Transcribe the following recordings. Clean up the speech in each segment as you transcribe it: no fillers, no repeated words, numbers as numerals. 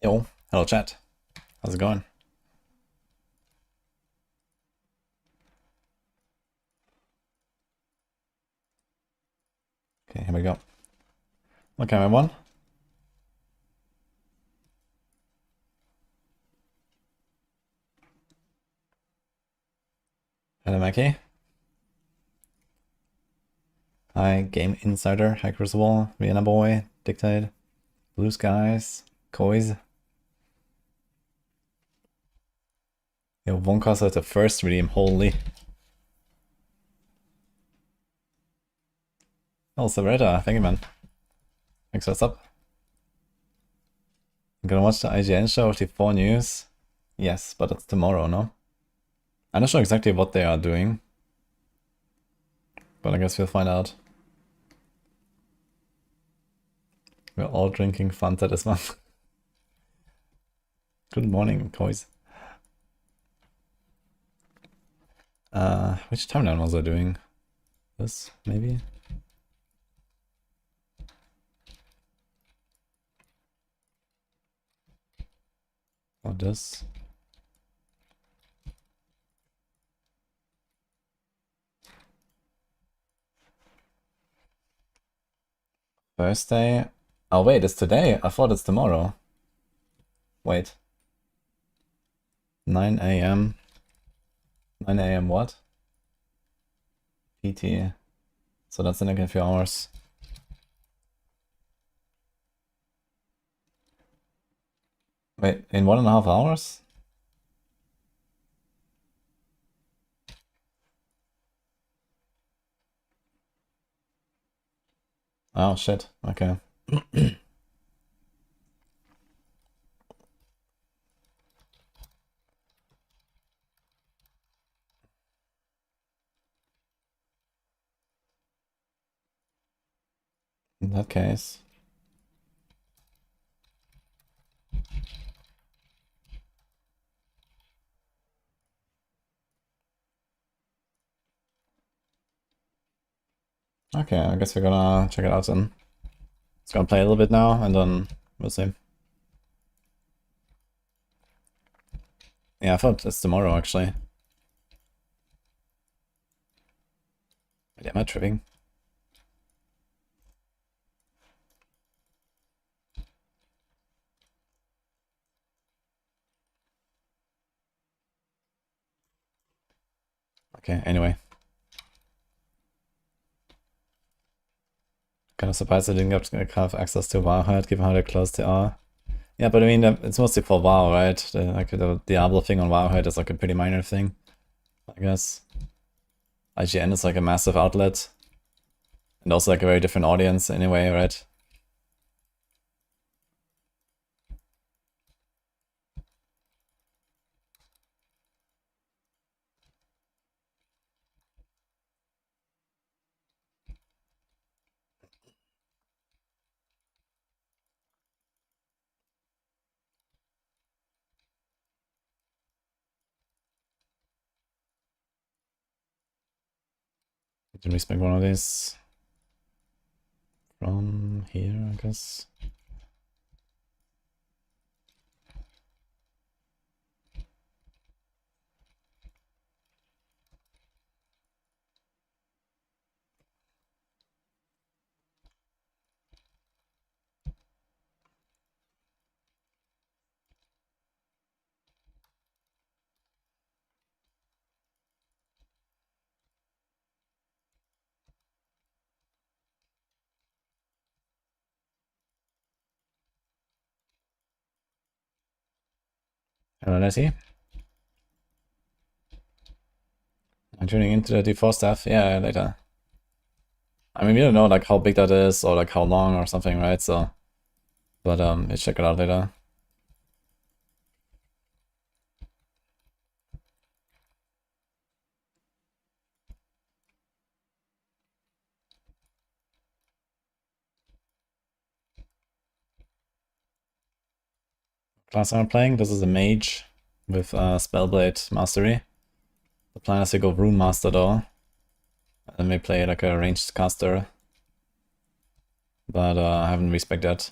Yo, hello chat. How's it going? Okay, here we go. Okay, everyone. Hello, Mackie. Hi, Game Insider, Hi, Crucible, Vienna Boy, Dictate, Blue Skies, Koiz. Yo, Wonka's at the first redeem, holy. Oh, Sabretta, thank you, man. Thanks, what's up? I'm gonna watch the IGN show of the 4 news. Yes, but it's tomorrow, no? I'm not sure exactly what they are doing. But I guess we'll find out. We're all drinking Fanta this month. Good morning, Koiz. Which timeline was I doing? This, maybe? Or this? Thursday? Oh wait, it's today? I thought it's tomorrow. Wait. 9 a.m. 9 a.m. what? PT. So that's in like a few hours. Wait, in 1.5 hours? Oh shit, okay. In that case. Okay, I guess we're gonna check it out then. It's gonna play a little bit now and then we'll see. Yeah, I thought it's tomorrow actually. Wait, am I tripping? Okay, anyway. Kind of surprised I didn't have access to Wowhead given how they're close they are. Yeah, but I mean, it's mostly for WoW, right? The Diablo thing on Wowhead is like a pretty minor thing, I guess. IGN is like a massive outlet. And also like a very different audience anyway, right? Can we spec one of these from here, I guess? Hello, Letty. I'm tuning into the D4 stuff. Yeah, later. I mean, we don't know like how big that is or like how long or something, right? So, but we'll check it out later. Class I'm playing. This is a mage with Spellblade Mastery. The plan is to go Rune Master though. And then we play like a ranged caster. But I haven't respected that.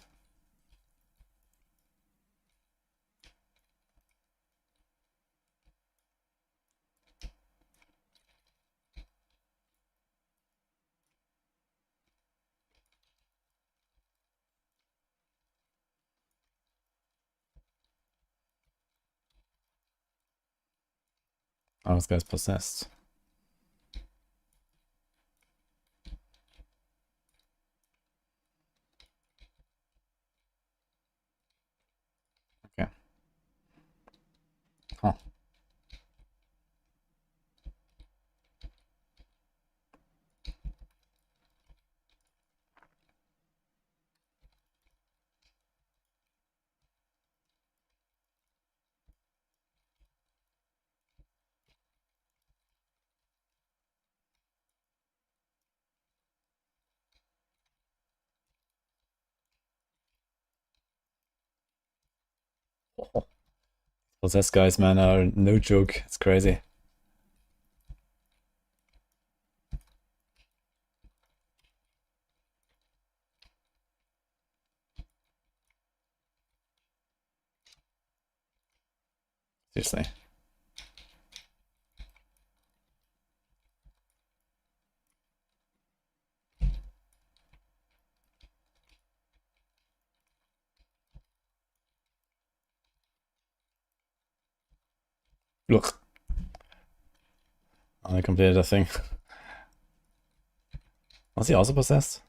Oh, this guy's possessed. Okay. Huh. Possessed guys, man, are no joke. It's crazy. Seriously. Look. I completed the thing. Was he also possessed?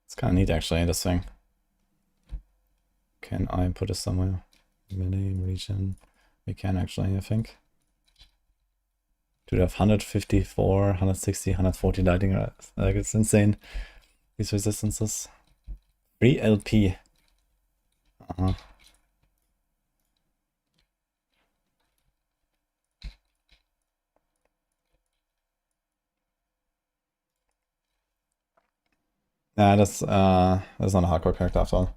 It's kind of neat, actually, this thing. Can I put it somewhere? Melee region. We can actually, I think. Dude, have 154, 160, 140 lighting. Like, it's insane. These resistances. 3 LP. Uh-huh. Nah, that's not a hardcore character after all.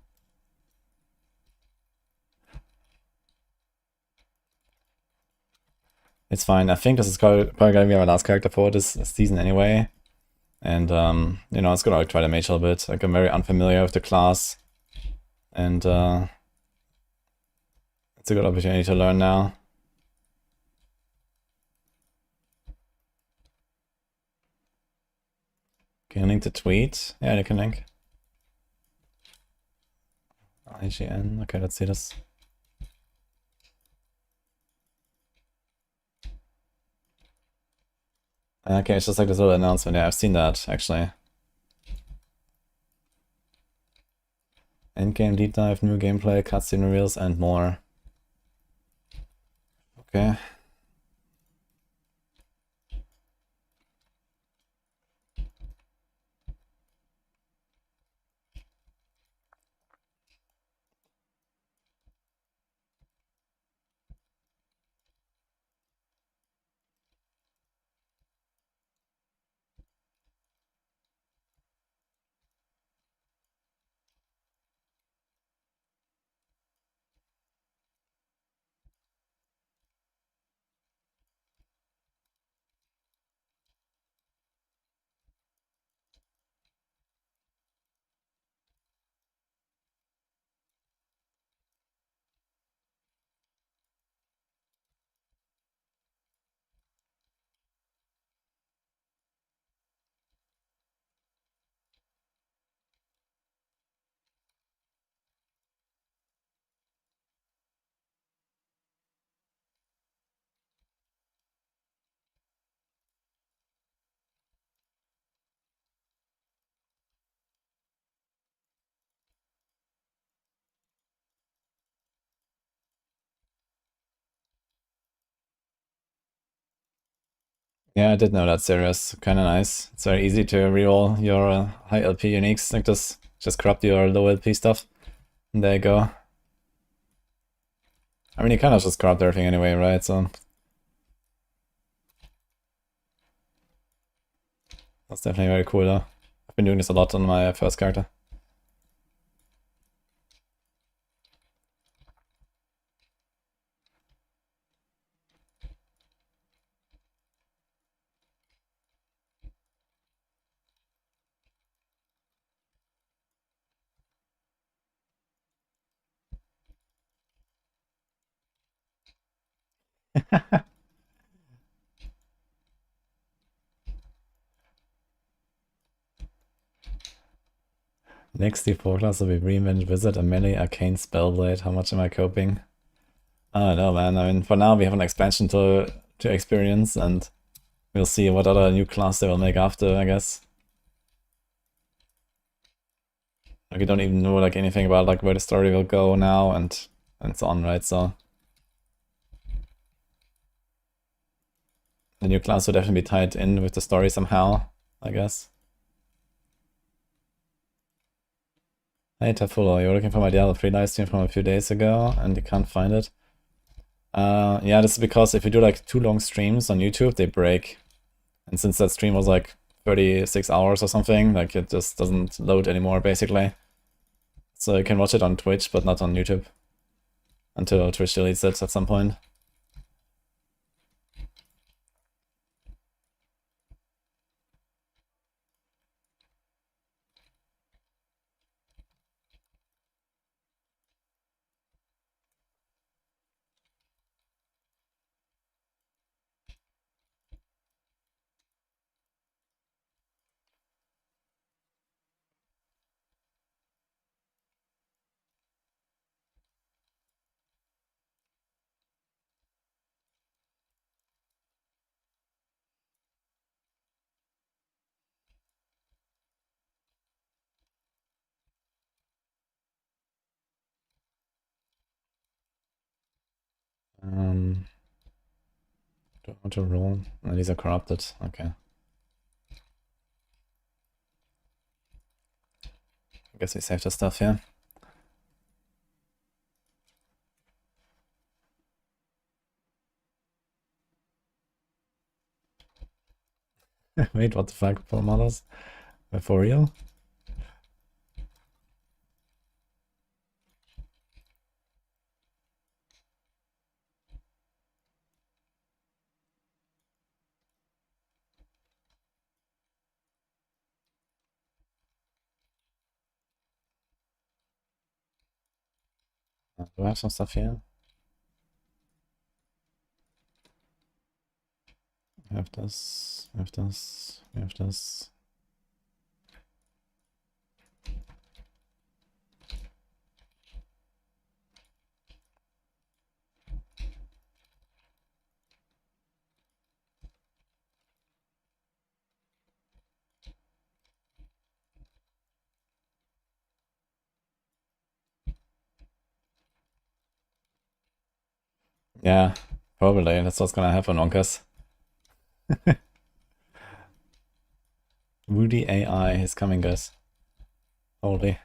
It's fine. I think this is probably gonna be my last character for this season anyway. And, you know, it's gonna try to mage a little bit. Like, I'm very unfamiliar with the class. And, it's a good opportunity to learn now. Can you link the tweet? Yeah, you can link. IGN. Okay, let's see this. Okay, it's just like this little announcement. Yeah, I've seen that, actually. Endgame deep dive, new gameplay, cutscene reveals, and more. Okay. Yeah, I did know that series. Kinda nice. It's very easy to reroll your high LP uniques like this. Just corrupt your low LP stuff. And there you go. I mean, you kind of just corrupt everything anyway, right? So that's definitely very cool, though. I've been doing this a lot on my first character. Next D4 class will be Reinvent Wizard, a melee arcane spellblade. How much am I coping? I don't know, man. I mean, for now we have an expansion to experience, and we'll see what other new class they will make after, I guess. Like, we don't even know like anything about like where the story will go now and so on, right? So the new class will definitely be tied in with the story somehow, I guess. Hey Tafulo, you're looking for my Diablo 3 livestream from a few days ago and you can't find it. Yeah, this is because if you do like 2 long streams on YouTube, they break. And since that stream was like 36 hours or something, like it just doesn't load anymore basically. So you can watch it on Twitch, but not on YouTube. Until Twitch deletes it at some point. Do I want to roll? No, these are corrupted. Okay. I guess we saved the stuff here. Wait, what the fuck? Poor models? For real? Do I have some stuff here? We have this, we have this, we have this. Yeah, probably. That's what's gonna happen, Onkas. Woody AI is coming, guys. Holy.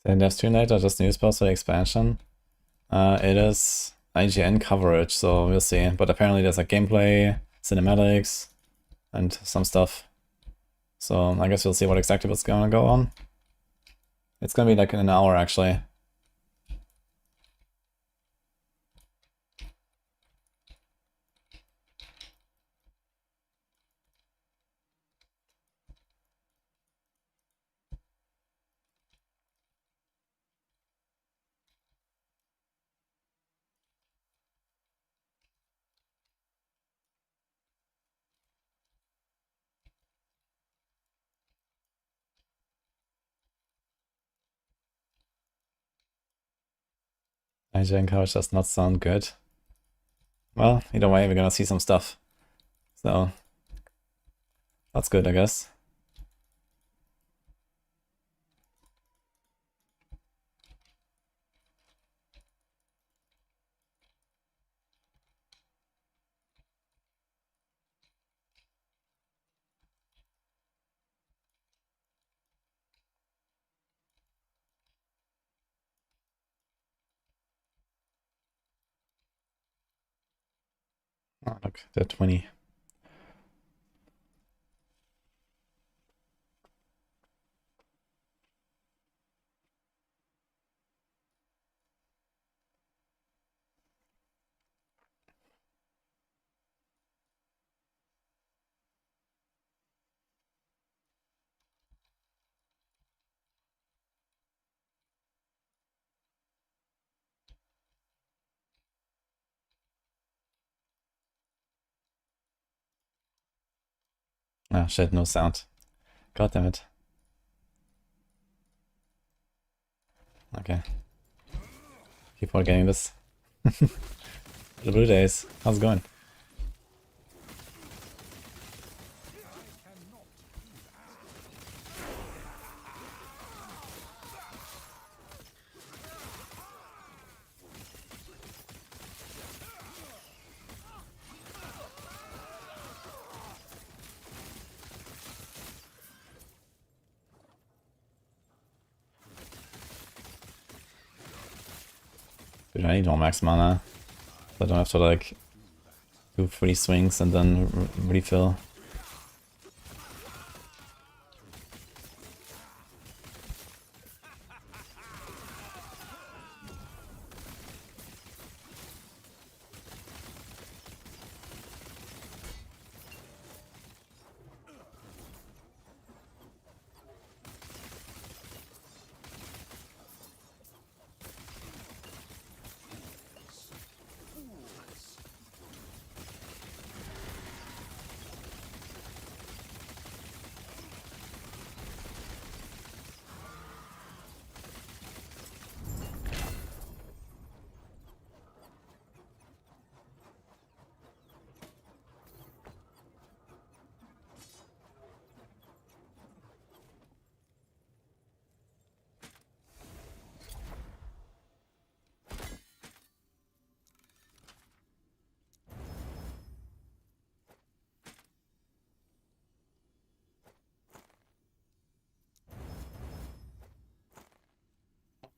Then there's Terminator, just news post for the expansion. It is IGN coverage, so we'll see. But apparently there's like gameplay, cinematics, and some stuff. So I guess we'll see what exactly what's gonna go on. It's gonna be like in an hour actually. IGN coverage does not sound good. Well, either way, we're gonna see some stuff. So that's good, I guess. Fuck, they're 20. Ah shit, no sound. God damn it. Okay. Keep forgetting this. The Blue Days, how's it going? Dude, I need more max mana. So I don't have to like do 3 swings and then refill.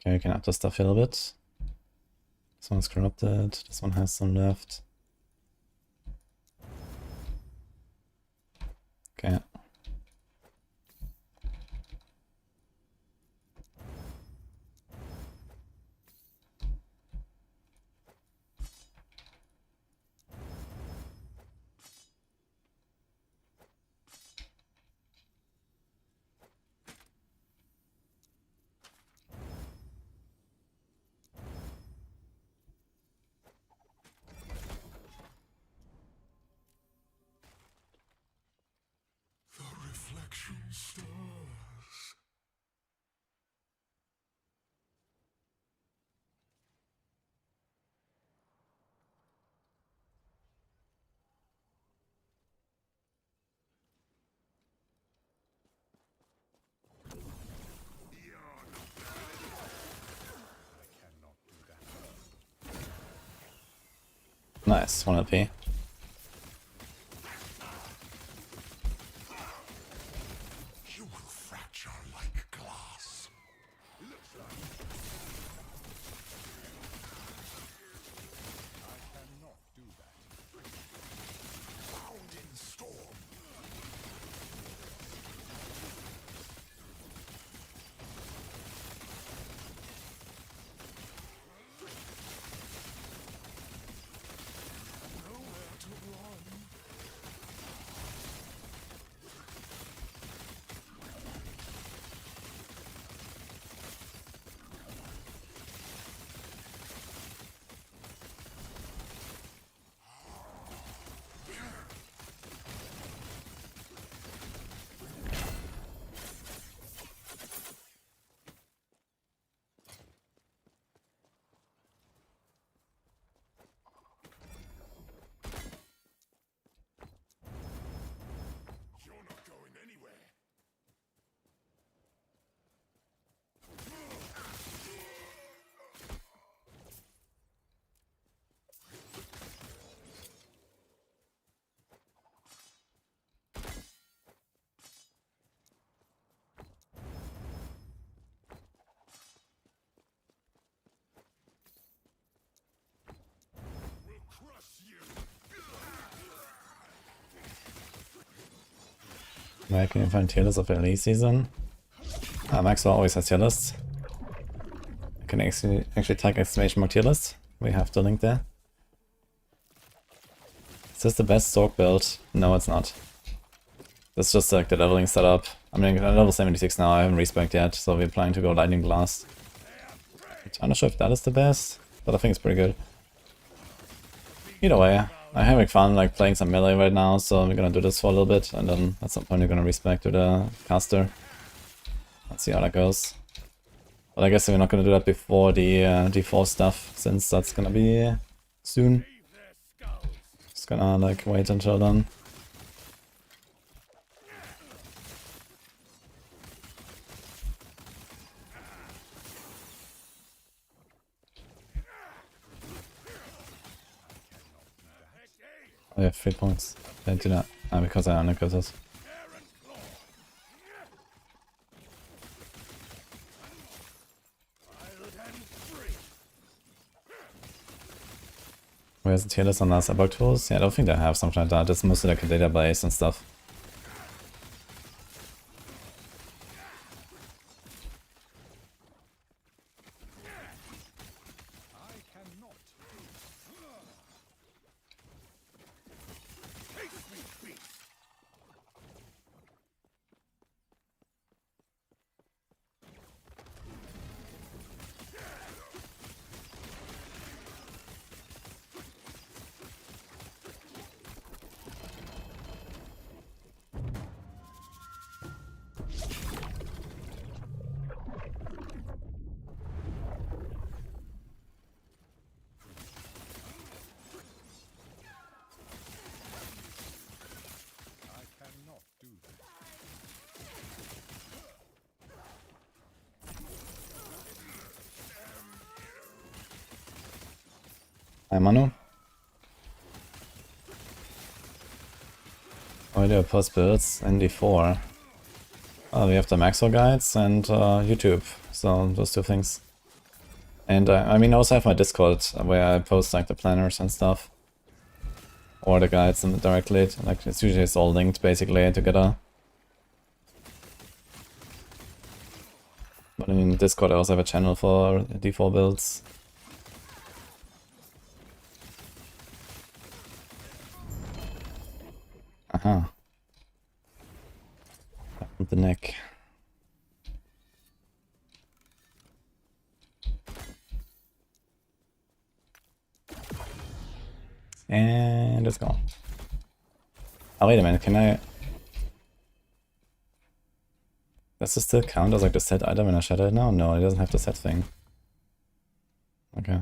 Okay, we can up the stuff a little bit. This one's corrupted, this one has some left. Okay. Nice, 1 LP. You will fracture like glass. I cannot do that. Bound in storm. No Where can you find tier lists of early season? Maxwell always has tier lists. I can actually type exclamation mark tier list. We have the link there. Is this the best Zork build? No, it's not. It's just like the leveling setup. I mean, I'm level 76 now, I haven't respec yet, so we're planning to go Lightning Blast. I'm not sure if that is the best, but I think it's pretty good. Either way, I'm having fun like playing some melee right now, so we're gonna do this for a little bit, and then at some point we're gonna respec to the caster. Let's see how that goes. But I guess we're not gonna do that before the D4 stuff, since that's gonna be soon. Just gonna like wait until then. I have 3 points. I do not. Because I undercut it. Where's the tier list on last Epoch tools? Yeah, I don't think they have something like that. It's mostly like a database and stuff. Hi Manu. Oh, we do post builds, ND4. Oh, we have the Maxwell guides and YouTube, so those two things. And I mean, I also have my Discord where I post like the planners and stuff. Or the guides directly, like it's usually all linked basically together. But in Discord I also have a channel for D4 builds. Aha. The neck. And it's gone. Oh wait a minute, can I... Does this still count as like the set item when I shadow it now? No, it doesn't have the set thing. Okay.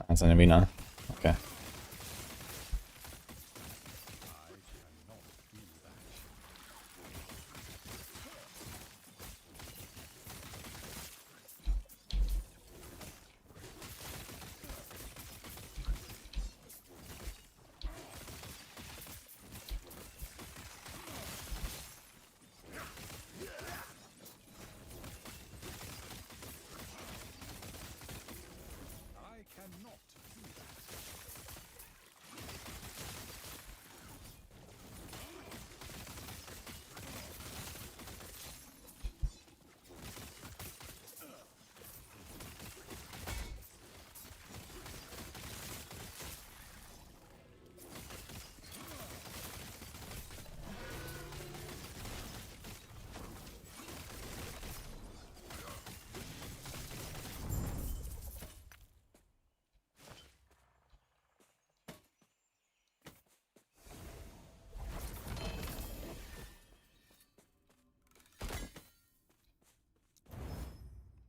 That's an arena. Okay.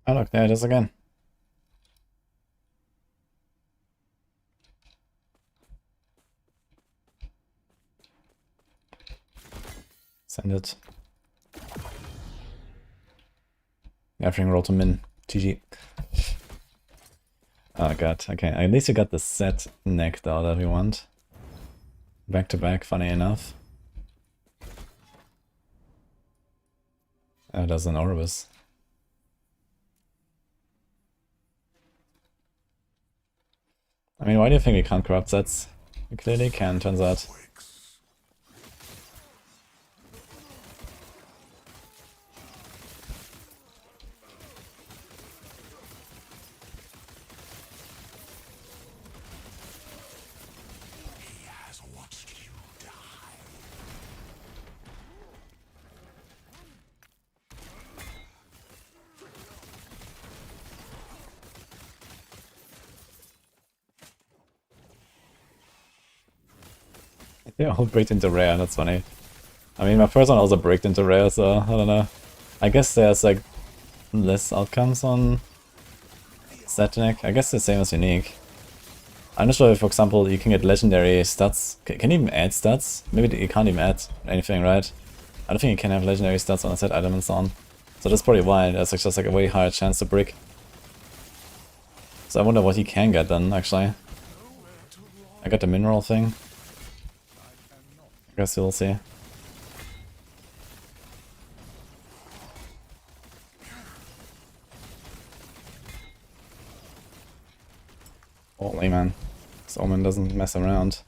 Oh look, there it is again. Send it. Everything roll to min. GG. Oh god, okay. At least you got the set neck though that we want. Back to back, funny enough. Oh, there's an Orbis. I mean, why do you think we can't corrupt sets? We clearly can, turns out. He has watched you die. They all break into rare, that's funny. I mean, my first one also breaked into rare, so I don't know. I guess there's like less outcomes on set neck. I guess the same as unique. I'm not sure if, for example, you can get legendary stats. Can you even add stats? Maybe you can't even add anything, right? I don't think you can have legendary stats on a set item and so on. So that's probably why there's like just like a way higher chance to brick. So I wonder what he can get then, actually. I got the mineral thing. I guess we'll see. Holy man. This Omen doesn't mess around.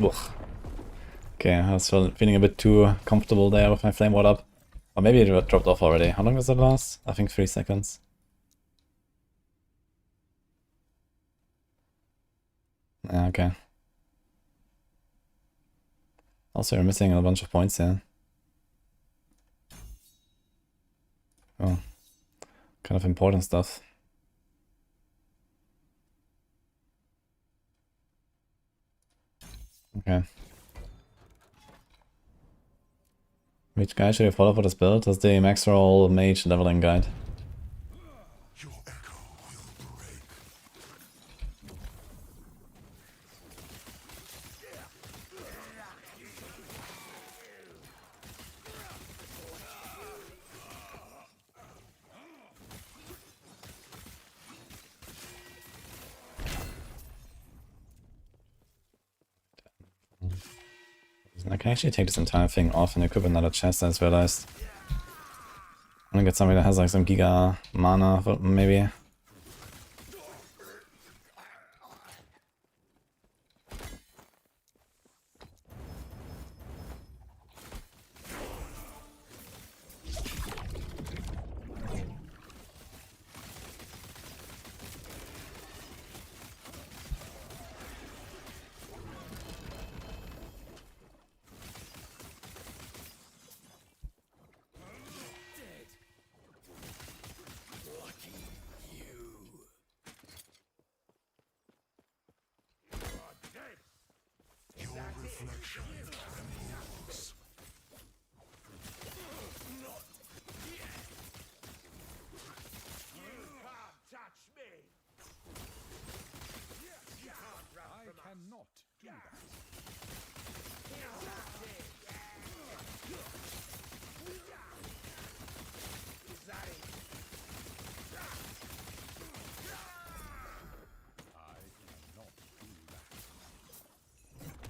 Ugh. Okay, I was feeling a bit too comfortable there with my flame ward up. Or maybe it dropped off already. How long does it last? I think 3 seconds. Yeah, okay. Also, you're missing a bunch of points here. Oh. Kind of important stuff. Okay. Which guide should you follow for this build? That's the max roll mage leveling guide. Your echo will break. I can actually take this entire thing off and equip another chest, I just realized. I'm gonna get somebody that has like some giga mana, maybe.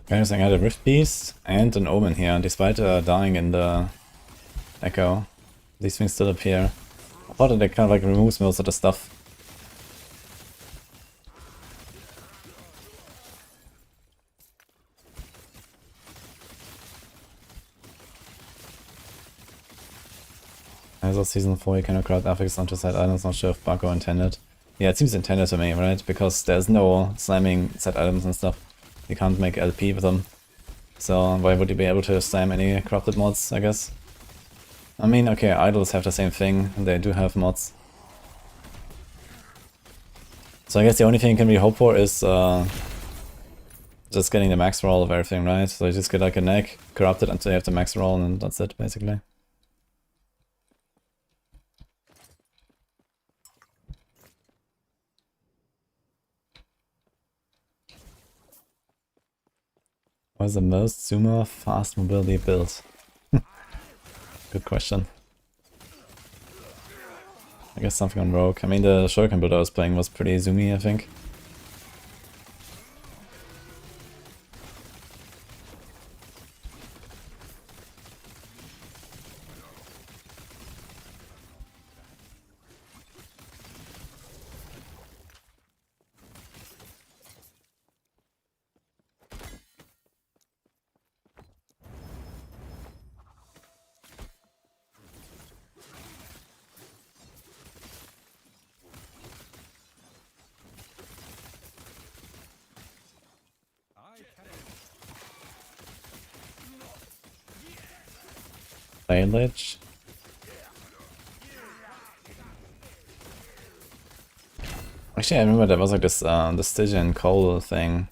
Interesting, I had a Rift Beast and an Omen here, despite dying in the Echo. These things still appear. I thought that it kind of like removes most of the stuff. As of Season 4, you cannot crowd affix onto set items, not sure if Baco intended. Yeah, it seems intended to me, right? Because there's no slamming set items and stuff. You can't make LP with them. So why would you be able to slam any corrupted mods, I guess? I mean, okay, idols have the same thing, and they do have mods. So I guess the only thing you can really hope for is just getting the max roll of everything, right? So you just get like a neck, corrupted until you have the max roll, and that's it, basically. What is the most sumo fast mobility build? Good question. I guess something on Rogue. I mean, the Shuriken build I was playing was pretty zoomy, I think. Lich. Actually, I remember there was like this the Stygian coal thing.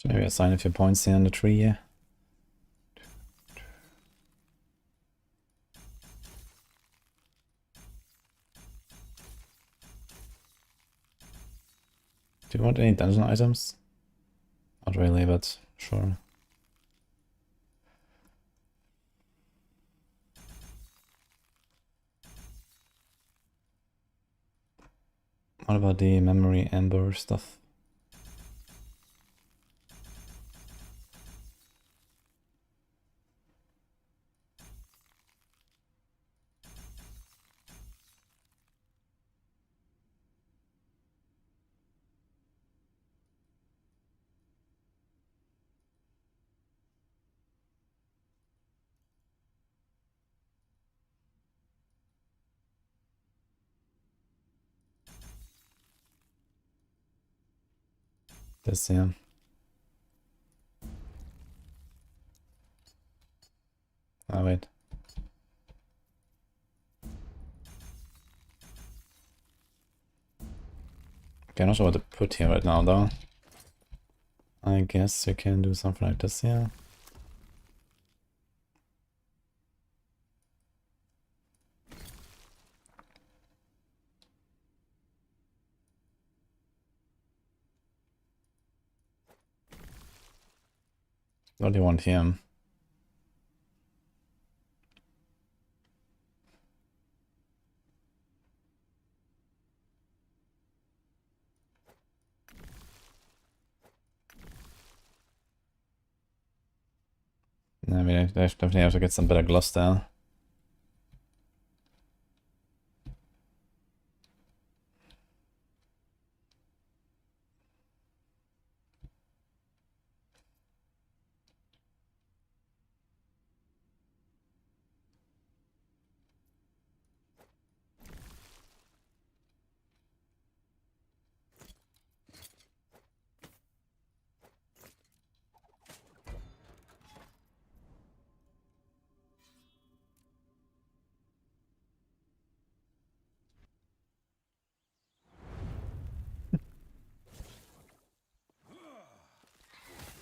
Should maybe assign a few points here on the tree here. Do you want any dungeon items? Not really, but sure. What about the memory amber stuff? This here. Ah, wait. Okay, I'm not sure what to put here right now, though. I guess you can do something like this here. What do you want here? I mean, I definitely have to get some better gloves there.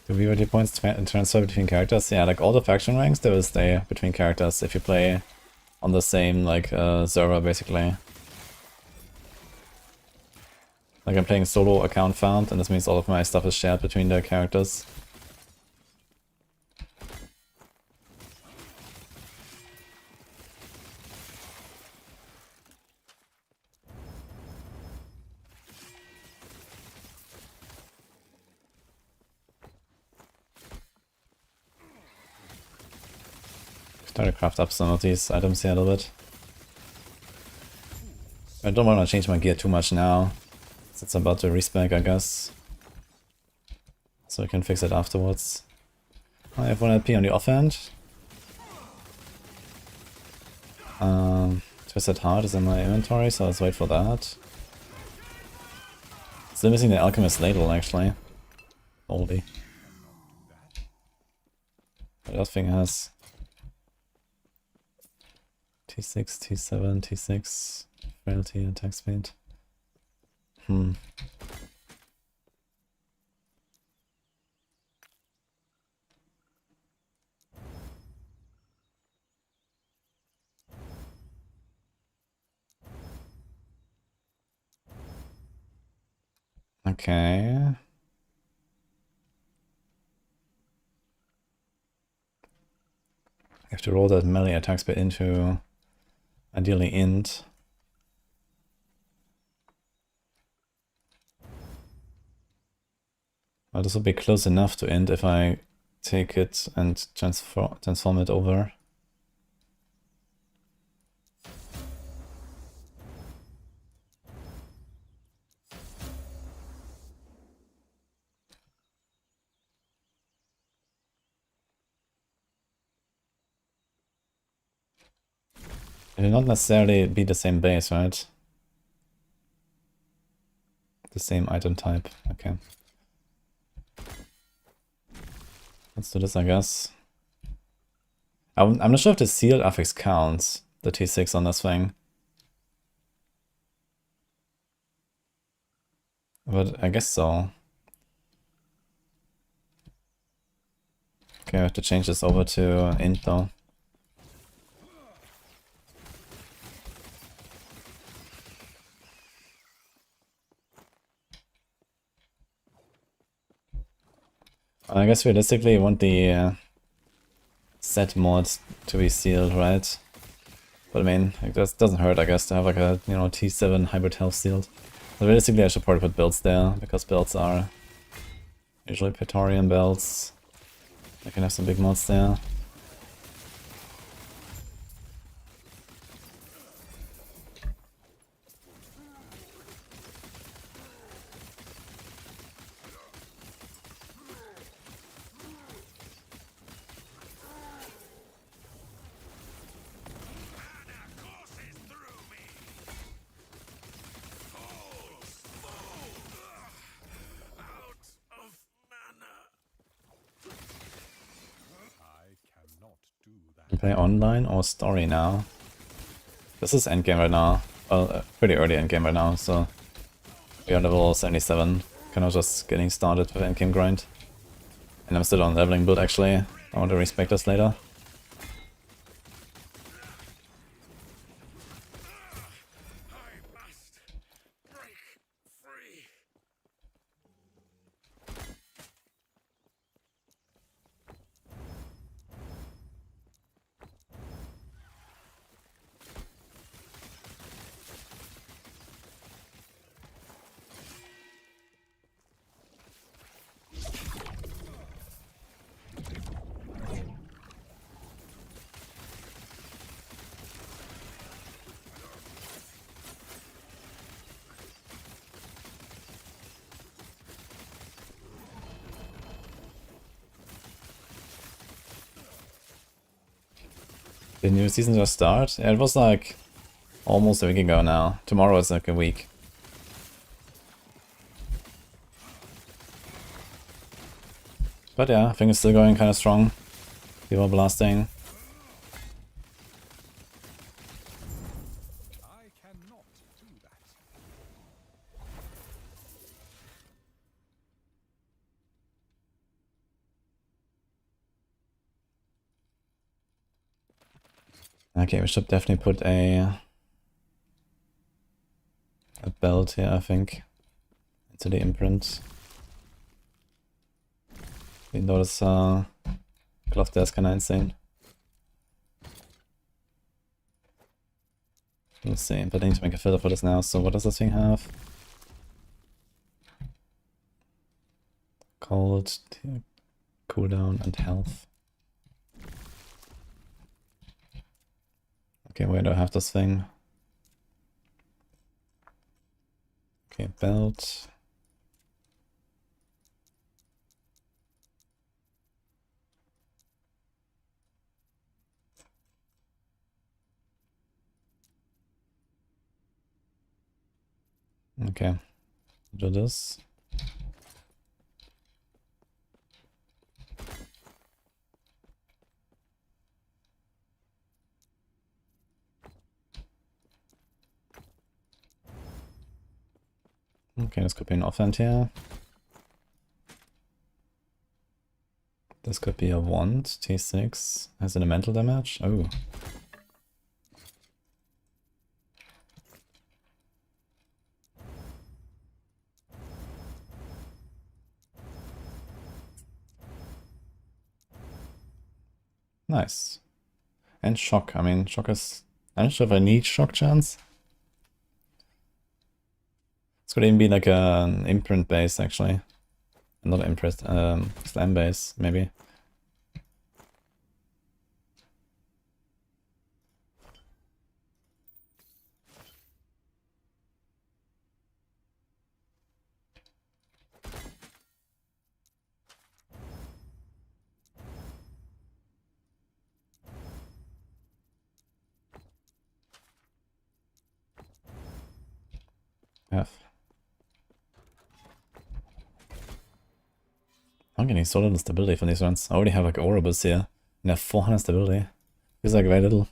Do VOD points transfer between characters? Yeah, like all the faction ranks, they will stay between characters if you play on the same, like, server, basically. Like, I'm playing solo account found, and this means all of my stuff is shared between the characters. Try to craft up some of these items here a little bit. I don't want to change my gear too much now. It's about to respec, I guess. So I can fix it afterwards. I have 1 LP on the offhand. Twisted Heart is in my inventory, so let's wait for that. Still missing the Alchemist Ladle, actually. Oldie. But that thing has T6, T7, T6, frailty, attack speed. Okay. I have to roll that melee attack speed into ideally int. Well, this will be close enough to int if I take it and transform it over. It will not necessarily be the same base, right? The same item type. Okay. Let's do this, I guess. I'm not sure if the sealed affix counts, the T6 on this thing. But I guess so. Okay, I have to change this over to int though. I guess realistically you want the set mods to be sealed, right? But I mean, it doesn't hurt, I guess, to have like a, you know, T7 hybrid health sealed. So realistically I should probably put builds there, because builds are usually Praetorian builds. I can have some big mods there. Play online or story now? This is endgame right now. Well, pretty early endgame right now, so we are level 77. Kind of just getting started with endgame grind. And I'm still on leveling build actually. I want to respect this later. The new season just start? Yeah, it was like almost a week ago now. Tomorrow is like a week. But yeah, I think it's still going kind of strong. People are blasting. Okay, we should definitely put a belt here, I think, into the imprint. Even though this glove there is kinda insane. Let's see, but I need to make a filter for this now, so what does this thing have? Cold, cooldown, and health. Okay, where do I have this thing? Okay, belt. Okay, do this. Okay, this could be an offhand here. This could be a wand, T6. Has elemental damage? Oh. Nice. And shock. I mean, shock is... I'm not sure if I need shock chance. This could even be like an imprint base, actually. Not imprint, slam base, maybe. F. I'm getting so little stability from these runs. I already have like Oribus here, and I have 400 stability. Feels like very little.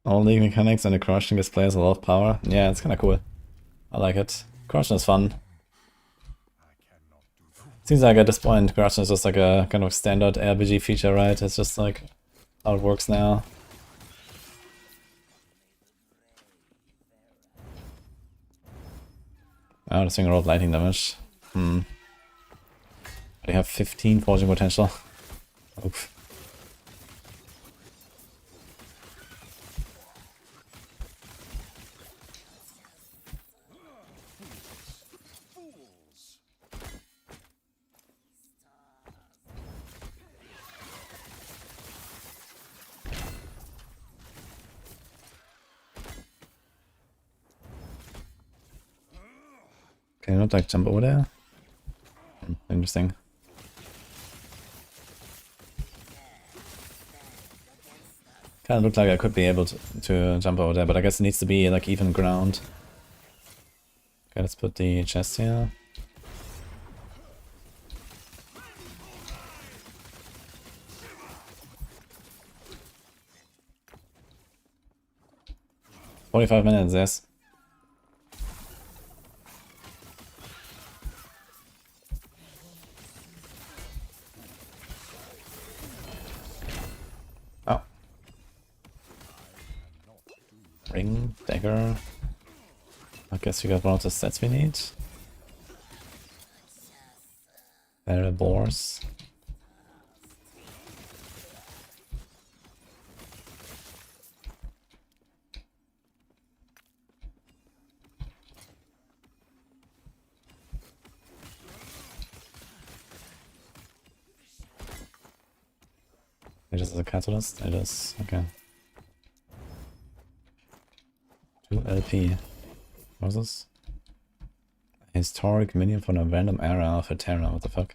All league mechanics and the crushing gives players a lot of power. Yeah, it's kinda cool. I like it. Crushing is fun. Seems like at this point, crushing is just like a kind of standard RPG feature, right? It's just like how it works now. Oh, this thing rolled lightning damage. They have 15 forging potential. Oof. Can you not like jump over there? Interesting. Kind of looked like I could be able to jump over there, but I guess it needs to be like even ground. Okay, let's put the chest here. "45 minutes, yes." Oh. Ring, dagger. I guess we got one of the sets we need. There are boars. It is a catalyst? It is, okay. 2 LP. What's this? Historic minion from a random era of a Terra, what the fuck?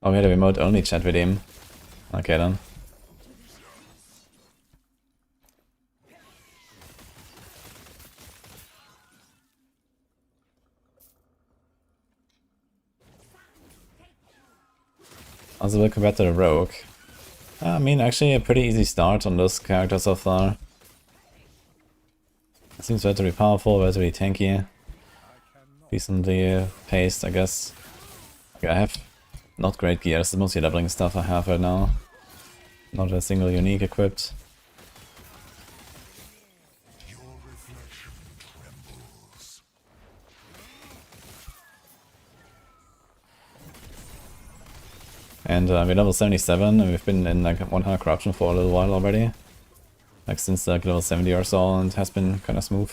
Oh, we had a remote only chat with him. Okay then. Also, we'll compare to the rogue. I mean, actually a pretty easy start on this character so far. It seems relatively powerful, relatively tanky. Decently paced, I guess. Okay, I have not great gear, this is mostly leveling stuff I have right now. Not a single unique equipped. And we're level 77 and we've been in like 100 corruption for a little while already. Like since like level 70 or so, and it has been kinda smooth.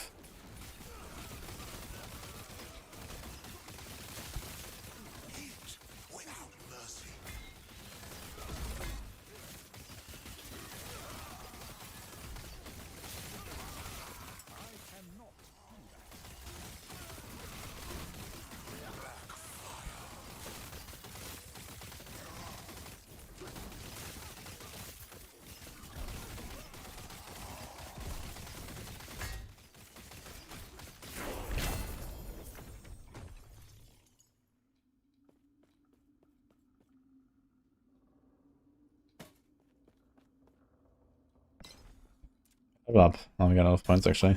Level up. Oh, we got a lot of points actually.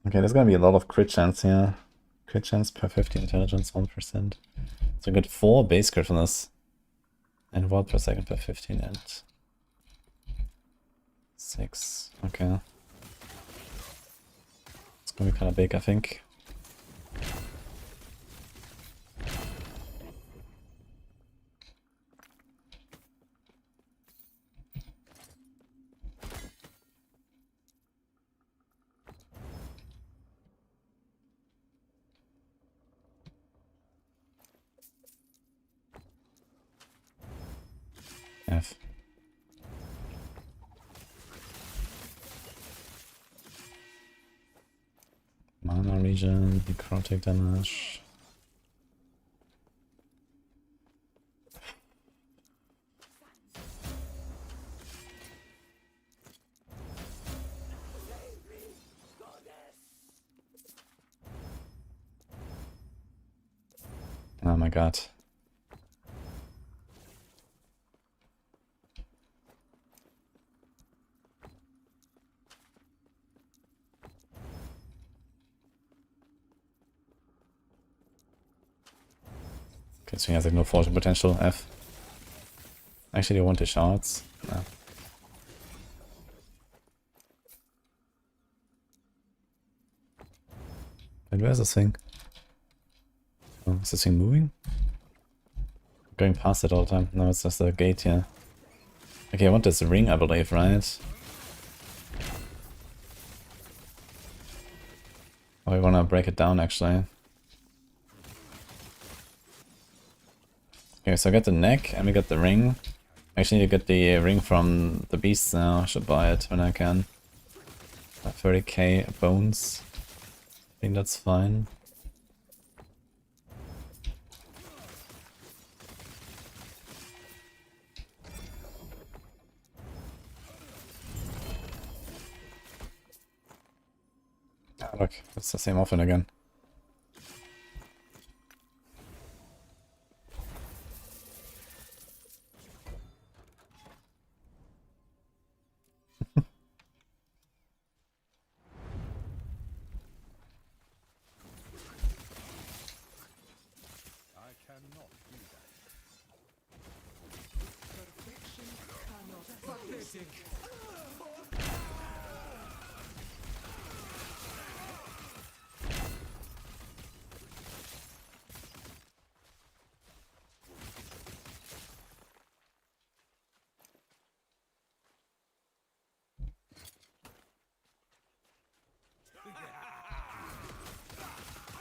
Okay, there's gonna be a lot of crit chance here. Crit chance per 50 intelligence, 1%. So we get 4 base crit from this. And 1 per second per 15 and 6. Okay. It's gonna be kind of big, I think. F. Mana regen, necrotic damage. Oh my god. Okay, so he has like no fortune potential. F. Actually, I want the shards. No. And where's this thing? Oh, is this thing moving? Going past it all the time. No, it's just a gate here. Okay, I want this ring, I believe, right? Oh, I wanna break it down, actually. Okay, so I got the neck, and we got the ring. Actually, need to get the ring from the beasts now. I should buy it when I can. 30k bones. I think that's fine. Ah, look, it's the same often again.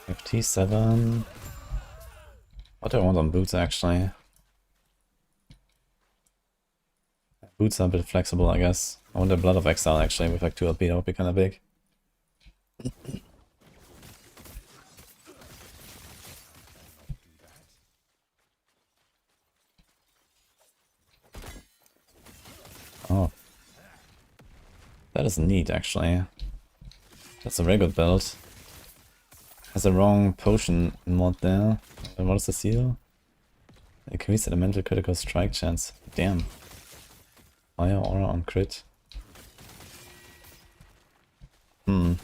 FT7. What do I want on boots, actually? Boots are a bit flexible, I guess. I want the Blood of Exile, actually, with like 2 LP, that would be kind of big. Oh. That is neat, actually. That's a very good build. Has a wrong potion mod there. And what is the seal? Increase elemental critical strike chance. Damn. Fire aura on crit. P6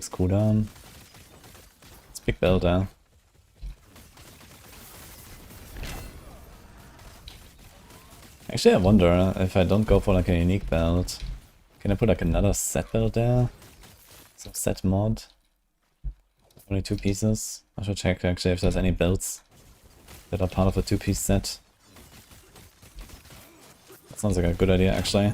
cooldown. It's big build there. Actually, I wonder if I don't go for like a unique build. Can I put like another set build there? Some set mod. Only 2 pieces. I should check actually if there's any builds that are part of a 2-piece set. That sounds like a good idea, actually.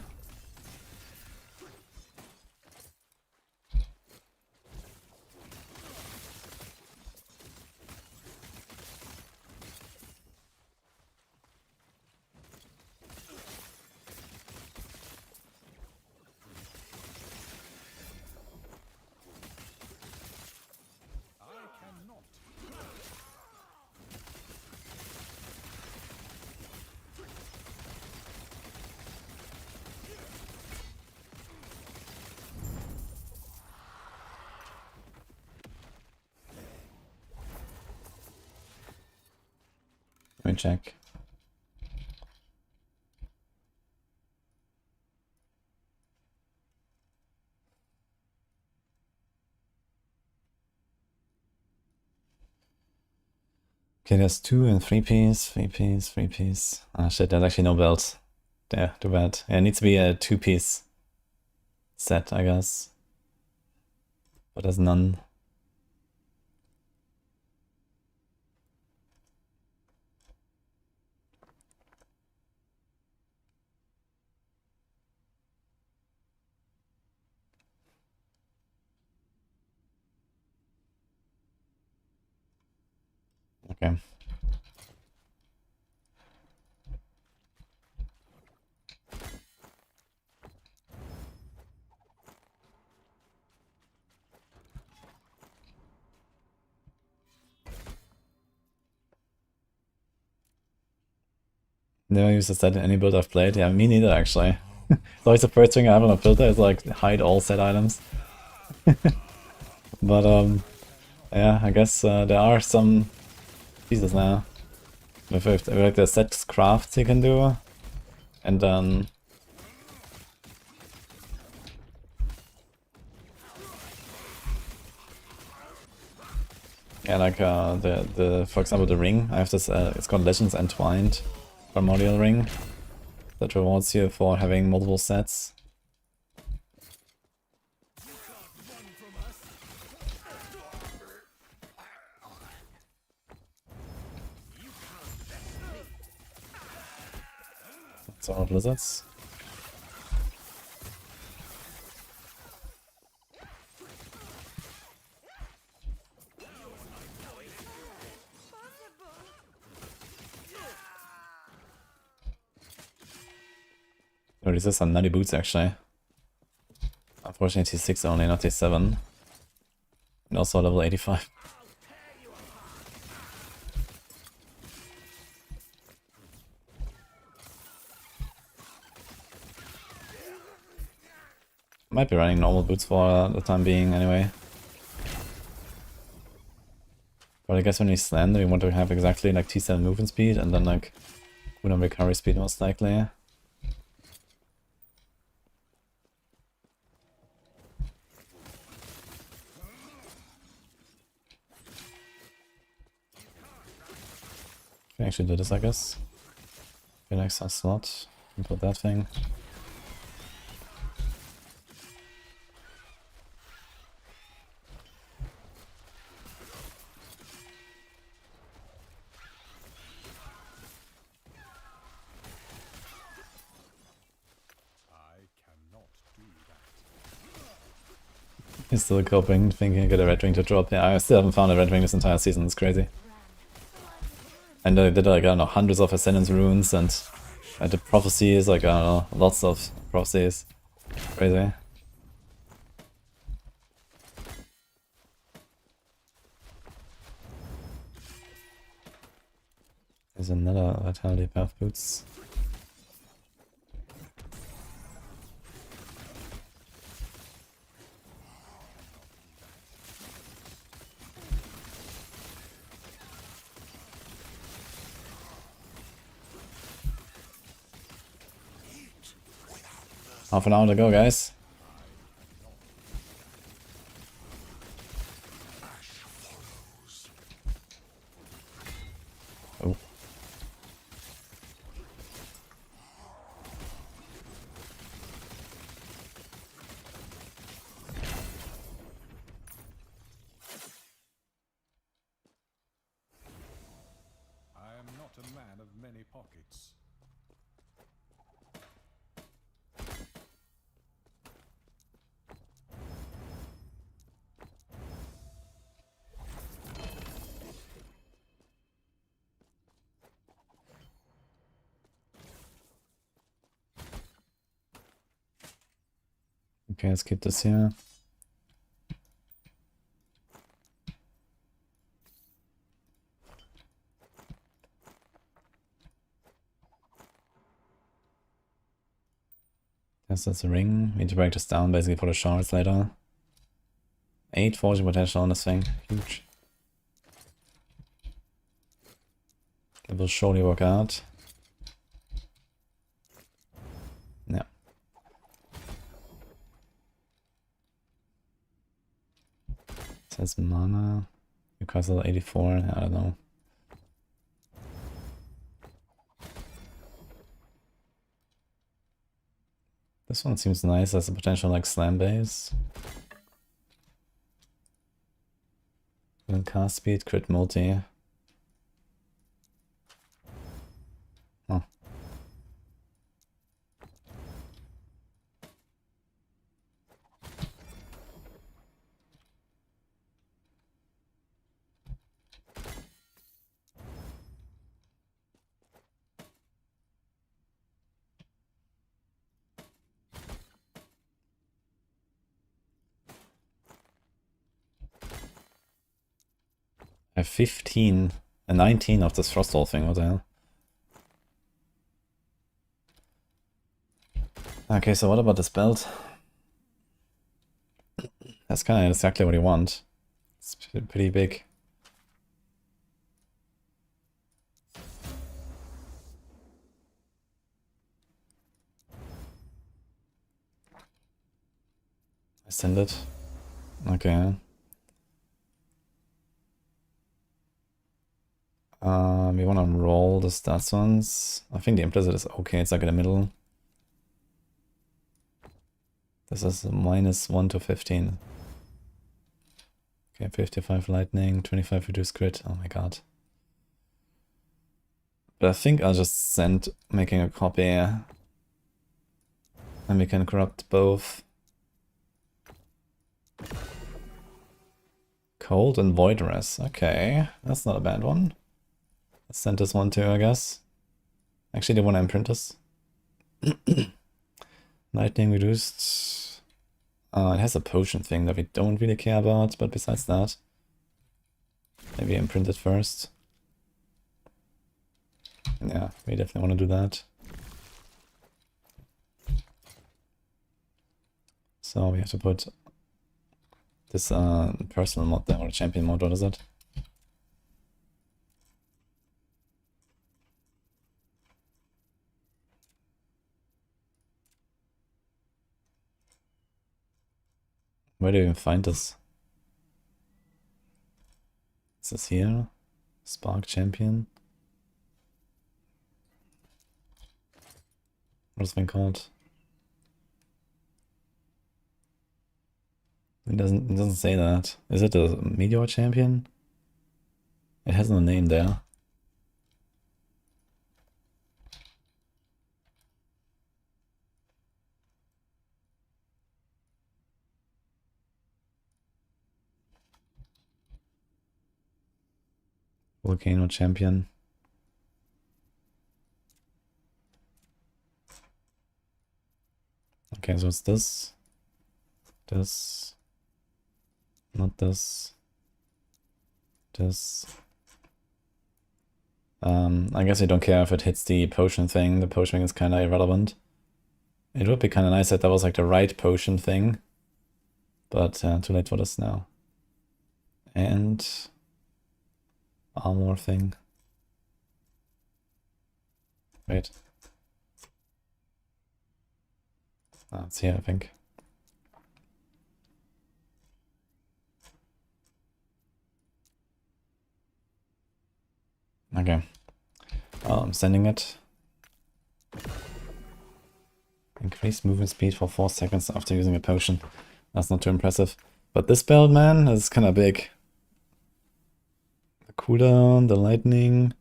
Let me check. Okay, there's 2 and 3 piece, 3 piece, 3 piece. Ah shit, there's actually no build. Yeah, too bad. Yeah, it needs to be a 2-piece set, I guess. But there's none. Okay. Never used the set in any build I've played. Yeah, me neither actually. It's always the first thing I have on a filter is like hide all set items. But yeah, I guess there are some pieces now. If like the set crafts you can do, and then yeah, like the for example the ring. I have this. It's called Legends Entwined Primordial Ring that rewards you for having multiple sets. That's all blizzards. Oh, these are some nutty boots actually. Unfortunately T6 only, not T7. And also level 85. Might be running normal boots for the time being anyway. But I guess when we slander we want to have exactly like T7 movement speed and then like cooldown recovery speed most likely. Can actually do this, I guess. Get an extra slot. And put that thing. He's still coping, thinking I get a red ring to drop. Yeah, I still haven't found a red ring this entire season, it's crazy. And I did like, I don't know, hundreds of Ascendance runes and I did prophecies, like, I don't know, lots of prophecies. Crazy. There's another Vitality Path boots. Half an hour to go, guys. Oh. I am not a man of many pockets. Okay, let's keep this here. Yes, that's a ring. We need to break this down basically for the shards later. 8 forging potential on this thing. Huge. It will surely work out. Yeah. It says mana. Newcastle 84, I don't know. This one seems nice as a potential like slam base. And cast speed, crit multi. Oh. I have 15 and 19 of this Frostwall thing, what the hell? Okay, so what about this belt? That's kind of exactly what you want. It's pretty big. I send it. Okay. We want to roll the stats ones. I think the implicit is okay, it's like in the middle. This is -1 to 15. Okay, 55 lightning, 25 reduced crit. Oh my god. But I think I'll just send making a copy. And we can corrupt both. Cold and Voidress. Okay, that's not a bad one. Let's send this one too, I guess. Actually, they want to imprint us. Lightning reduced. It has a potion thing that we don't really care about, but besides that, maybe imprint it first. Yeah, we definitely want to do that. So we have to put this personal mod there, or champion mod, what is it? Where do you even find this? Is this here? Spark champion? What is this thing called? It doesn't say that. Is it a meteor champion? It has no name there. Volcano champion. Okay, so it's this. This. Not this. This. I guess I don't care if it hits the potion thing. The potion thing is kind of irrelevant. It would be kind of nice if that was like the right potion thing. But too late for this now. And armor thing. Wait. It's here, I think. Okay. I'm sending it. Increase movement speed for 4 seconds after using a potion. That's not too impressive. But this build, man, is kind of big. The cooldown, the lightning.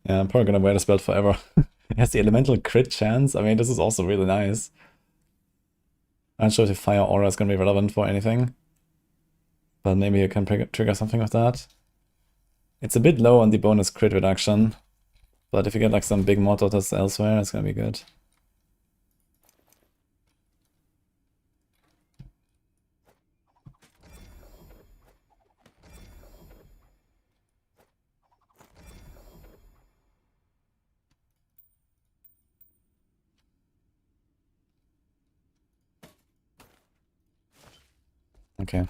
Yeah, I'm probably gonna wear this build forever. It has the elemental crit chance. I mean, this is also really nice. I'm not sure if the fire aura is gonna be relevant for anything. But maybe you can trigger something with that. It's a bit low on the bonus crit reduction. But if you get like some big mod autos elsewhere, it's gonna be good. Okay.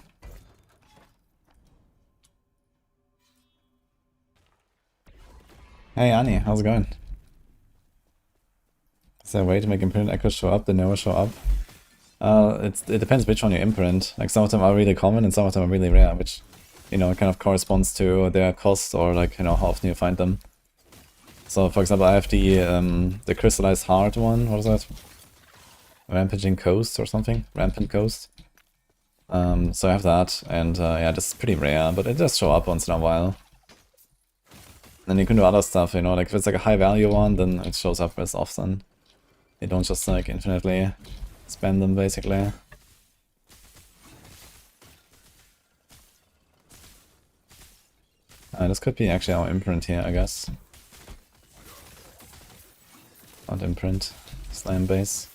Hey Annie, how's it going? Is there a way to make imprinted echoes show up that never show up? It depends which one you imprint. Like some of them are really common and some of them are really rare, which, you know, kind of corresponds to their cost or like, you know, how often you find them. So for example, I have the crystallized heart one. What is that? Rampaging Coast or something. Rampant Coast. So I have that, and yeah, this is pretty rare, but it does show up once in a while. Then you can do other stuff, you know, like if it's like a high value one, then it shows up less often. You don't just like infinitely spend them basically. This could be actually our imprint here, I guess. Not imprint, slam base.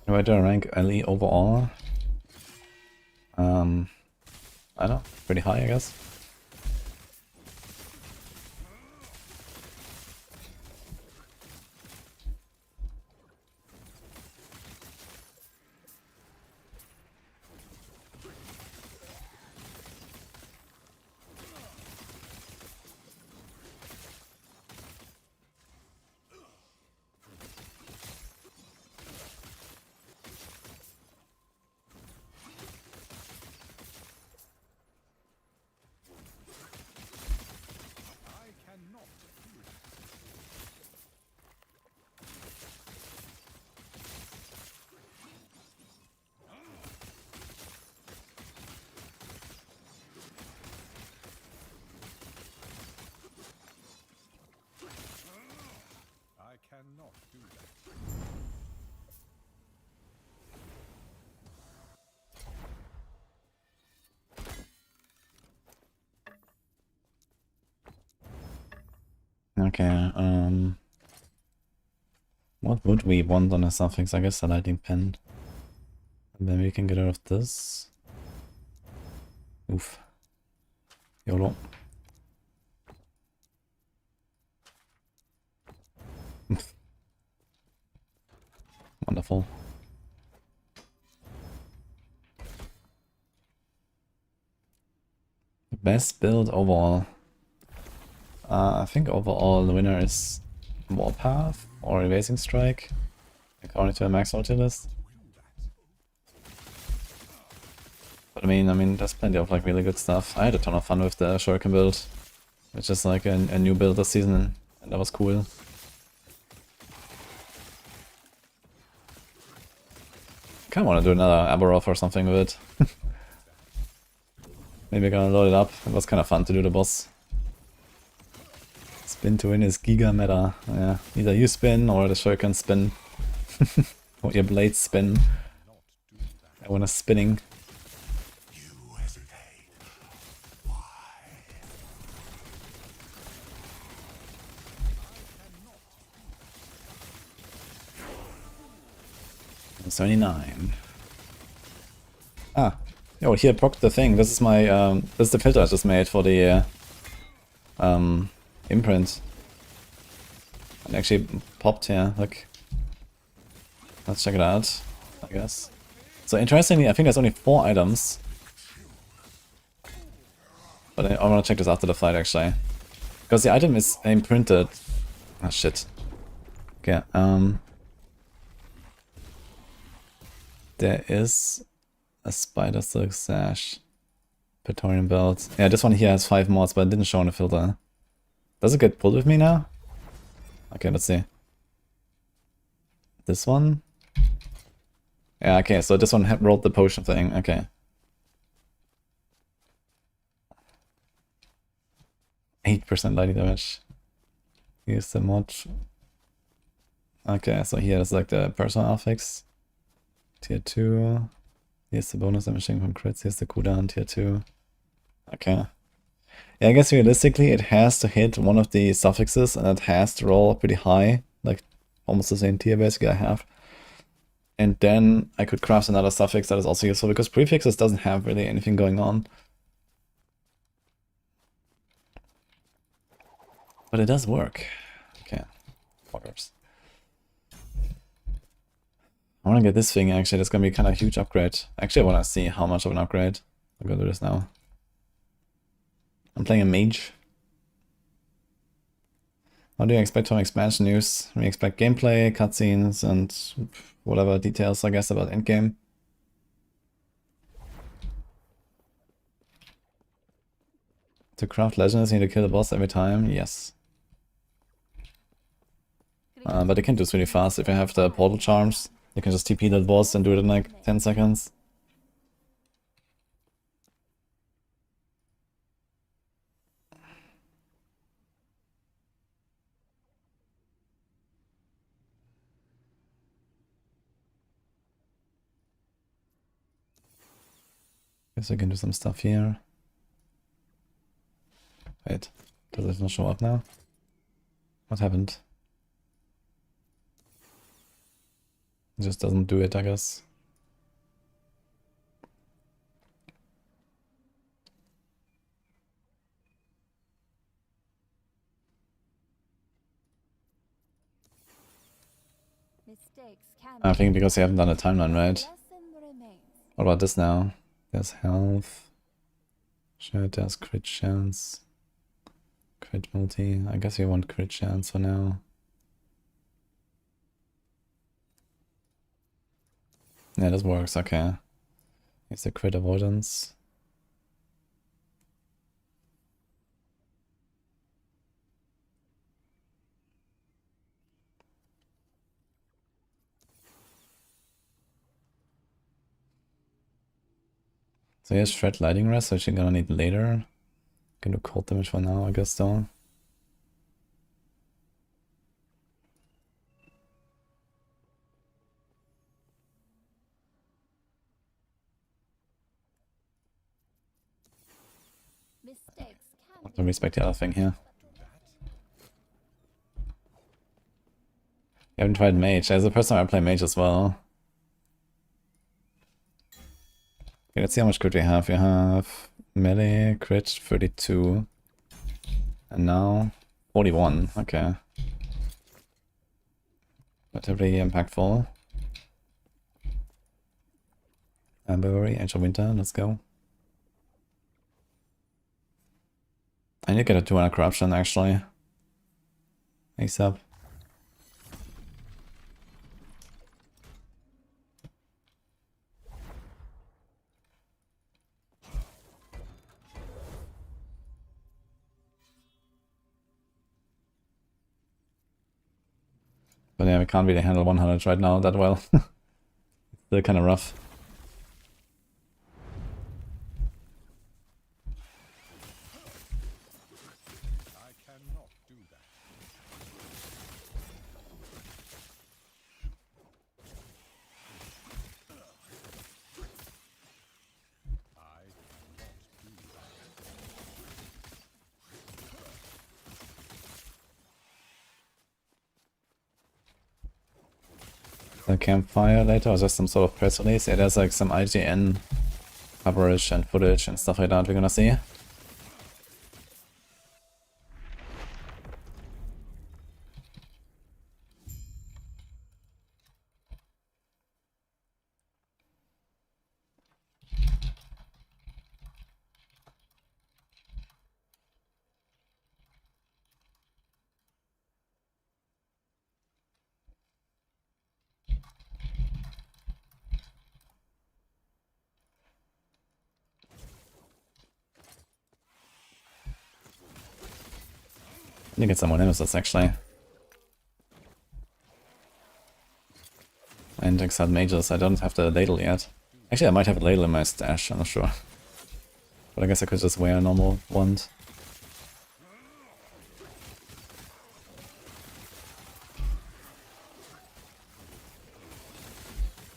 Where do I rank LE overall? I don't know, pretty high I guess. Cannot do that. Okay, what would we want on a suffix? I guess a lightning pen. And then we can get rid of this. Oof. YOLO. Wonderful. Best build overall. I think overall the winner is Warpath or Evasing Strike, according to a max ulti list. But I mean, there's plenty of like really good stuff. I had a ton of fun with the Shuriken build, which is like a new build this season, and that was cool. Kinda wanna do another Aberroth or something with it. Maybe gonna load it up. It was kinda fun to do the boss. Spin to win is giga meta. Yeah, either you spin or the Shuriken spin. Or your blades spin. I want a spinning. It's 79. Ah, yo, here proc the thing. This is my this is the filter I just made for the imprint. It actually popped here. Look, let's check it out. I guess. So interestingly, I think there's only 4 items. But I want to check this after the fight actually, because the item is imprinted. Ah shit. Okay. There is a Spider Silk Sash, Praetorian Belt. Yeah, this one here has 5 mods, but it didn't show in the filter. Does it get pulled with me now? Okay, let's see. This one? Yeah, okay, so this one rolled the potion thing, okay. 8% lightning damage. Here's the mod. Okay, so here's like the personal affix. Tier 2. Here's the bonus damaging from crits. Here's the cooldown, tier 2. Okay. Yeah, I guess realistically it has to hit one of the suffixes and it has to roll pretty high. Like almost the same tier basically I have. And then I could craft another suffix that is also useful because prefixes doesn't have really anything going on. But it does work. Okay. Fuckers. I want to get this thing actually, that's going to be kind of a huge upgrade. Actually, I want to see how much of an upgrade. I'll go do this now. I'm playing a mage. How do you expect from expansion news? We expect gameplay, cutscenes, and whatever details, I guess, about endgame. To craft legends, you need to kill the boss every time? Yes. But you can do this really fast. If you have the portal charms, you can just TP that boss and do it in like 10 seconds. Guess I can do some stuff here. Wait, does it not show up now? What happened? It just doesn't do it, I guess. I think because you haven't done a timeline, right? What about this now? There's health. Sure, there's crit chance. Crit multi. I guess you want crit chance for now. Yeah, this works, okay. It's the crit avoidance. So here's Shred Lighting Rest, which you're gonna need later. Can do cold damage for now, I guess, though. I have to respect the other thing here. You haven't tried Mage. There's the first time I play Mage as well. Okay, let's see how much crit we have. We have melee, crit, 32. And now 41. Okay. Relatively impactful. February, Age of Winter, let's go. I need to get a 200 corruption actually. ASAP. But yeah, we can't really handle 100 right now that well. Still kind of rough. I cannot do that. I cannot do that. A campfire later, or just some sort of press release? Yeah, there's like some IGN coverage and footage and stuff like that we're gonna see. I need to get some more nemesis actually. And Exile Mages, I don't have the ladle yet. Actually, I might have a ladle in my stash, I'm not sure. But I guess I could just wear a normal wand.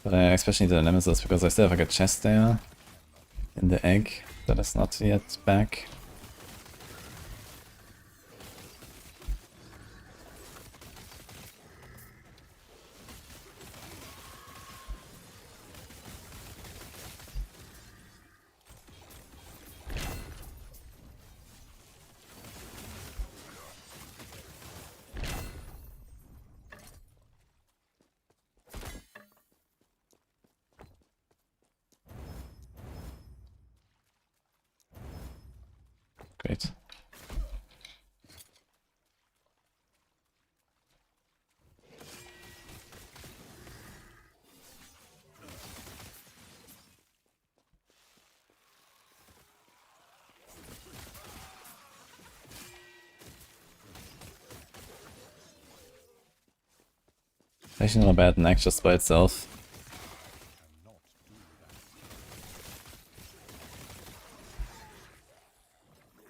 But I especially need the nemesis because I still have like a chest there in the egg that is not yet back. Great. Actually not a bad neck just by itself.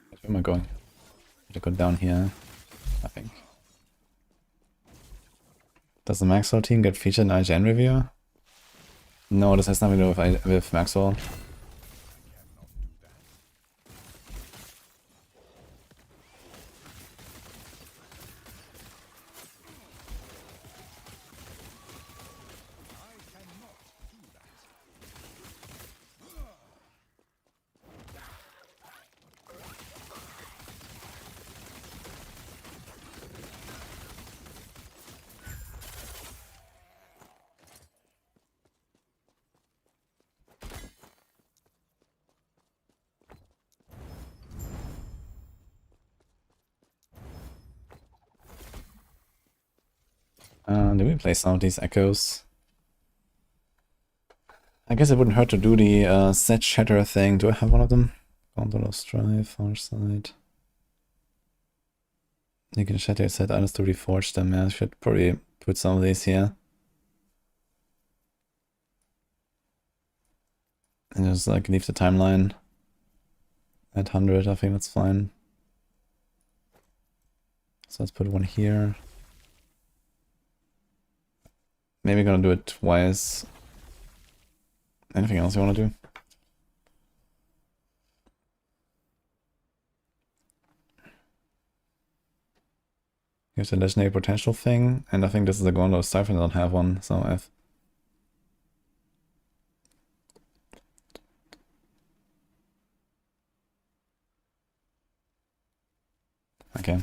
Where am I going? To go down here, I think. Does the Maxwell team get featured in IGN review? No, this has nothing to do with Maxwell. Do we play some of these echoes? I guess it wouldn't hurt to do the set shatter thing. Do I have one of them? Gondola Strive, far side. You can shatter your set items to reforge them. Yeah, I should probably put some of these here. And just like leave the timeline at 100. I think that's fine. So let's put one here. Maybe gonna do it twice. Anything else you want to do? Here's the legendary potential thing, and I think this is the Gondola Strive, and I don't have one, so I've... Okay.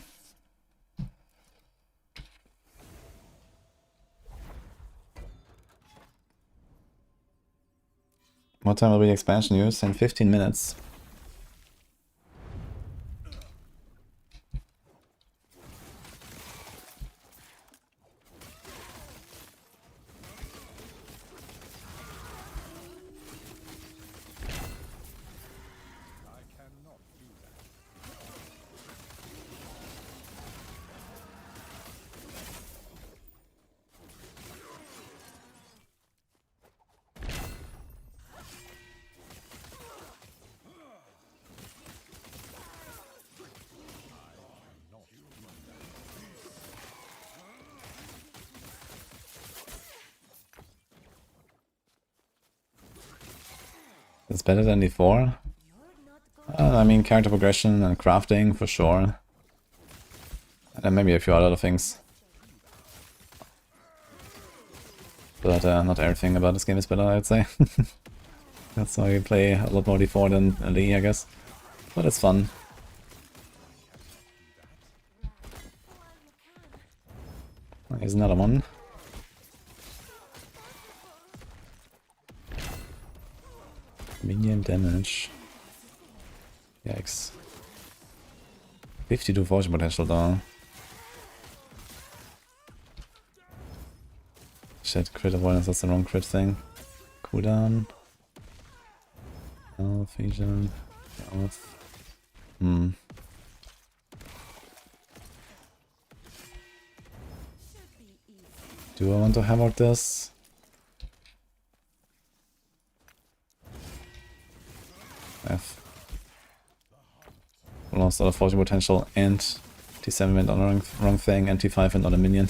What time will be the expansion use? In 15 minutes. It's better than before. I mean, character progression and crafting for sure. And then maybe a few other things. But not everything about this game is better, I'd say. That's why we play a lot more D4 than LE, I guess. But it's fun. Here's another one. Minion damage. Yikes. 52 fortune potential though. Shit, crit avoidance, that's the wrong crit thing. Cooldown. Health, vision. Health. Do I want to hammer this? I've lost all the fortune potential, and T7 went on the wrong thing, and T5 went on a minion.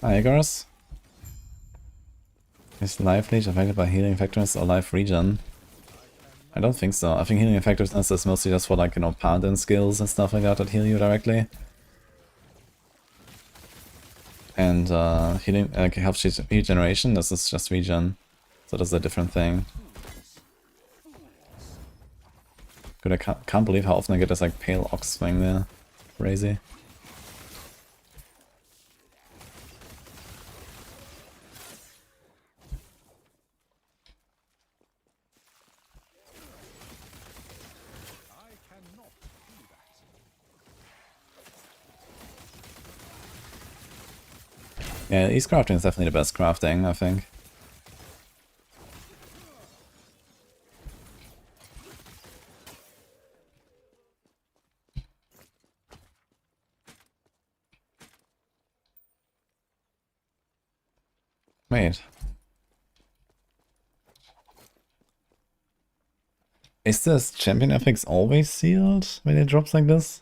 Hi, Igors. Is life leech affected by healing factors or life regen? I don't think so. I think healing effectiveness is mostly just for, like, you know, Paladin skills and stuff like that heal you directly. And healing, health regeneration, this is just regen. So that's a different thing. Good, I can't believe how often I get this, like, pale ox thing there. Crazy. Yeah, East crafting is definitely the best crafting, I think. Wait. Is this champion FX always sealed when it drops like this?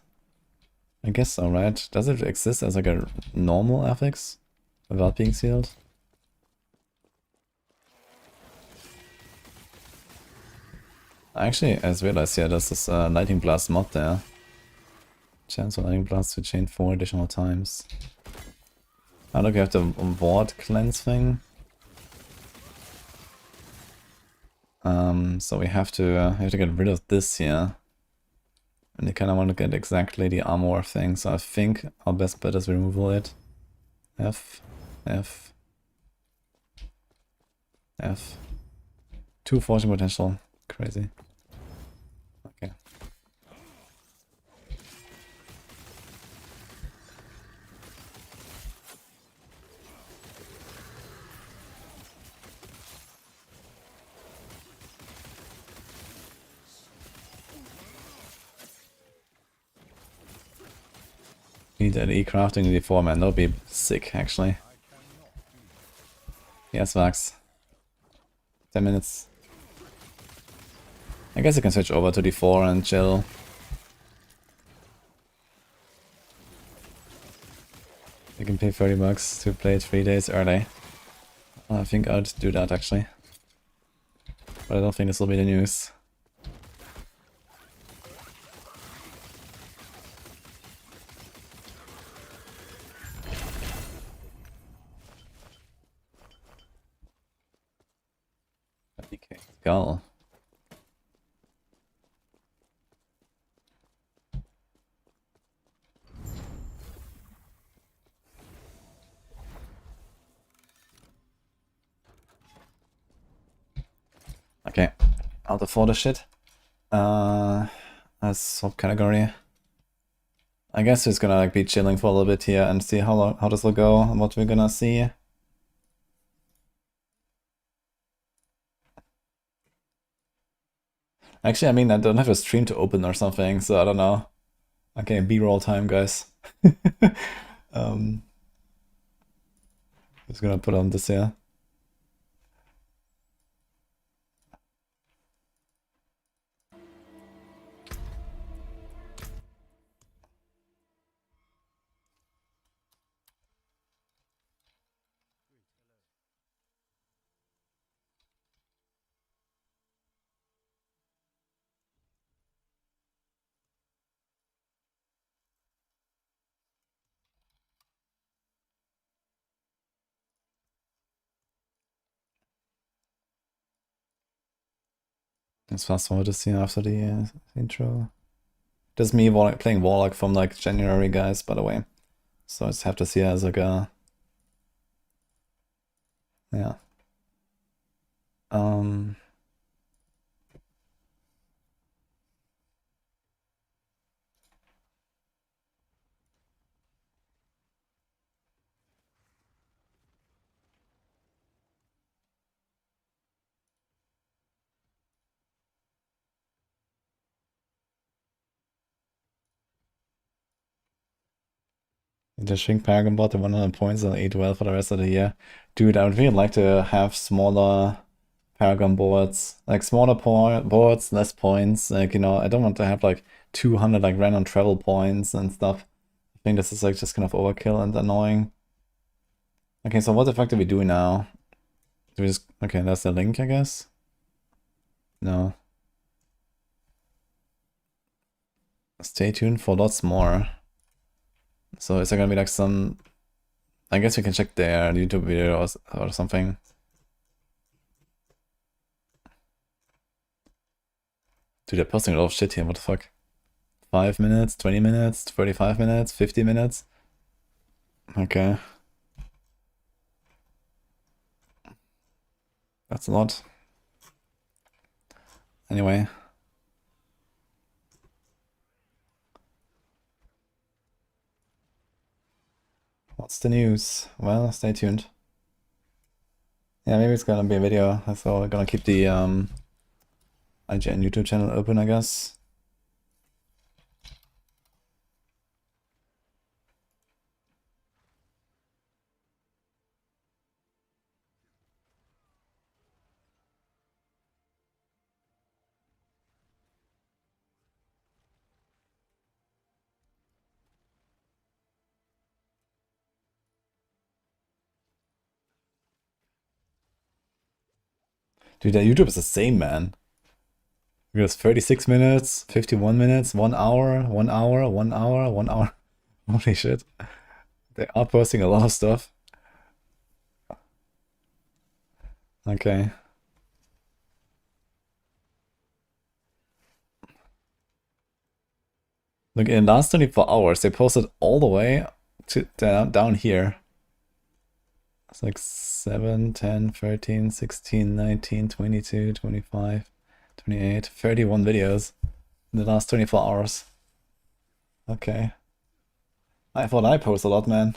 I guess so, right? Does it exist as like a normal FX without being sealed? Actually, I just realized, yeah, there's this Lightning Blast mod there. Chance for Lightning Blast to chain 4 additional times. Oh look, you have the ward cleanse thing. So we have to get rid of this here. And you kind of want to get exactly the armor thing, so I think our best bet is removal it. F, F, F. 2 fortune potential. Crazy. Okay. Need an E-crafting in D4, man. That would be sick, actually. Yes, Vax. 10 minutes. I guess I can switch over to D4 and chill. I can pay 30 bucks to play 3 days early. I think I'll do that, actually. But I don't think this will be the news. DK Skull. Okay, out of order shit. As sub category. I guess we're gonna like be chilling for a little bit here and see how this will go and what we're gonna see. Actually, I mean, I don't have a stream to open or something, so I don't know. Okay, B-roll time, guys. Just gonna put on this here. Let's fast forward this here after the intro. This is me playing Warlock from like January, guys, by the way. So I just have to see as like a... Yeah. The Shrink Paragon bot, the 100 points and 8 well for the rest of the year. Dude, I would really like to have smaller Paragon boards. Like smaller boards, less points. Like, you know, I don't want to have like 200 like random travel points and stuff. I think this is like just kind of overkill and annoying. Okay, so what the fuck do we do now? Do we just... Okay, that's the link, I guess? No. Stay tuned for lots more. So is there gonna be like some... I guess we can check their YouTube video or something. Dude, they're posting a lot of shit here, what the fuck? 5 minutes, 20 minutes, 35 minutes, 50 minutes? Okay. That's a lot. Anyway. What's the news? Well, stay tuned. Yeah, maybe it's gonna be a video, so we're gonna keep the IGN YouTube channel open, I guess. Dude, that YouTube is the same, man. It goes 36 minutes, 51 minutes, 1 hour, 1 hour, 1 hour, 1 hour. Holy shit. They are posting a lot of stuff. Okay. Look, in the last 24 hours, they posted all the way to down here. It's like 7, 10, 13, 16, 19, 22, 25, 28, 31 videos in the last 24 hours. Okay. I thought I post a lot, man.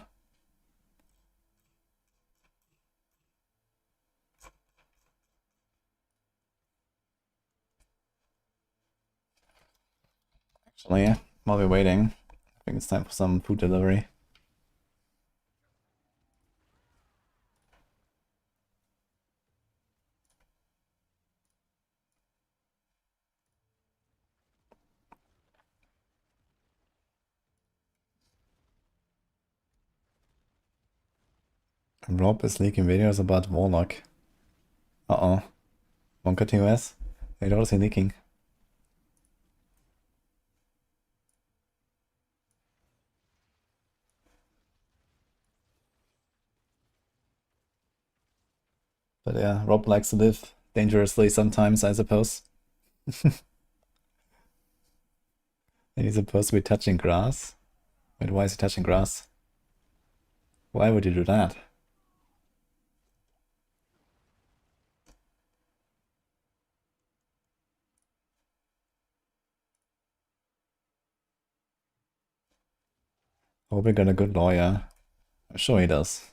Actually, while we're waiting, I think it's time for some food delivery. Rob is leaking videos about Warlock. Uh-oh. Won't continuous. Hey, what is he leaking? But yeah, Rob likes to live dangerously sometimes, I suppose. And he's supposed to be touching grass. Wait, why is he touching grass? Why would you do that? Hope we got a good lawyer. I'm sure he does.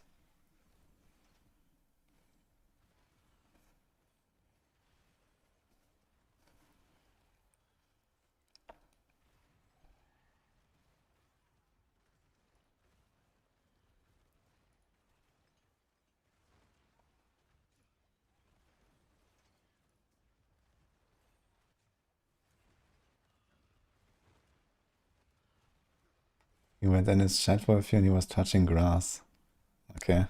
He went in his chat for a few and he was touching grass. Okay.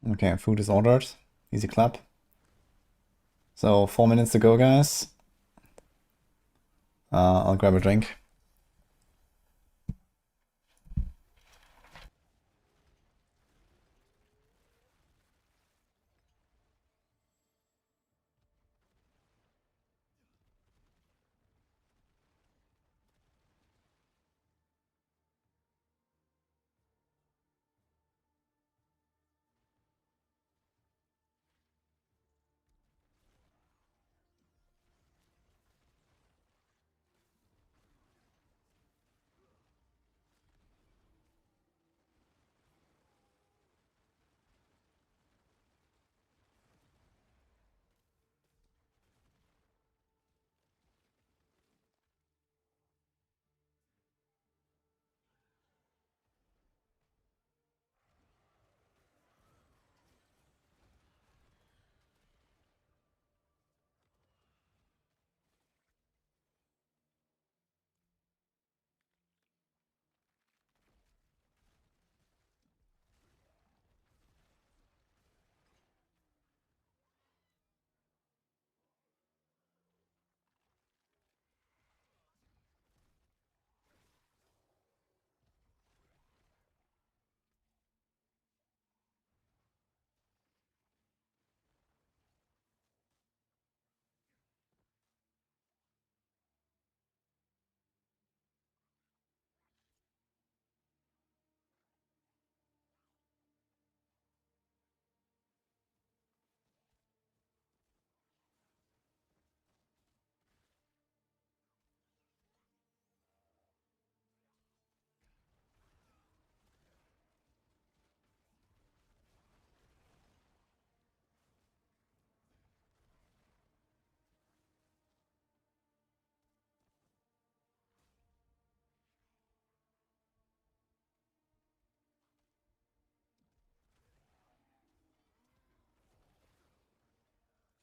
Okay, food is ordered. Easy clap. So 4 minutes to go, guys. I'll grab a drink.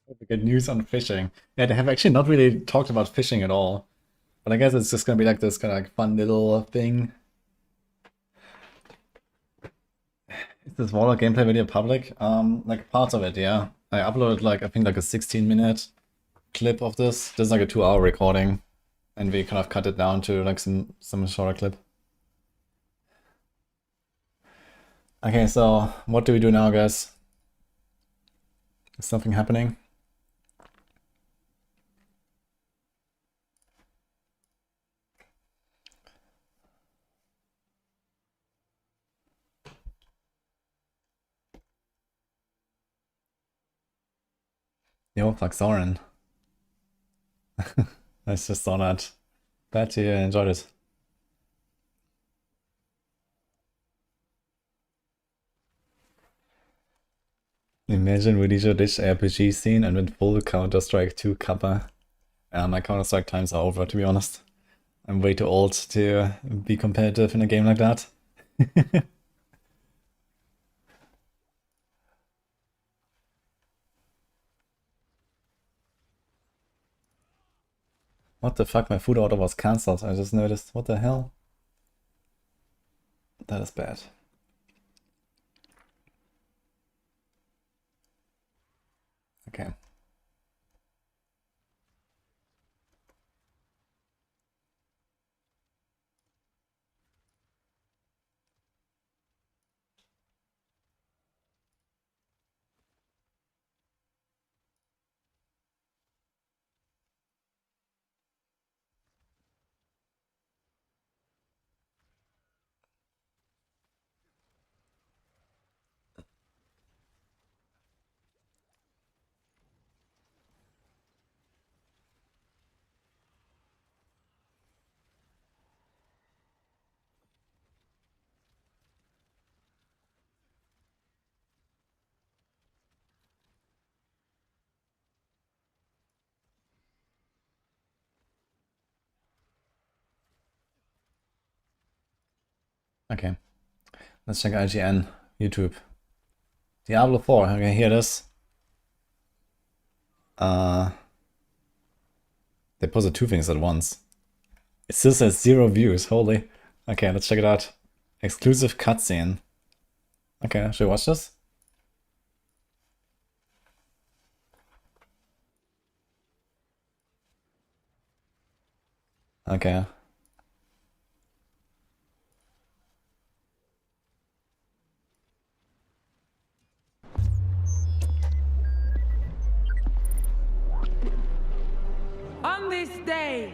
We get news on fishing. Yeah, they have actually not really talked about fishing at all. But I guess it's just gonna be like this kind of like fun little thing. Is this Waller gameplay video public? Like parts of it, yeah. I uploaded like, I think like a 16-minute clip of this. This is like a 2-hour recording. And we kind of cut it down to like some shorter clip. Okay, so what do we do now, guys? Is something happening? Yo, fuck Soren. I just saw that. Glad you enjoyed it. Imagine wudijo ditch RPG scene and went full Counter-Strike 2 kappa. My Counter-Strike times are over, to be honest. I'm way too old to be competitive in a game like that. What the fuck, my food order was cancelled, I just noticed. What the hell? That is bad. Okay. Okay. Let's check IGN, YouTube. Diablo 4, okay, here it is. They posted 2 things at once. It still says 0 views, holy. Okay, let's check it out. Exclusive cutscene. Okay, should we watch this? Okay. On this day,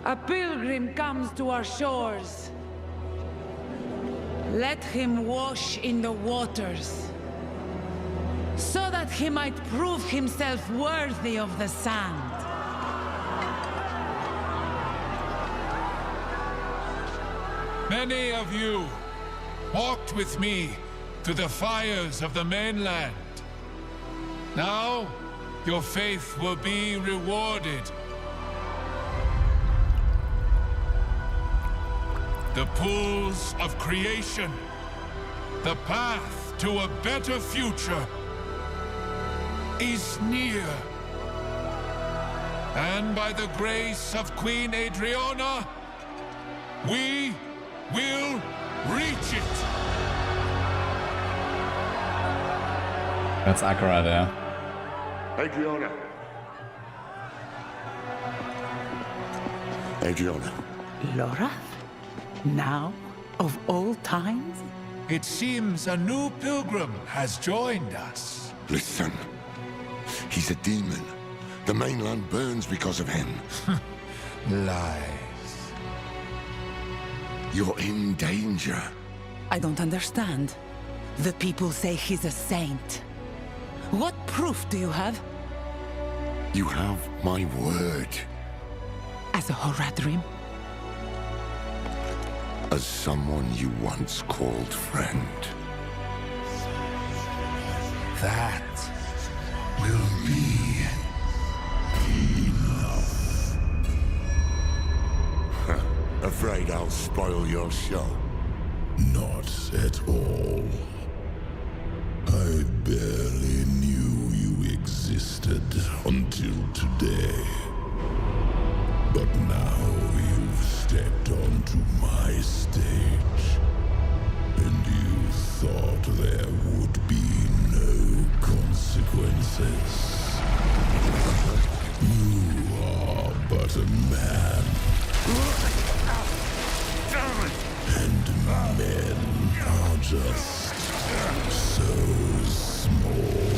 a pilgrim comes to our shores. Let him wash in the waters, so that he might prove himself worthy of the sand. Many of you walked with me to the fires of the mainland. Now, your faith will be rewarded. The pools of creation, the path to a better future, is near. And by the grace of Queen Adriana, we will reach it. That's accurate, yeah. Adriana. Adriana. Laura? Now, of all times? It seems a new pilgrim has joined us. Listen. He's a demon. The mainland burns because of him. Lies. You're in danger. I don't understand. The people say he's a saint. What proof do you have? You have my word. As a Horadrim? As someone you once called friend. That will be enough. Afraid I'll spoil your show? Not at all. I barely knew you existed until today. But now you've stepped onto my stage, and you thought there would be no consequences. You are but a man. And men are just so small.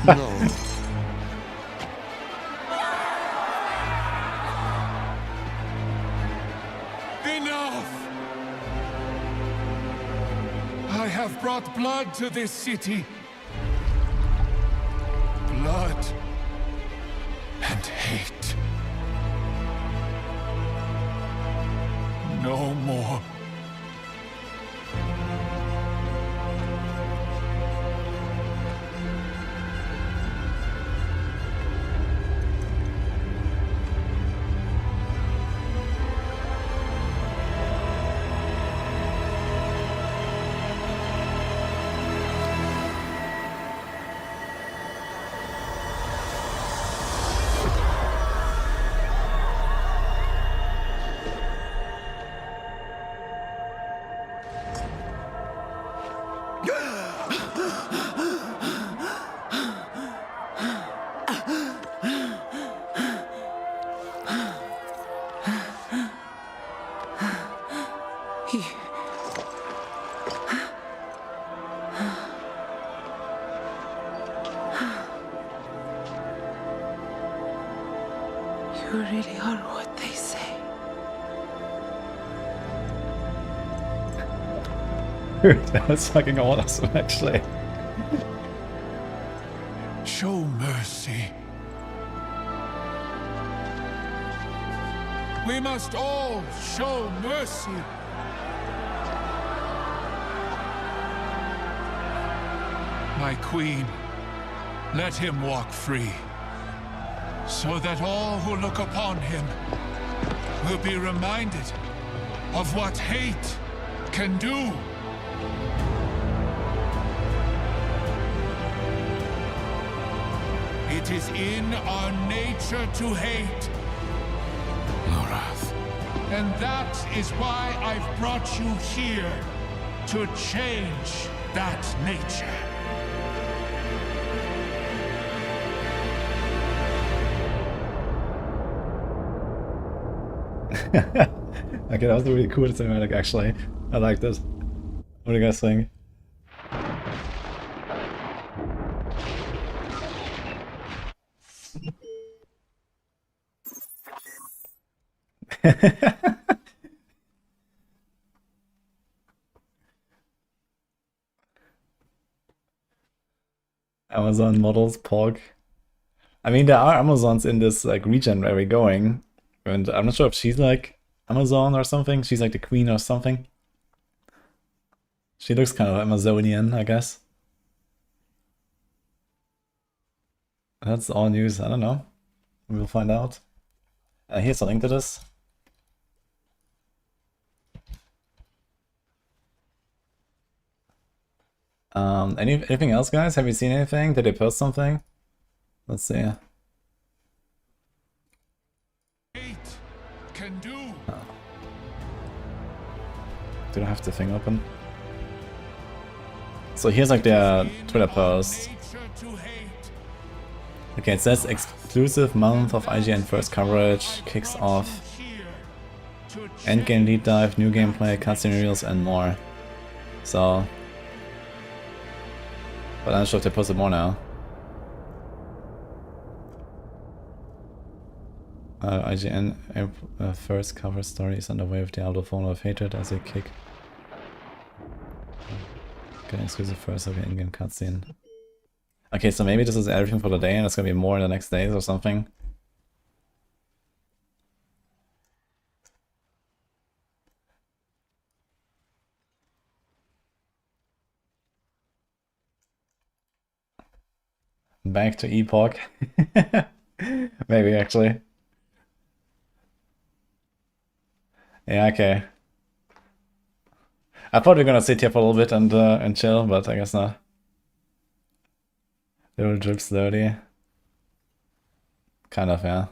No. Enough! I have brought blood to this city. Blood and hate. No more. You really are what they say. Dude, that was fucking awesome, actually. Show mercy. We must all show mercy. My queen, let him walk free, so that all who look upon him will be reminded of what hate can do. It is in our nature to hate. Lorath. And that is why I've brought you here, to change that nature. Okay, that was a really cool cinematic, actually. I like this. What do you guys think? Amazon models, POG. I mean, there are Amazons in this like region where we're going, and I'm not sure if she's like Amazon or something. She's like the queen or something. She looks kind of Amazonian, I guess. That's all news. I don't know. We'll find out. Here's a link to this. Anything else, guys? Have you seen anything? Did they post something? Let's see. Hate can do. Oh. Do I have the thing open? So here's like their Twitter post. Okay, it says exclusive month of IGN first coverage kicks off. Endgame deep dive, new gameplay, cutscene reels, and more. So, but I'm not sure if they posted more now. IGN first cover story is underway with Diablo Fallen of Hatred as a kick. Okay, exclusive first of the in-game cutscene. Okay, so maybe this is everything for the day and it's gonna be more in the next days or something. Back to Epoch. Maybe actually. Yeah, okay. I thought we were gonna sit here for a little bit and chill, but I guess not. Little drip slowly. Kind of, yeah.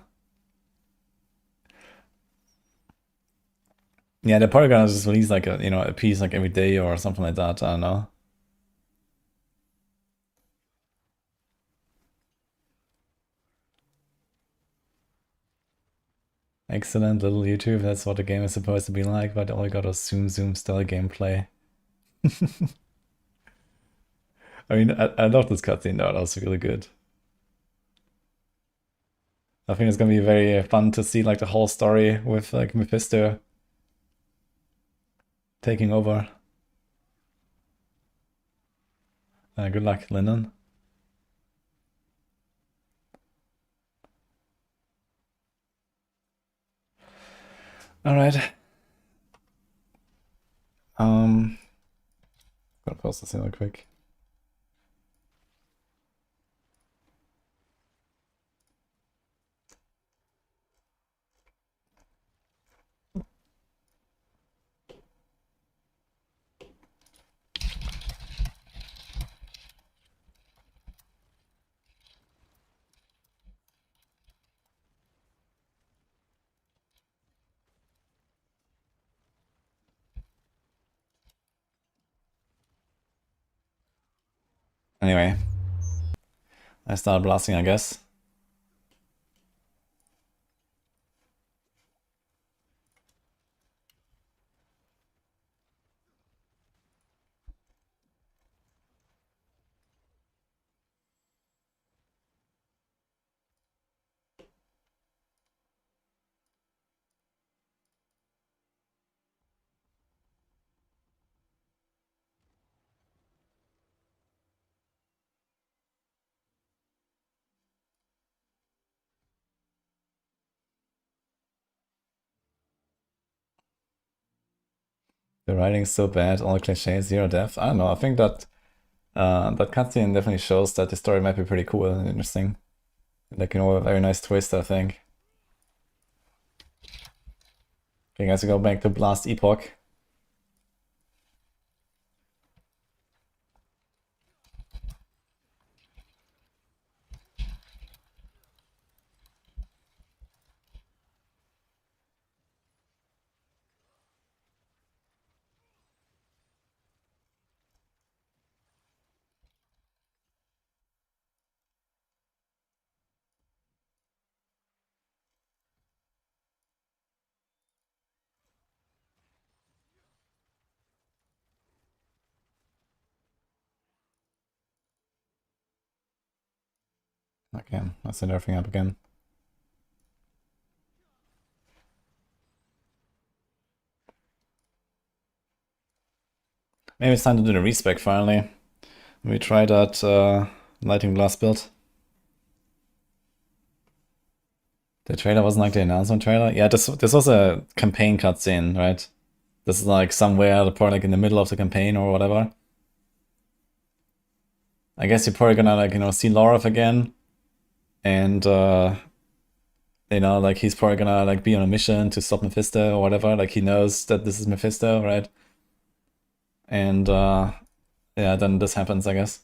Yeah, they're probably gonna just release like a, you know, a piece like every day or something like that. I don't know. Excellent little YouTube. That's what the game is supposed to be like, but all you got is zoom style gameplay. I mean, I love this cutscene though. That was really good. I think it's gonna be very fun to see like the whole story with like Mephisto taking over. Good luck, Lyndon. All right. Gotta post this in real quick. Anyway, I start blasting, I guess. The writing's so bad, all cliches, zero depth. I don't know, I think that that cutscene definitely shows that the story might be pretty cool and interesting. Like, you know, a very nice twist, I think. Okay, guys, we go back to Blast Epoch. Okay, let's set everything up again. Maybe it's time to do the respec finally. We try that lighting glass build. The trailer wasn't like the announcement trailer? Yeah, this was a campaign cutscene, right? This is like somewhere, probably like in the middle of the campaign or whatever. I guess you're probably gonna like, you know, see Loreth again. And you know, like he's probably gonna like be on a mission to stop Mephisto or whatever. Like he knows that this is Mephisto, right? And yeah, then this happens, I guess.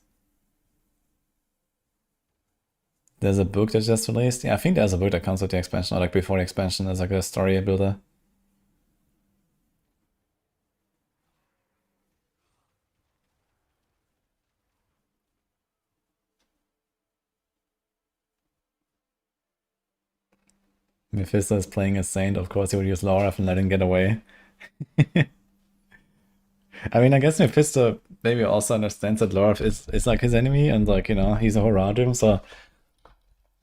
There's a book that's just released. Yeah, I think there's a book that comes with the expansion, or like before the expansion as like a story builder. Mephisto is playing a saint, of course he would use Loreth and let him get away. I mean, I guess Mephisto maybe also understands that Loreth is like his enemy and like, you know, he's a Horadrim, so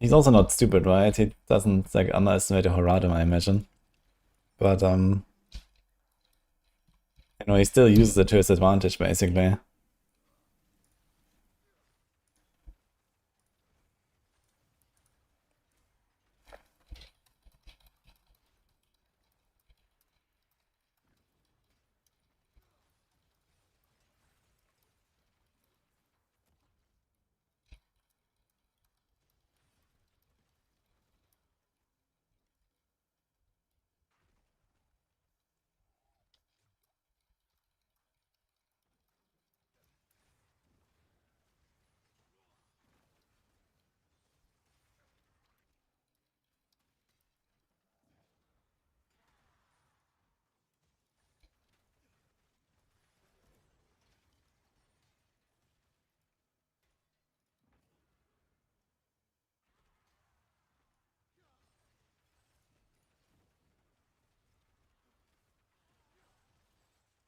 He's also not stupid, right? He doesn't like underestimate the Horadrim, I imagine. But you know, he still uses it to his advantage, basically.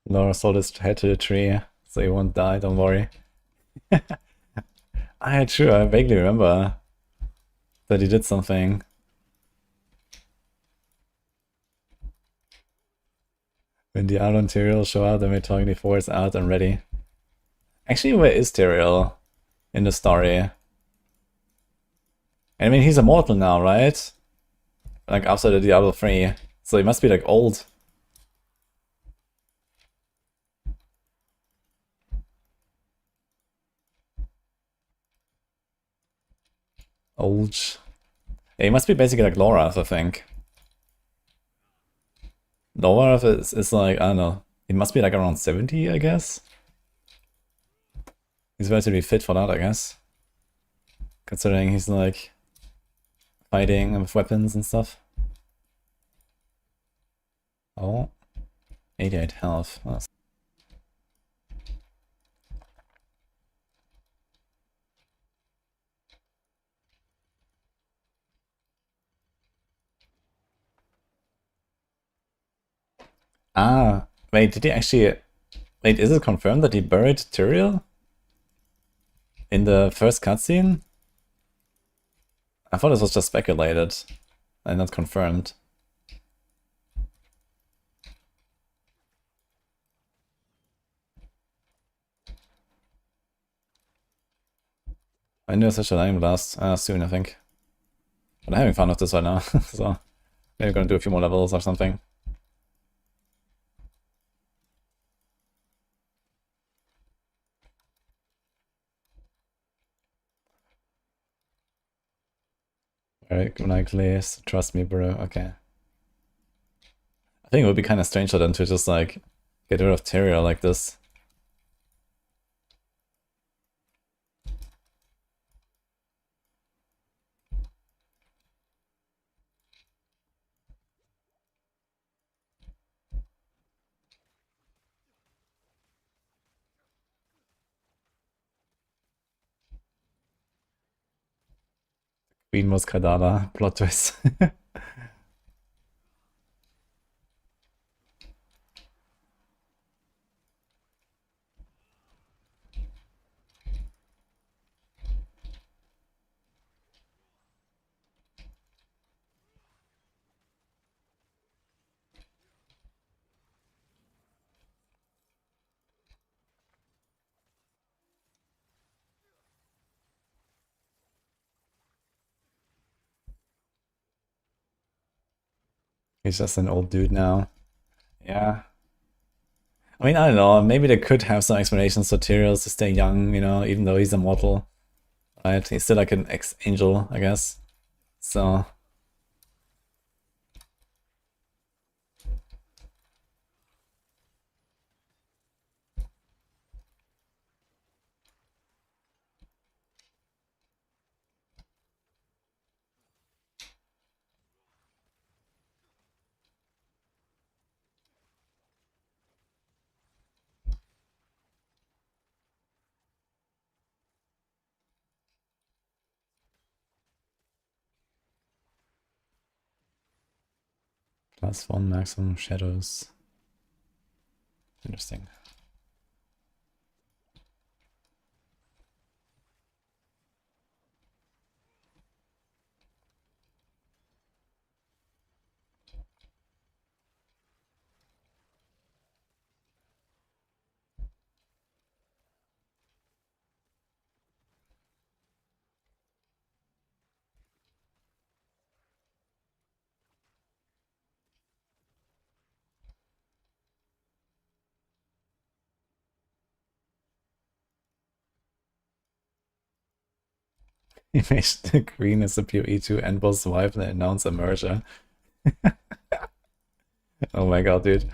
Laura sold his head to the tree, so he won't die, don't worry. True, I vaguely remember that he did something. When the Aaron Tyrael show up, then we're talking before it's out and ready. Actually, where is Tyrael in the story? I mean, he's immortal now, right? Like, after the Diablo 3. So he must be, like, old. Old. Yeah, he must be basically like Lorath, I think. Lorath is like, I don't know. He must be like around 70, I guess. He's relatively fit for that, I guess. Considering he's like fighting with weapons and stuff. Oh. 88 health. That's... Ah, wait, did he actually... Wait, is it confirmed that he buried Tyrael? In the first cutscene? I thought this was just speculated and not confirmed. I knew such a name last soon, I think. But I'm having fun with this right now, so maybe I'm gonna do a few more levels or something. Very likely, trust me, bro. Okay. I think it would be kind of strange for them to just like get rid of Tyrael like this. Queen was Kadala, plot twist. He's just an old dude now. Yeah. I mean, I don't know, maybe they could have some explanations for Tyrael to stay young, you know, even though he's immortal. Right? He's still like an ex-angel, I guess. So... +1 maximum shadows. Interesting. He made the queen as a PoE2 and boss wife and announced a merger. Oh my god, dude.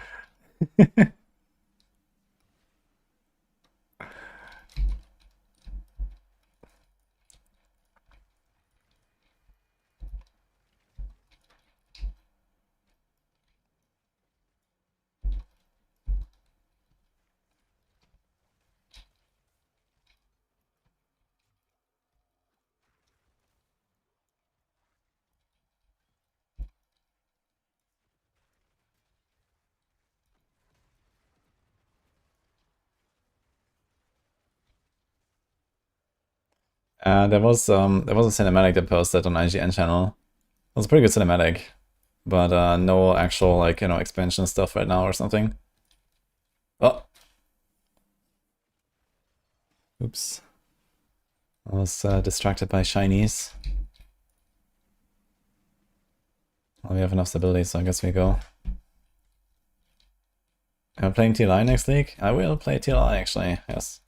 There was a cinematic that posted on IGN channel. It was a pretty good cinematic, but no actual like expansion stuff right now or something. Oh, oops. I was distracted by shinies. Well, we have enough stability, so I guess we go. Am I playing TLI next week? I will play TLI actually. Yes.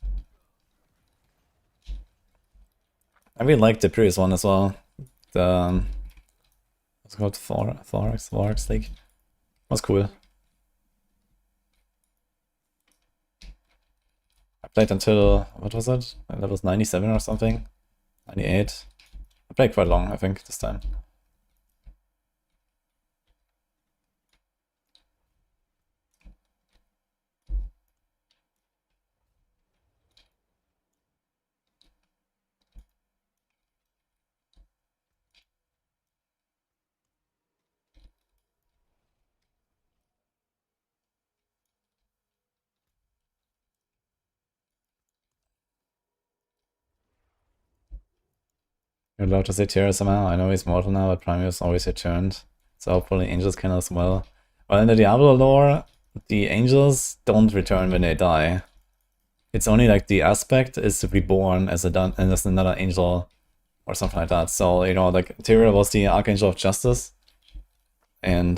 I really like the previous one as well. The what's it called? Thorax League. Was cool. I played until what was it? That was 97 or something. 98. I played quite long, I think, this time. You're allowed to say Tierra somehow. I know he's mortal now, but Primus always returned. So hopefully angels can as well. Well, in the Diablo lore, the angels don't return when they die. It's only like the aspect is reborn as as another angel or something like that. So, like Tyria was the Archangel of Justice. And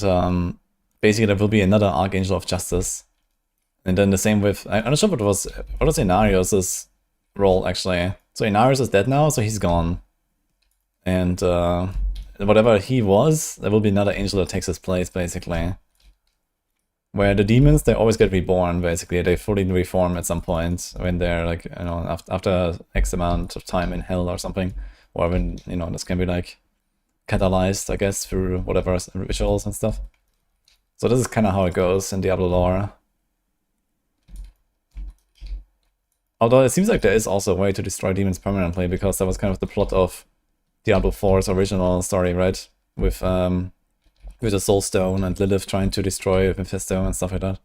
basically there will be another Archangel of Justice. And then the same with, I'm not sure what was Inarius' role actually. So Inarius is dead now, so he's gone. And whatever he was, there will be another angel that takes his place, basically. Where the demons, they always get reborn, basically. They fully reform at some point when they're, like, after X amount of time in hell or something. Or when, this can be, like, catalyzed, I guess, through whatever rituals and stuff. So this is kind of how it goes in Diablo lore. Although it seems like there is also a way to destroy demons permanently, because that was kind of the plot of Diablo 4's original story, right? With the Soul Stone and Lilith trying to destroy Mephisto and stuff like that.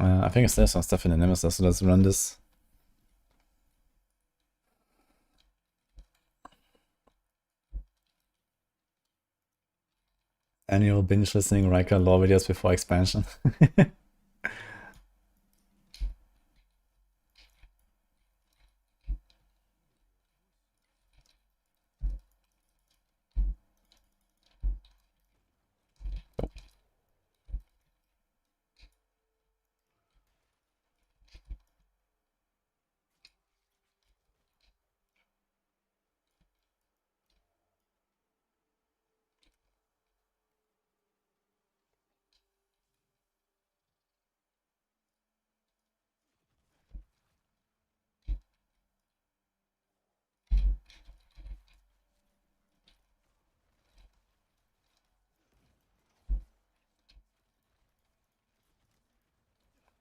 I think it's there's some stuff in the Nemesis, so let's run this. Annual binge listening Riker lore videos before expansion.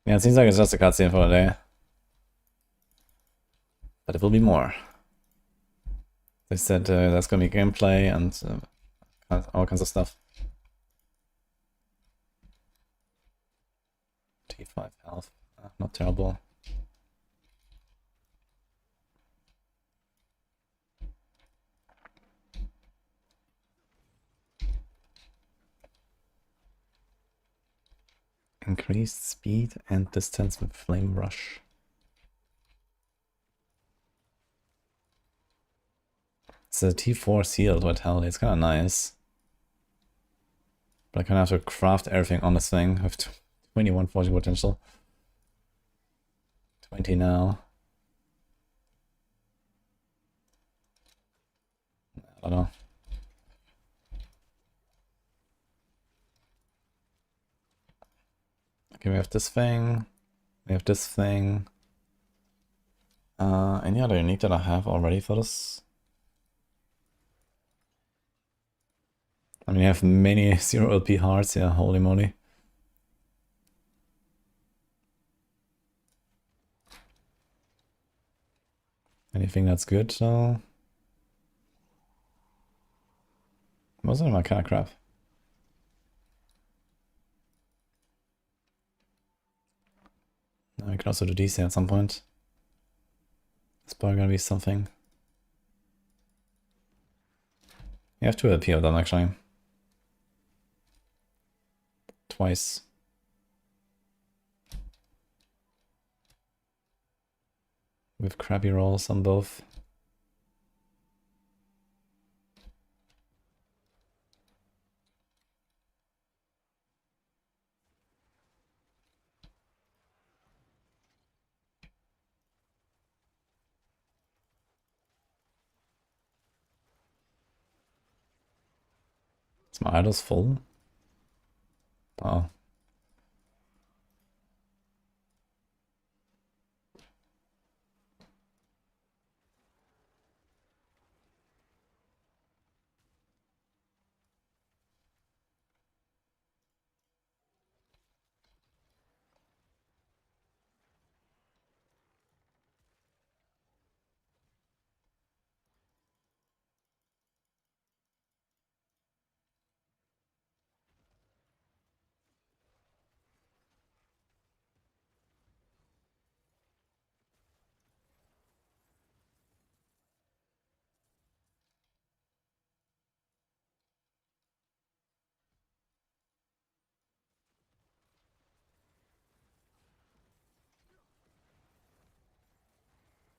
Yeah, it seems like it's just a cutscene for the day. But it will be more. They said there's gonna be gameplay and all kinds of stuff. T5 health. Not terrible. Increased speed and distance with Flame Rush. It's a T4 sealed Vitality. It's kind of nice. But I kind of have to craft everything on this thing. I have 21 forging potential. 20 now. I don't know. Okay, we have this thing. We have this thing. Any other unique that I have already for this? I mean, you have many 0 LP hearts, yeah, holy moly. Anything that's good, though? Most of them are kind of crap. I can also do DC at some point. It's probably gonna be something. You have 2 LP of them, actually. Twice. With crappy rolls on both. Is my idols full? Oh.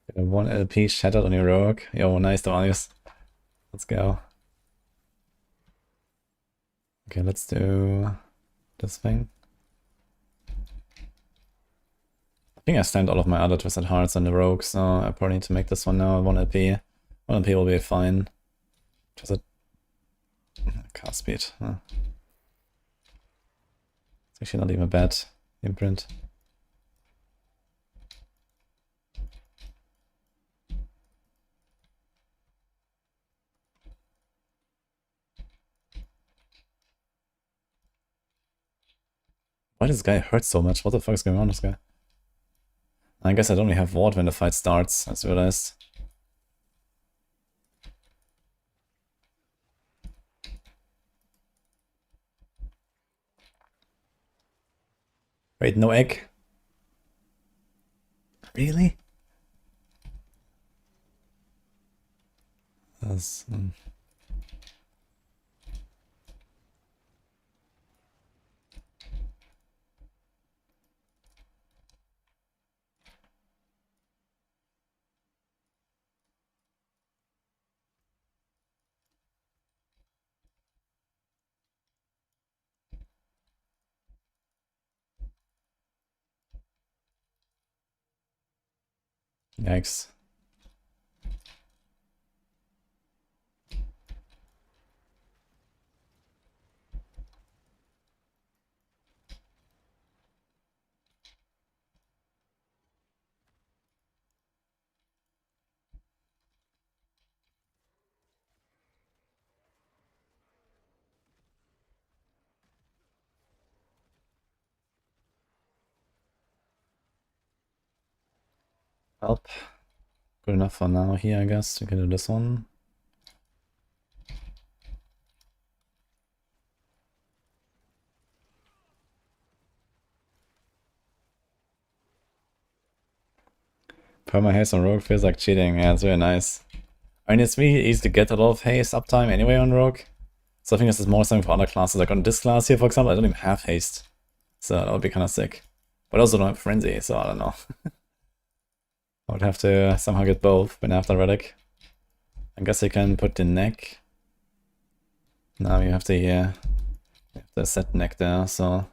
Get a 1 LP shattered on your rogue. Yo, nice, Darius. Let's go. Okay, let's do this thing. I think I stand all of my other Twisted Hearts on the rogue, so I probably need to make this one now 1 LP. 1 LP will be fine. Twisted cast speed. Huh. It's actually not even a bad imprint. Why does this guy hurt so much? What the fuck is going on with this guy? I guess I don't really have ward when the fight starts, I just realized. Wait, no egg? Really? That's... Yikes. Help. Good enough for now here, I guess. We can do this one. Perma haste on rogue feels like cheating. Yeah, it's really nice. I mean, it's really easy to get a lot of haste uptime anyway on rogue. So I think this is more something for other classes. Like on this class here, for example, I don't even have haste. So that would be kind of sick. But I also don't have Frenzy, so I don't know. I would have to somehow get both when after Relic. I guess I can put the neck. Now you have the set neck there, so...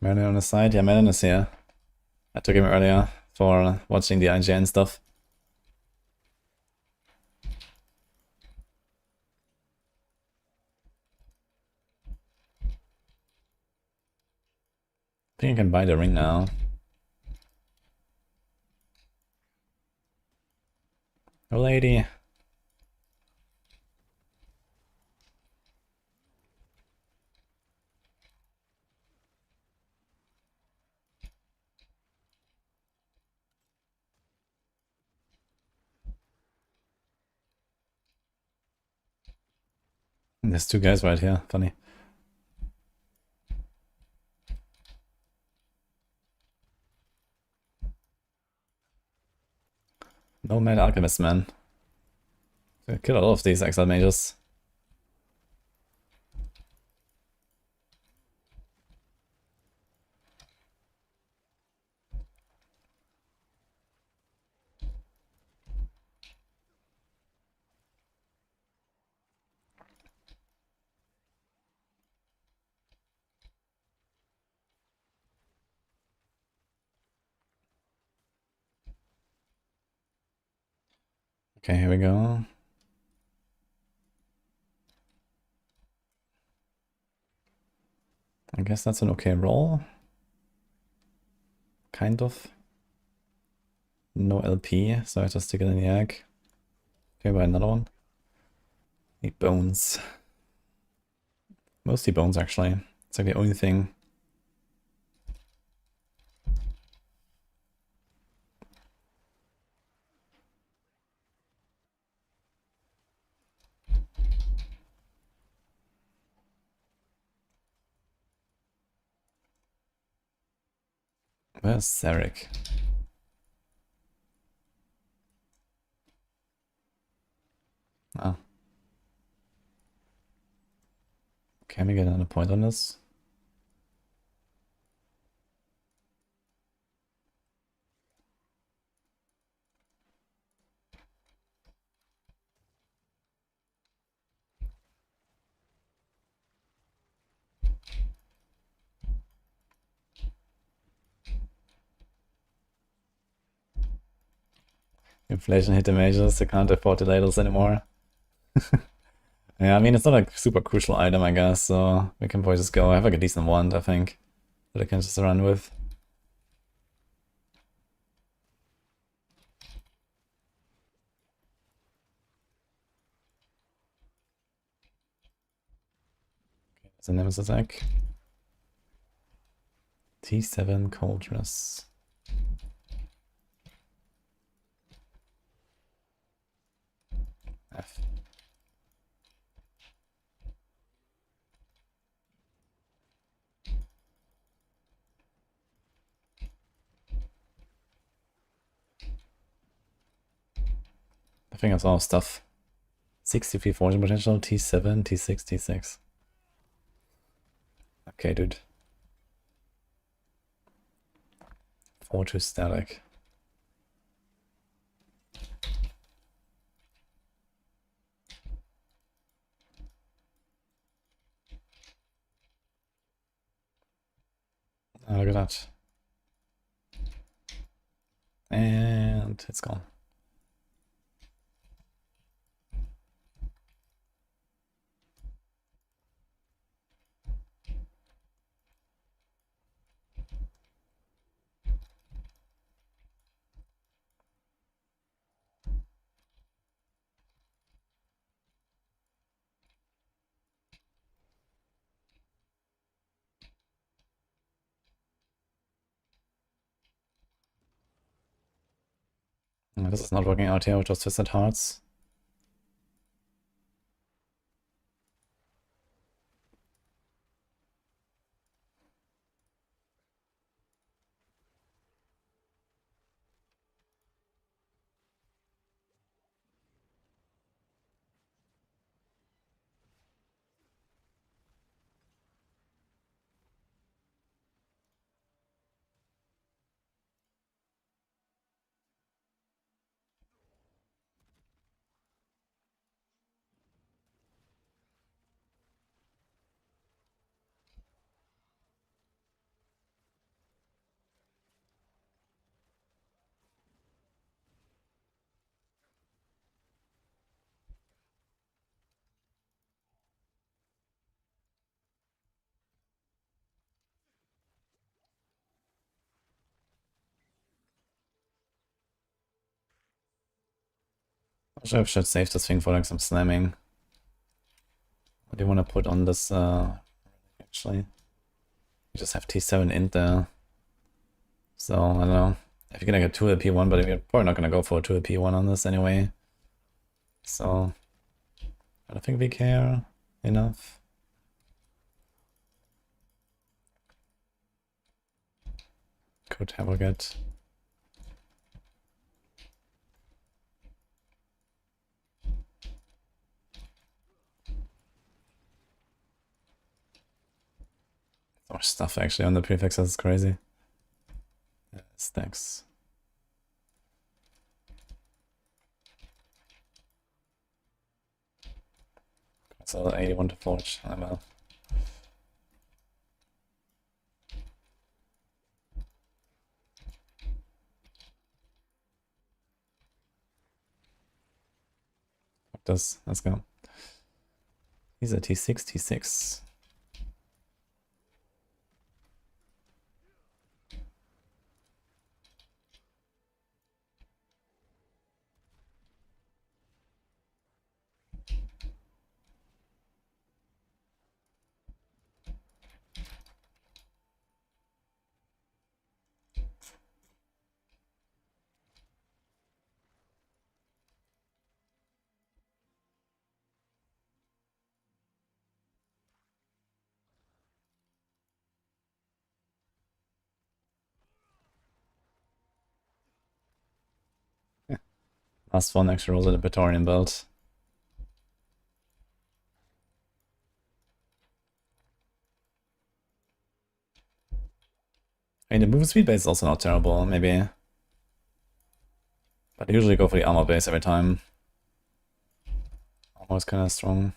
Merlin on the side? Yeah, Merlin is here. I took him earlier for watching the IGN stuff. I think I can buy the ring now. Oh, lady. There's two guys right here. Funny. No Mad Alchemist, man. I kill a lot of these Exile mages. Okay, here we go. I guess that's an okay roll. Kind of. No LP, so I just stick it in the egg. Okay, buy another one. Need bones. Mostly bones, actually. It's like the only thing. Where's Zarek? Ah. Can we get another point on this? Inflation hit the mages, they can't afford the ladles anymore. Yeah, I mean, it's not a super crucial item, I guess, so we can probably just go. I have like a decent wand, I think, that I can just run with. Okay, there's a Nemesis attack. T7 Coldress. F. I think that's all stuff. 63 fortune potential, T7, T6, T6. Okay, dude. 4-2 static. Oh, look at that. And it's gone. This is not working out here with just Twisted Hearts. I should save this thing for like some slamming. What do you want to put on this actually? You just have T7 int there. So I don't know. If you're gonna get 2 AP1, but you're probably not gonna go for a 2 AP1 on this anyway. So I don't think we care enough. Could have a get. So much stuff actually on the prefixes, it's crazy. Yeah, stacks. So 81 to forge, I'm out. Fuck this, let's go. He's a T6, T6. Last one actually rolls at a Praetorian belt. I mean, the move speed base is also not terrible, maybe. But I usually go for the armor base every time. Armor is kind of strong.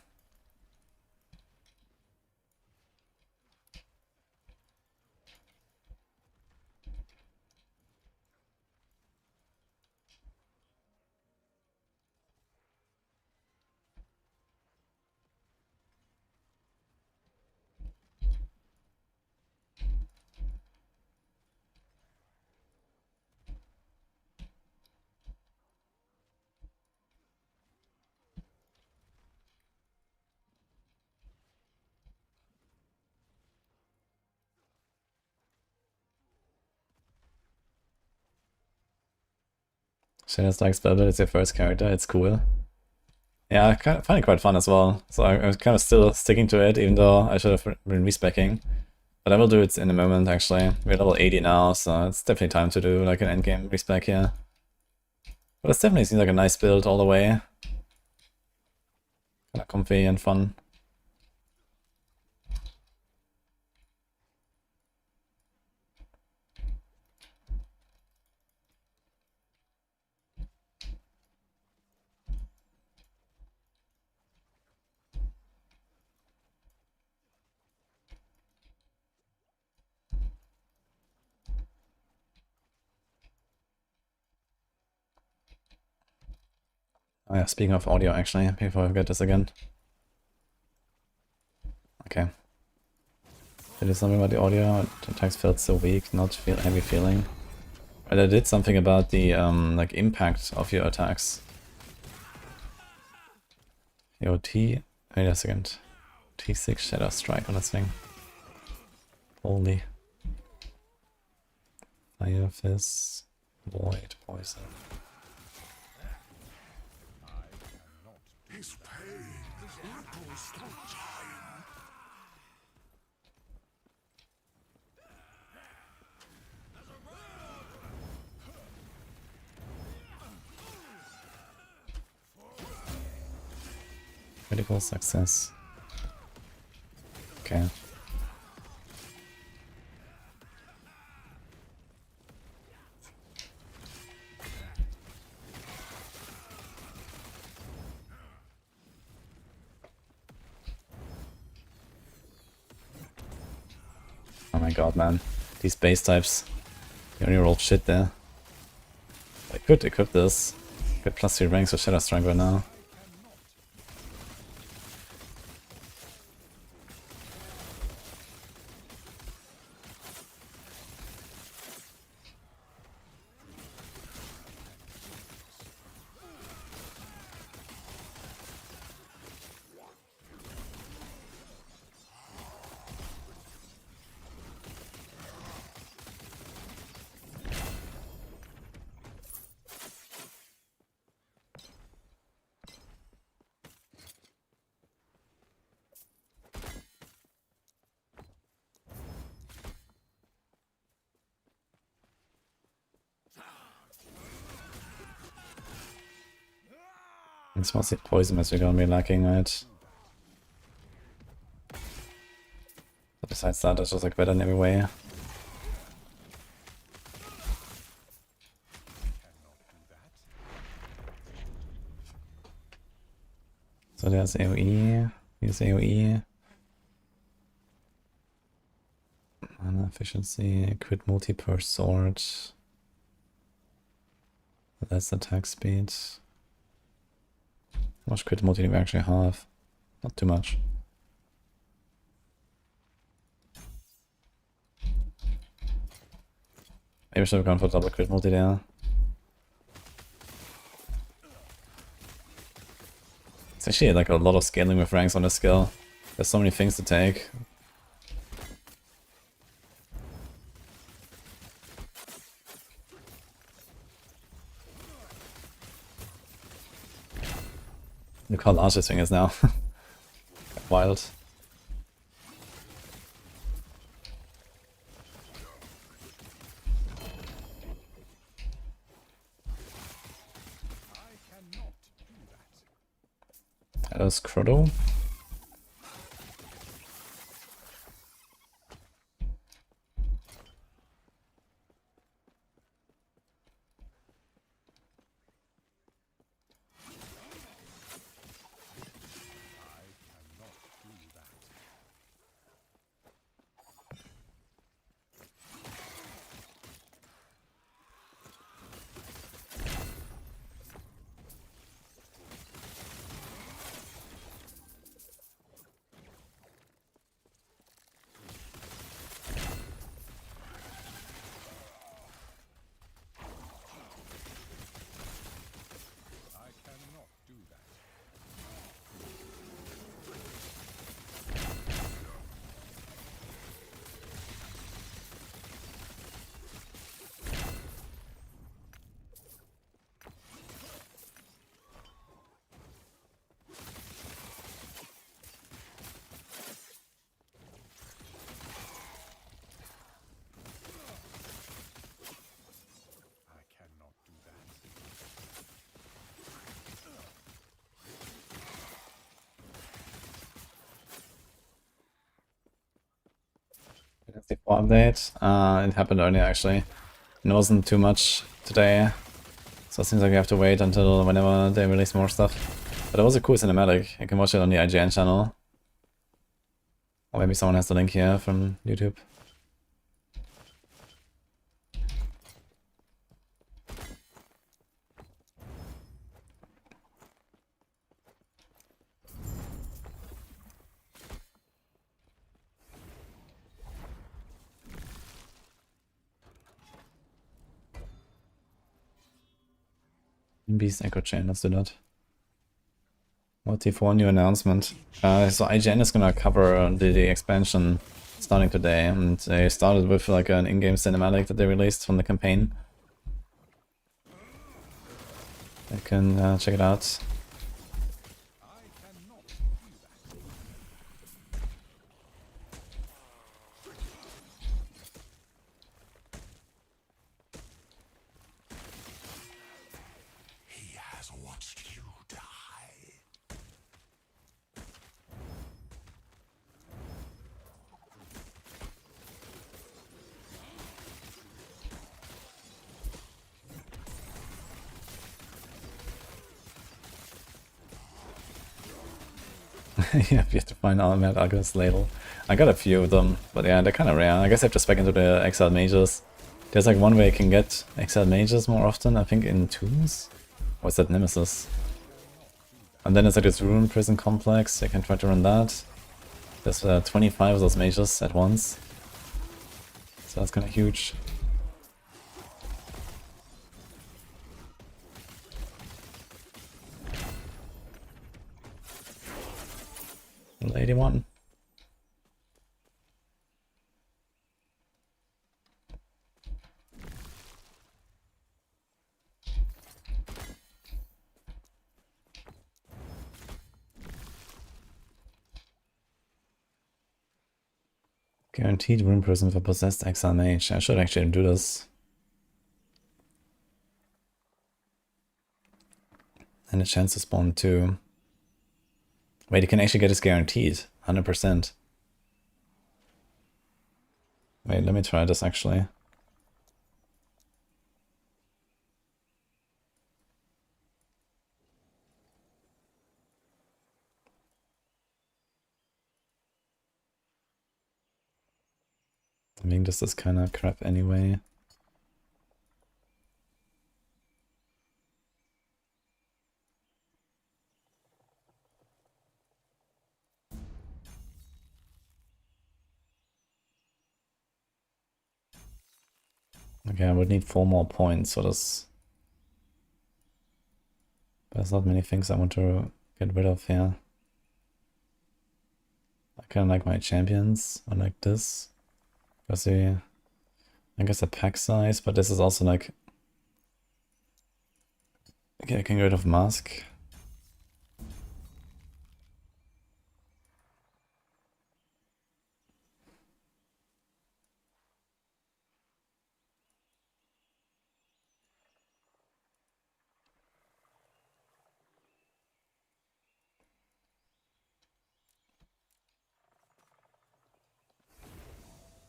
Shadow's like Spellbit, it's your first character, it's cool. Yeah, I find it quite fun as well. So I'm kind of still sticking to it, even though I should have been respecking. But I will do it in a moment, actually. We're level 80 now, so it's definitely time to do like an endgame respec here. But it definitely seems like a nice build all the way. Kind of comfy and fun. Oh yeah, speaking of audio actually, before I forget this again. Okay. Did do something about the audio? The attacks felt so weak, not feel heavy feeling. But I did something about the like impact of your attacks. Yo, wait a second. T6 Shadow Strike on this thing. Holy. Fire Fist. Void Poison. His pain ripples through time. Critical success. Okay. Oh my god, man. These base types. You only rolled shit there. I could equip this. Get +3 ranks with Shadow Strike right now. It's mostly poison as we're gonna be lacking, right? But besides that, it's just like better in every way. So there's AoE, here's AoE. Mana efficiency, crit multi per sword. Less attack speed. How much crit multi do we actually have? Not too much. Maybe I should have gone for double crit multi there. It's actually like a lot of scaling with ranks on this skill. There's so many things to take. Look how large this thing is now. Wild. That was Crotto. That's the 4 update. It happened earlier actually. It wasn't too much today. So it seems like we have to wait until whenever they release more stuff. But it was a cool cinematic. You can watch it on the IGN channel. Or maybe someone has the link here from YouTube. Beast Echo Chain, let's do that. Multi-4 new announcement. So IGN is gonna cover the expansion starting today, and they started with like an in-game cinematic that they released from the campaign. You can check it out. Yeah, you have to find Almet Argus label. I got a few of them, but yeah, they're kind of rare. I guess I have to spec into the Exile mages. There's like one way you can get Exile mages more often, I think in Tombs? Or is that Nemesis? And then there's like this Rune Prison Complex, you can try to run that. There's 25 of those mages at once. So that's kind of huge. Lady one. Guaranteed Rune Prison for possessed Exile Mage. I should actually do this. And a chance to spawn 2. Wait, you can actually get this guaranteed. 100%. Wait, let me try this actually. I think this is kind of crap anyway. Okay, I would need 4 more points for this. But there's not many things I want to get rid of here. I kind of like my champions. I like this. Because I guess a pack size, but this is also like... Okay, I can get rid of mask.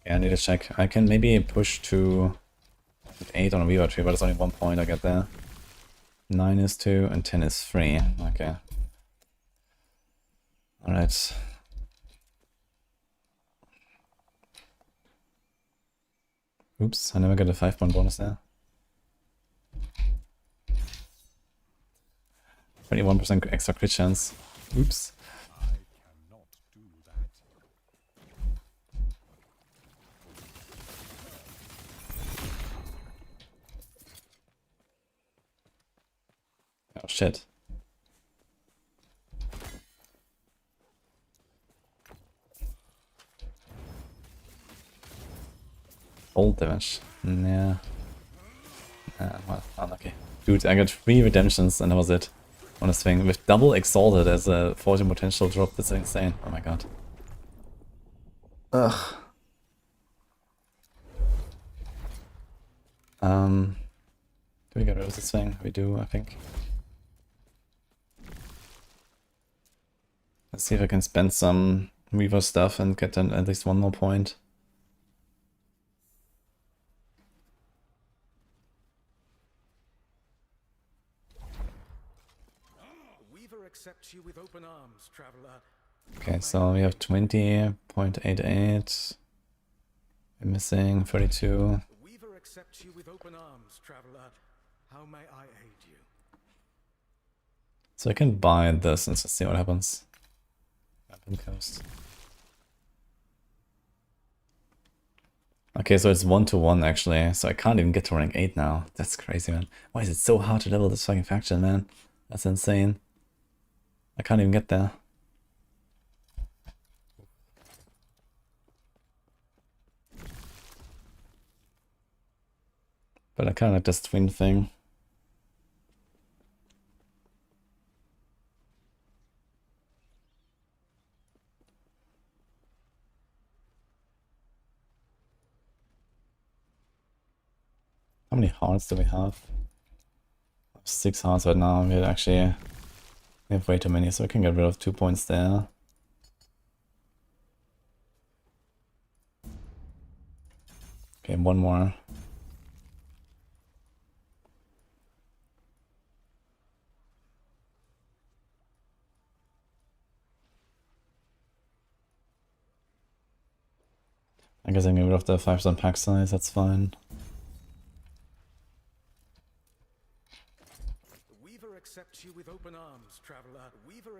Yeah, I need to check. I can maybe push to 8 on a Weaver tree, but it's only 1 point I get there. 9 is 2 and 10 is 3. Okay. Alright. Oops, I never got a 5-point bonus there. 21% extra crit chance. Oops. Oh shit. Old damage. Yeah. Well, unlucky. Dude, I got 3 redemptions and that was it. On this thing. With double exalted as a fortune potential drop, that's insane. Oh my god. Ugh. Do we get rid of this thing? We do, I think. Let's see if I can spend some Weaver stuff and get at least 1 more point. Weaver accepts you with open arms, traveler. Okay, so we have 20.88. We're missing 32. Weaver accepts you with open arms, traveler. How may I aid you? So I can buy this and just see what happens. Weapon coast. Okay, so it's 1-to-1 actually, so I can't even get to rank 8 now. That's crazy, man. Why is it so hard to level this fucking faction, man? That's insane. I can't even get there. But I kind of like this twin thing. How many hearts do we have? 6 hearts right now. We have way too many, so we can get rid of 2 points there. Okay, 1 more. I guess I can get rid of the 5% pack size, that's fine. The Weaver accepts you with open arms, traveler. The Weaver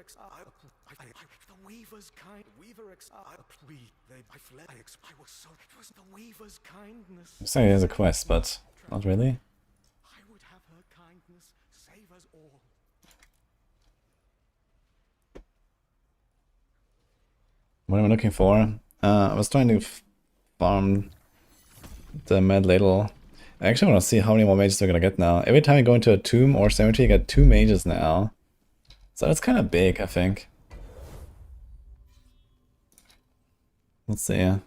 the Weaver's kind. Weaver I fled. I was so. It was the Weaver's kindness. I'm saying there's a quest, but not really. I would have her kindness save us all. What am I looking for? I was trying to farm the Mad Ladle. I actually want to see how many more mages we're gonna get now. Every time I go into a tomb or cemetery, I get 2 mages now. So that's kind of big, I think. Let's see.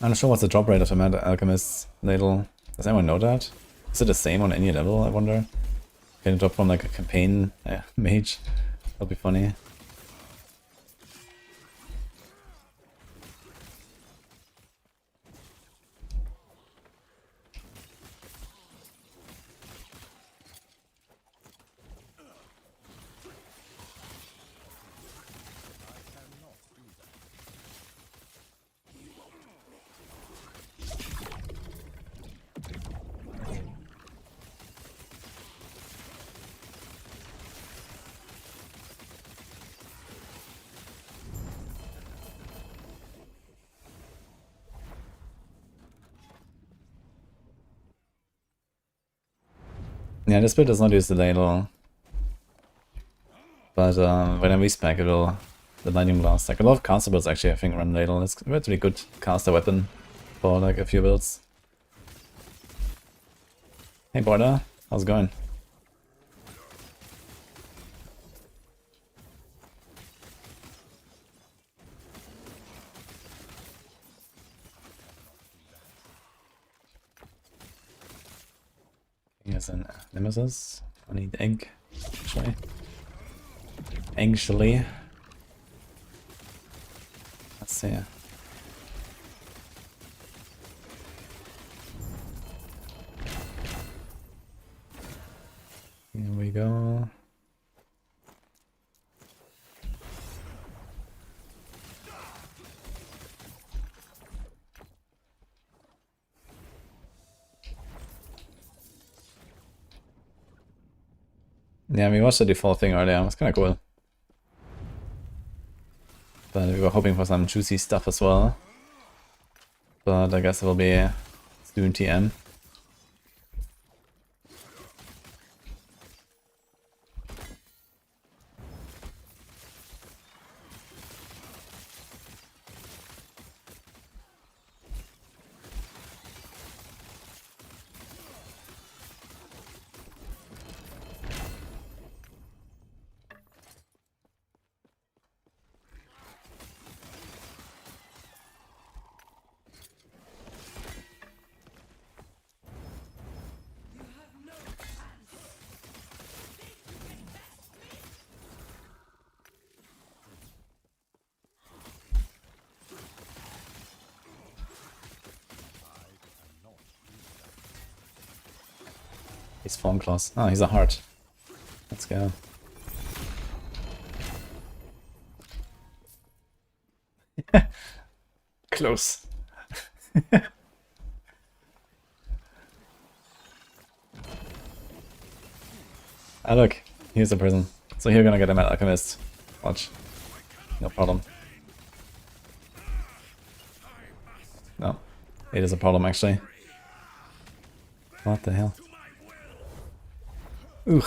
I'm not sure what's the drop rate of the Mad Alchemist ladle. Does anyone know that? Is it the same on any level, I wonder? Can it drop from like a campaign mage? That'd be funny. Yeah, this build does not use the ladle. But when I respec it'll the lightning blast. Like a lot of caster builds actually I think run ladle. It's a relatively good caster weapon for like a few builds. Hey Border, how's it going? Here's an nemesis. I need egg, actually. Actually. Let's see. Here we go. Yeah, we watched the default thing earlier, it was kinda cool. But we were hoping for some juicy stuff as well. But I guess it will be soon TM. He's Fawn Claws. Oh, he's a heart. Let's go. Close. Ah, look. Here's a prison. So here we're gonna get a Mad Alchemist. Watch. No problem. No. It is a problem, actually. What the hell? Ugh.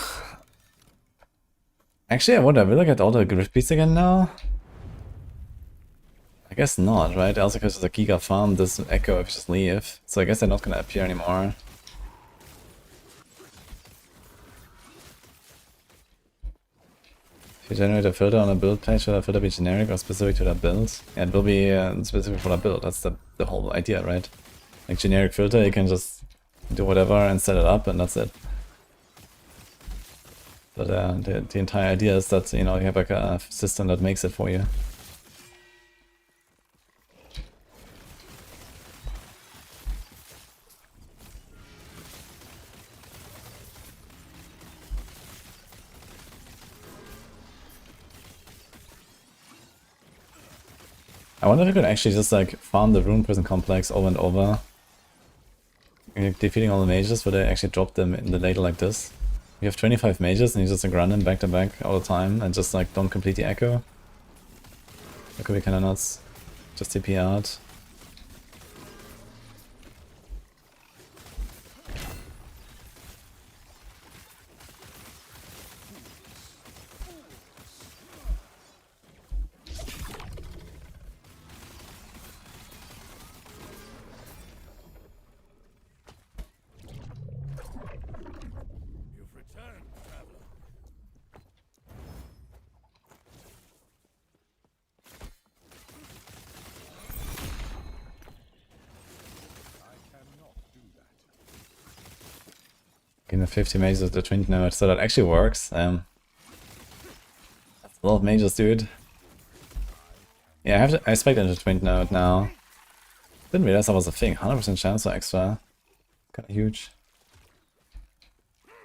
Actually, I wonder, will I get all the Griff Beasts again now? I guess not, right? Also because the Giga farm this Echo if you just leave. So I guess they're not gonna appear anymore. If you generate a filter on a build page, should a filter be generic or specific to that build? Yeah, it will be specific for that build. That's the whole idea, right? Like generic filter, you can just do whatever and set it up and that's it. But the entire idea is that, you know, you have like a system that makes it for you. I wonder if you could actually just like farm the Rune Prison Complex over and over. You're defeating all the mages, but they actually drop them in the ladle like this. You have 25 mages and you just like run them back to back all the time and just like don't complete the echo. That could be kinda nuts. Just TP out. In the 50 mages with the twin node, so that actually works. That's a lot of mages, dude. Yeah, I expect into twin node now. Didn't realize that was a thing. 100% chance for extra. Kinda huge.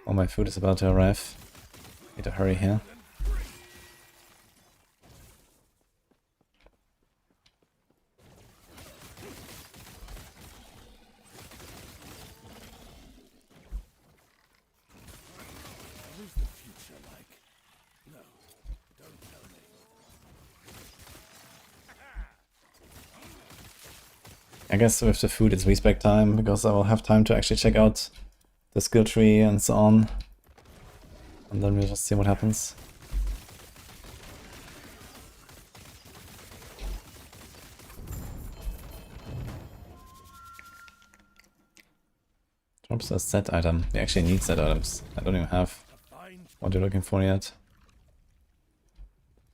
Oh, my food is about to arrive. Need to hurry here. I guess with the food it's respec time, because I will have time to actually check out the skill tree and so on. And then we'll just see what happens. Drops a set item. We actually need set items. I don't even have what you're looking for yet.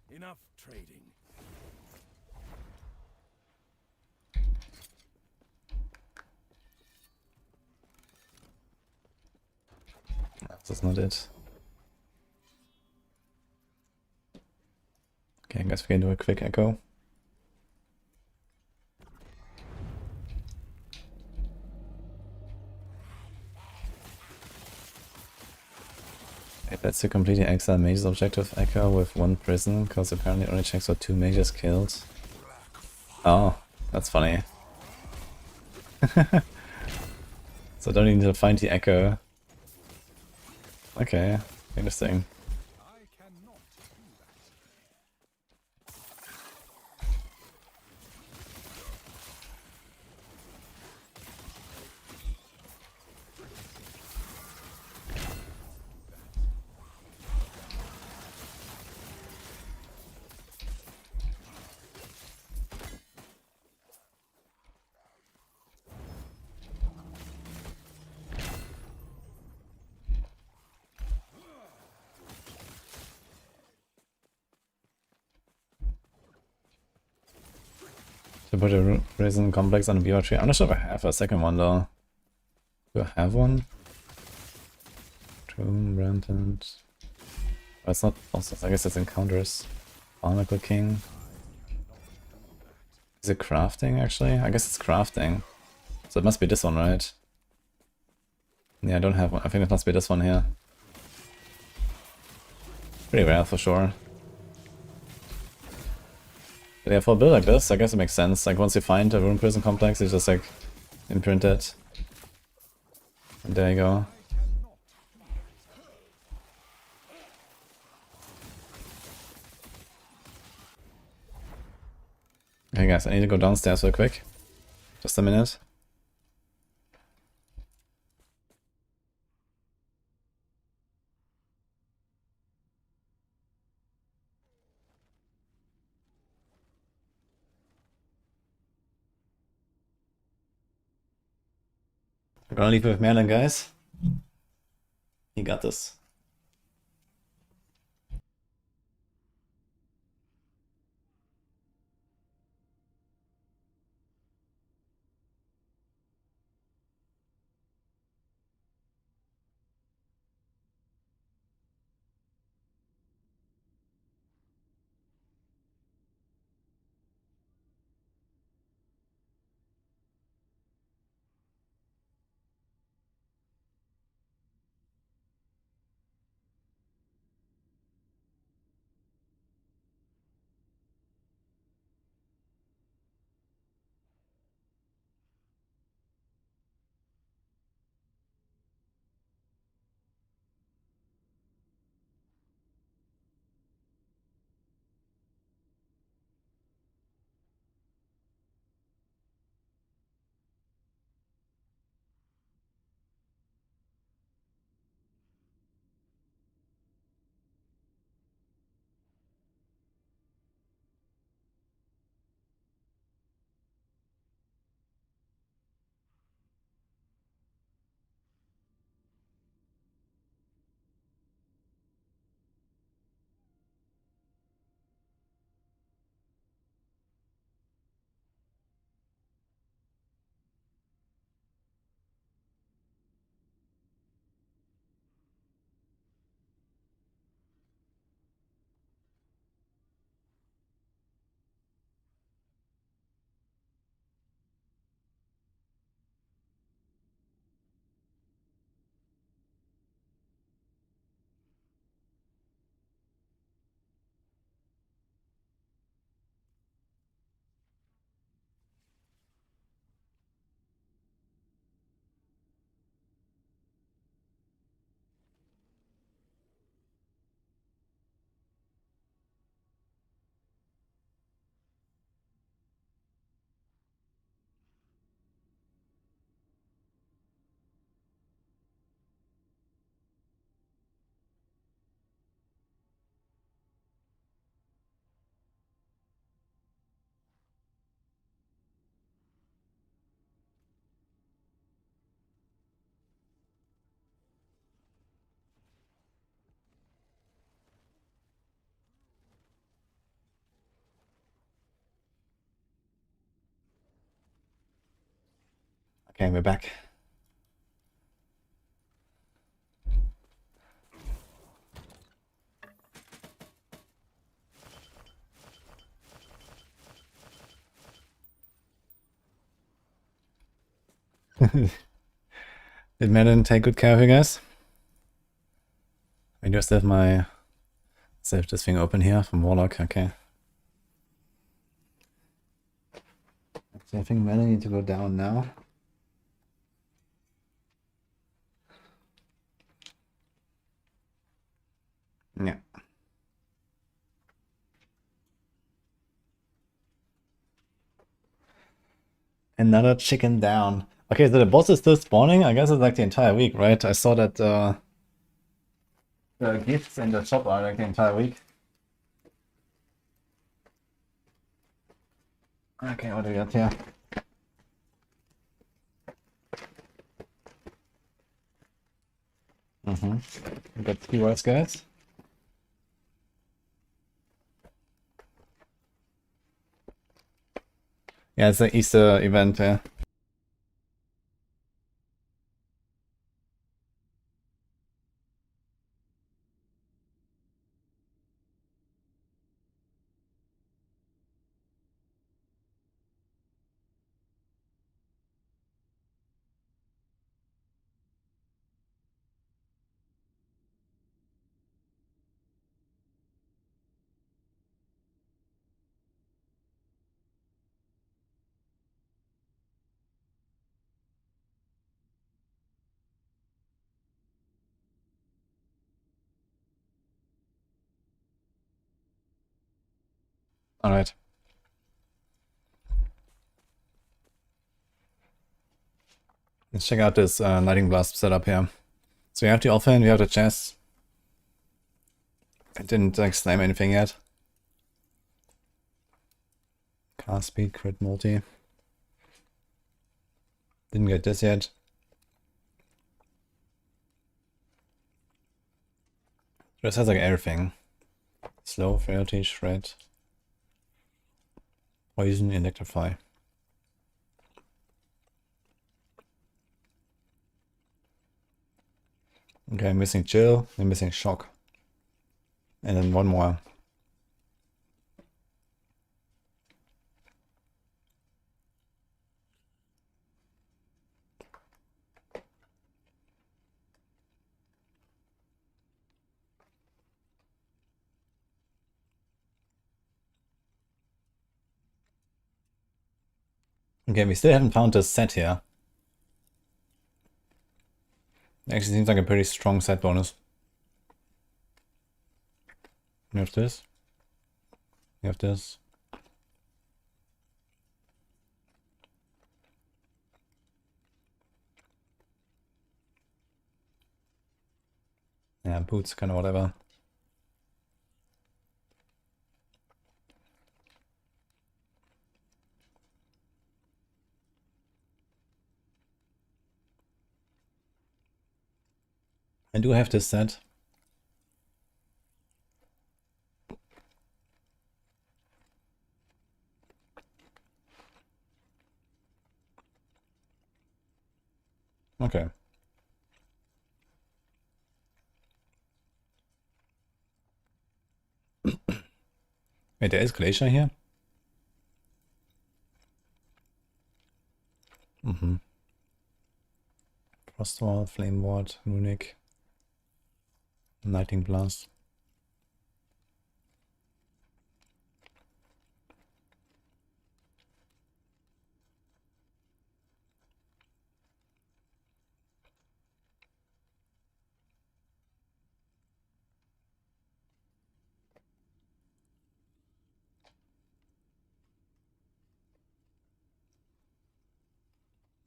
Enough trading. That's not it. Okay, I guess we can do a quick echo. Let's do completely Exile Mage's objective echo with one prison, because apparently it only checks for 2 mages killed. Oh, that's funny. So I don't need to find the echo. Okay, interesting. To put a prison complex on a beaver tree. I'm not sure if I have a second one though. Do I have one? Tomb, Rampant. Oh, it's not also, I guess it's encounters. Barnacle King. Is it crafting actually? I guess it's crafting. So it must be this one, right? Yeah, I don't have one. I think it must be this one here. Pretty rare for sure. But yeah, for a build like this, I guess it makes sense. Like once you find a rune prison complex, you just like imprint it. And there you go. Okay guys, I need to go downstairs real quick. Just a minute. We're gonna leave it with Merlin, guys. He got this. Okay, we're back. Did Madeline take good care of you guys? I just have my save this thing open here from Warlock, okay. So I think Madeline need to go down now. Yeah. Another chicken down. Okay, so the boss is still spawning? I guess it's like the entire week, right? I saw that the gifts in the shop are like the entire week. Okay, what do we got here? We got keywords, guys. Yeah, it's the Easter event, yeah. Alright. Let's check out this Lightning Blast setup here. So we have the offhand, we have the chest. I didn't exclaim anything yet. Cast speed, crit multi. Didn't get this yet. This has like everything. Slow, frailty, shred. Poison, electrify. Okay, I'm missing chill, I'm missing shock. And then one more. Okay, we still haven't found this set here. Actually seems like a pretty strong set bonus. You have this. You have this. Yeah, boots, kind of whatever. I do have this set. Okay. Wait, there is Glacier here? Frostwall, Flame Ward, Runic, Lightning Blast.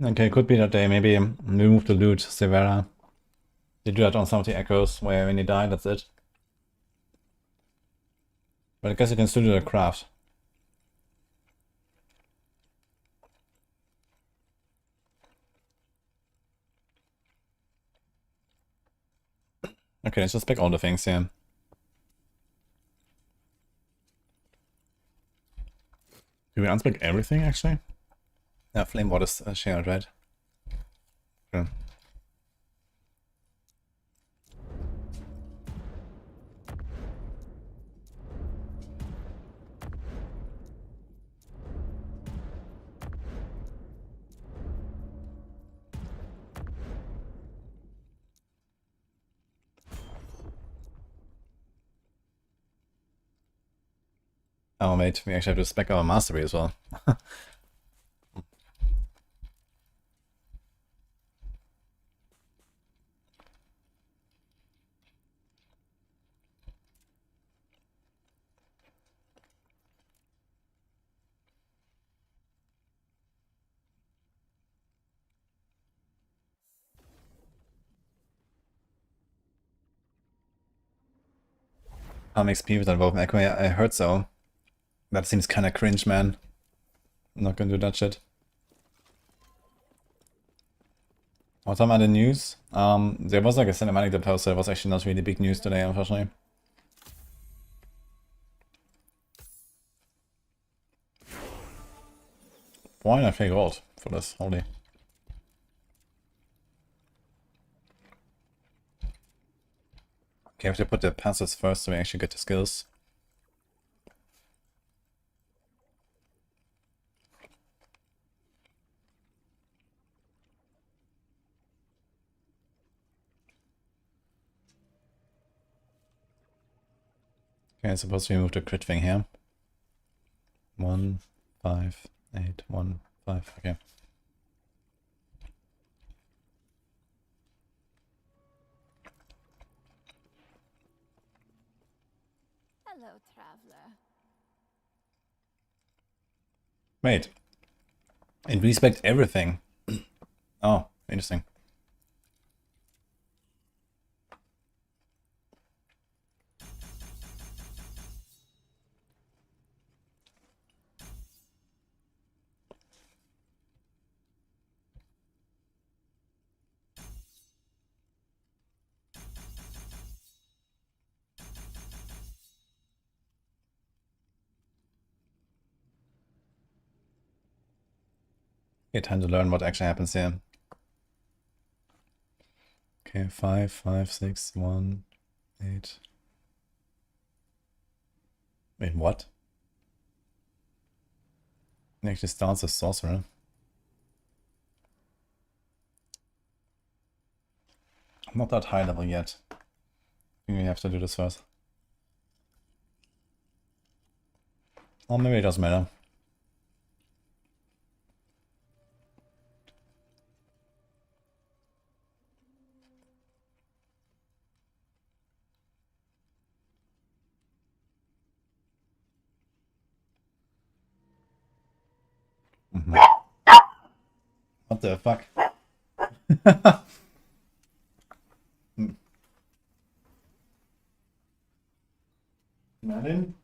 Okay, could be that they maybe remove the loot, Severa. They do that on some of the echoes where when they die, that's it. But I guess you can still do the craft. Okay, let's just pick all the things here. Do we unspec everything actually? Yeah, Flame Ward is shared, right? Okay. Oh mate, we actually have to spec our mastery as well. How XP with that Wolf Echo? Yeah, I heard so. That seems kinda cringe, man. I'm not gonna do that shit. What time are the news? There was like a cinematic that posted. It was actually not really big news today, unfortunately. Why not pay gold for this? Holy. Okay, I have to put the passes first so we actually get the skills. Okay, I'm supposed to remove the crit thing here. 1, 5, 8, 1, 5. Okay. Hello, traveler. Wait. And respect everything. Oh, interesting. Okay, time to learn what actually happens here. Okay, 5, 5, 6, 1, 8. Wait, what? It actually starts as sorcerer. I'm not that high level yet. I think we have to do this first. Or maybe it doesn't matter. What the fuck? Paladin?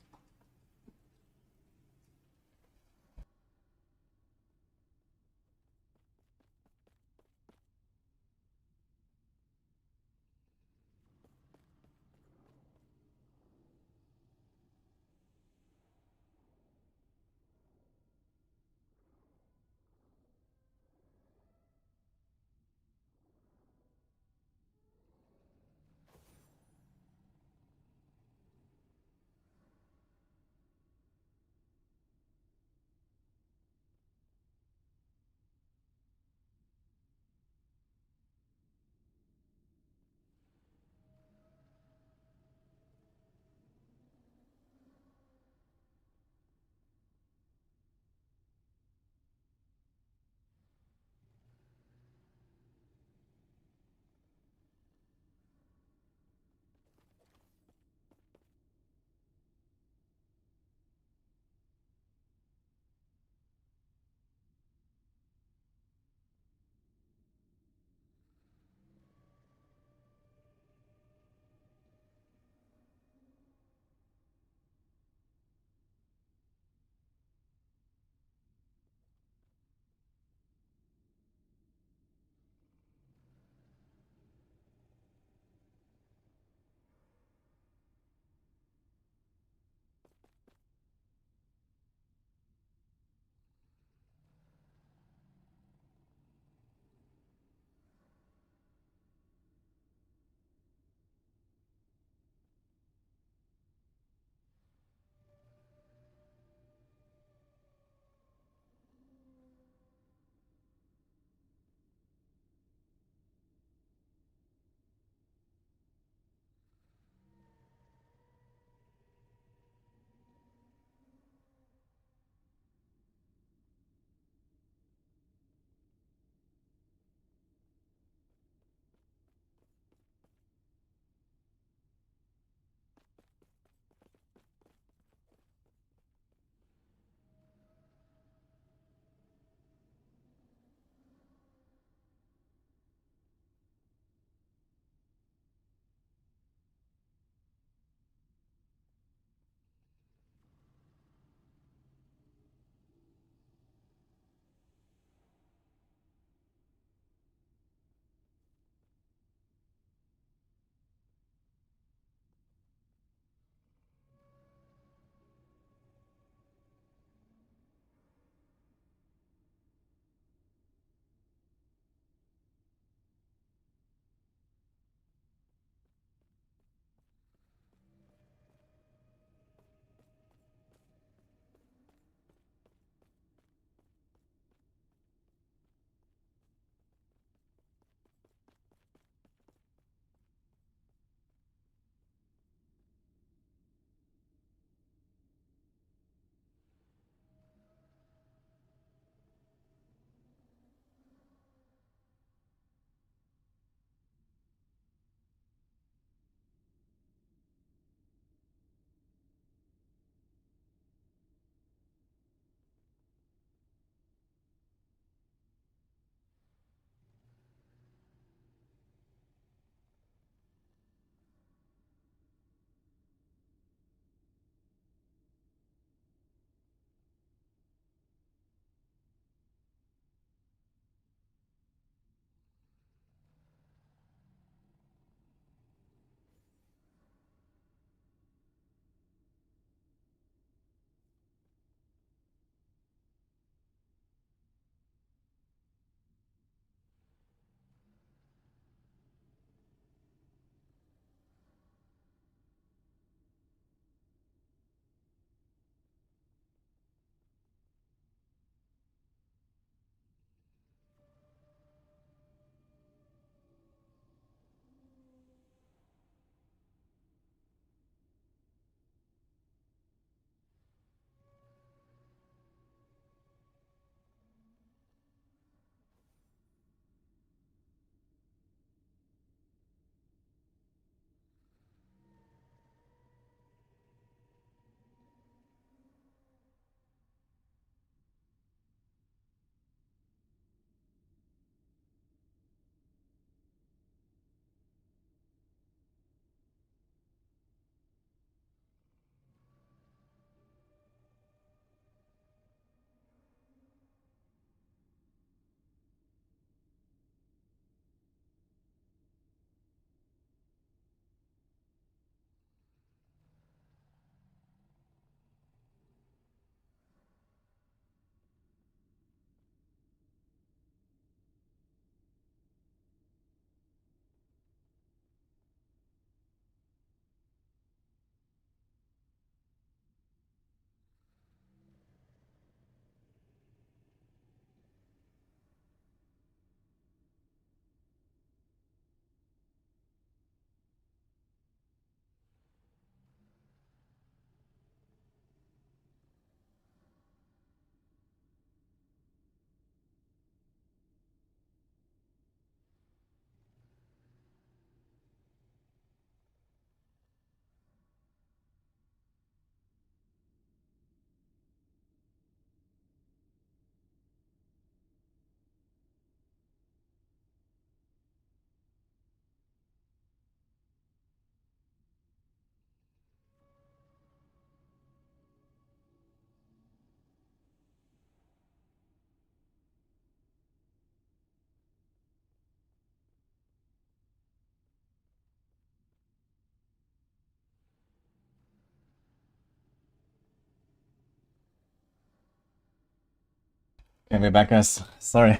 Okay, we're back, guys. Sorry.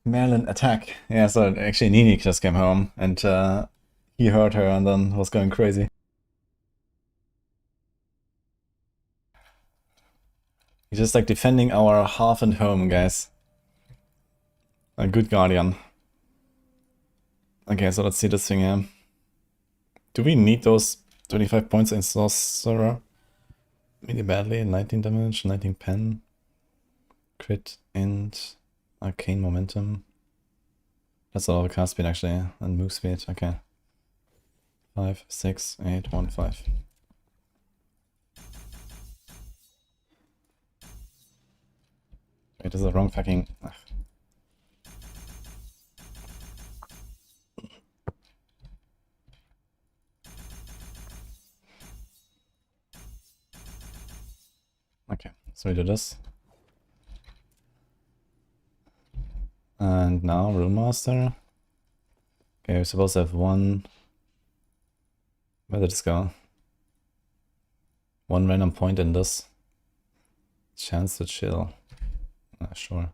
Merlin attack. Yeah, so actually Nini just came home and he heard her and then was going crazy. He's just like defending our half and home, guys. A good guardian. Okay, so let's see this thing here. Do we need those 25 points in Sorcerer? Really badly. 19 damage, 19 pen. Crit, int, arcane momentum. That's a lot of cast speed actually, and move speed. Okay. 5, 6, 8, 1, 5. Wait, this is the wrong fucking... Ugh. Okay, so we do this. And now Rune Master. Okay, we're supposed to have one... Where did this go? One random point in this. Chance to chill. Sure.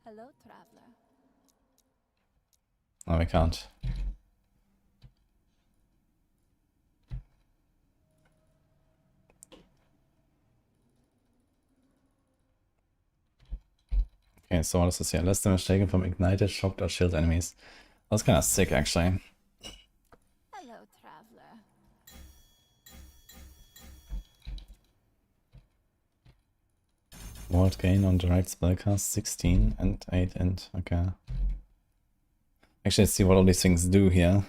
Hello, traveler. No, we can't. Okay, so what is this here? Less damage taken from ignited, shocked, or chilled enemies. That's kind of sick, actually. Hello, traveler. Ward gain on direct spellcast 16 and 8 and okay. Actually, let's see what all these things do here.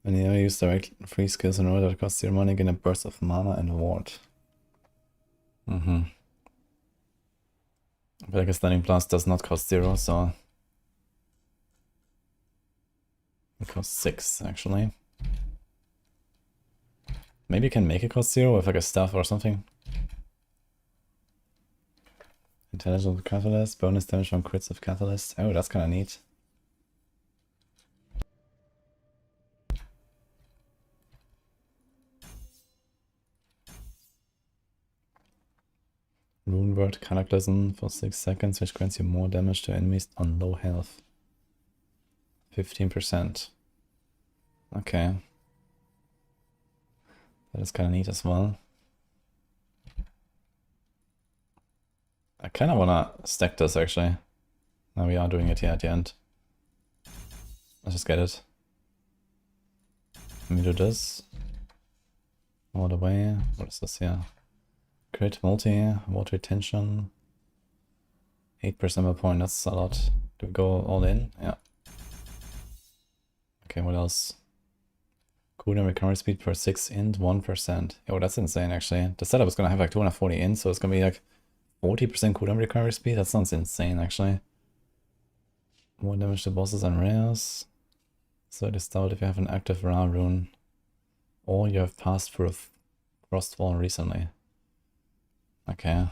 When you use direct free skills in order to cost your money, gain a burst of mana and ward. But I guess Stunning Blast does not cost 0, so it costs 6 actually. Maybe you can make it cost 0 with like a staff or something. Intelligent Catalyst, bonus damage from crits of Catalyst. Oh, that's kind of neat. Rune Word Cataclysm for 6 seconds, which grants you more damage to enemies on low health. 15%. Okay. That is kind of neat as well. I kind of want to stack this actually. Now we are doing it here at the end. Let's just get it. Let me do this. All the way. What is this here? Crit, multi, water retention. 8% per point, that's a lot. Do we go all in? Yeah. Okay, what else? Cooldown recovery speed per 6 int, 1%. Oh, that's insane actually. The setup is gonna have like 240 int, so it's gonna be like 40% cooldown recovery speed. That sounds insane actually. More damage to bosses and rares. So it is stout if you have an active Ra rune. Or you have passed through a Frostfall recently. Okay.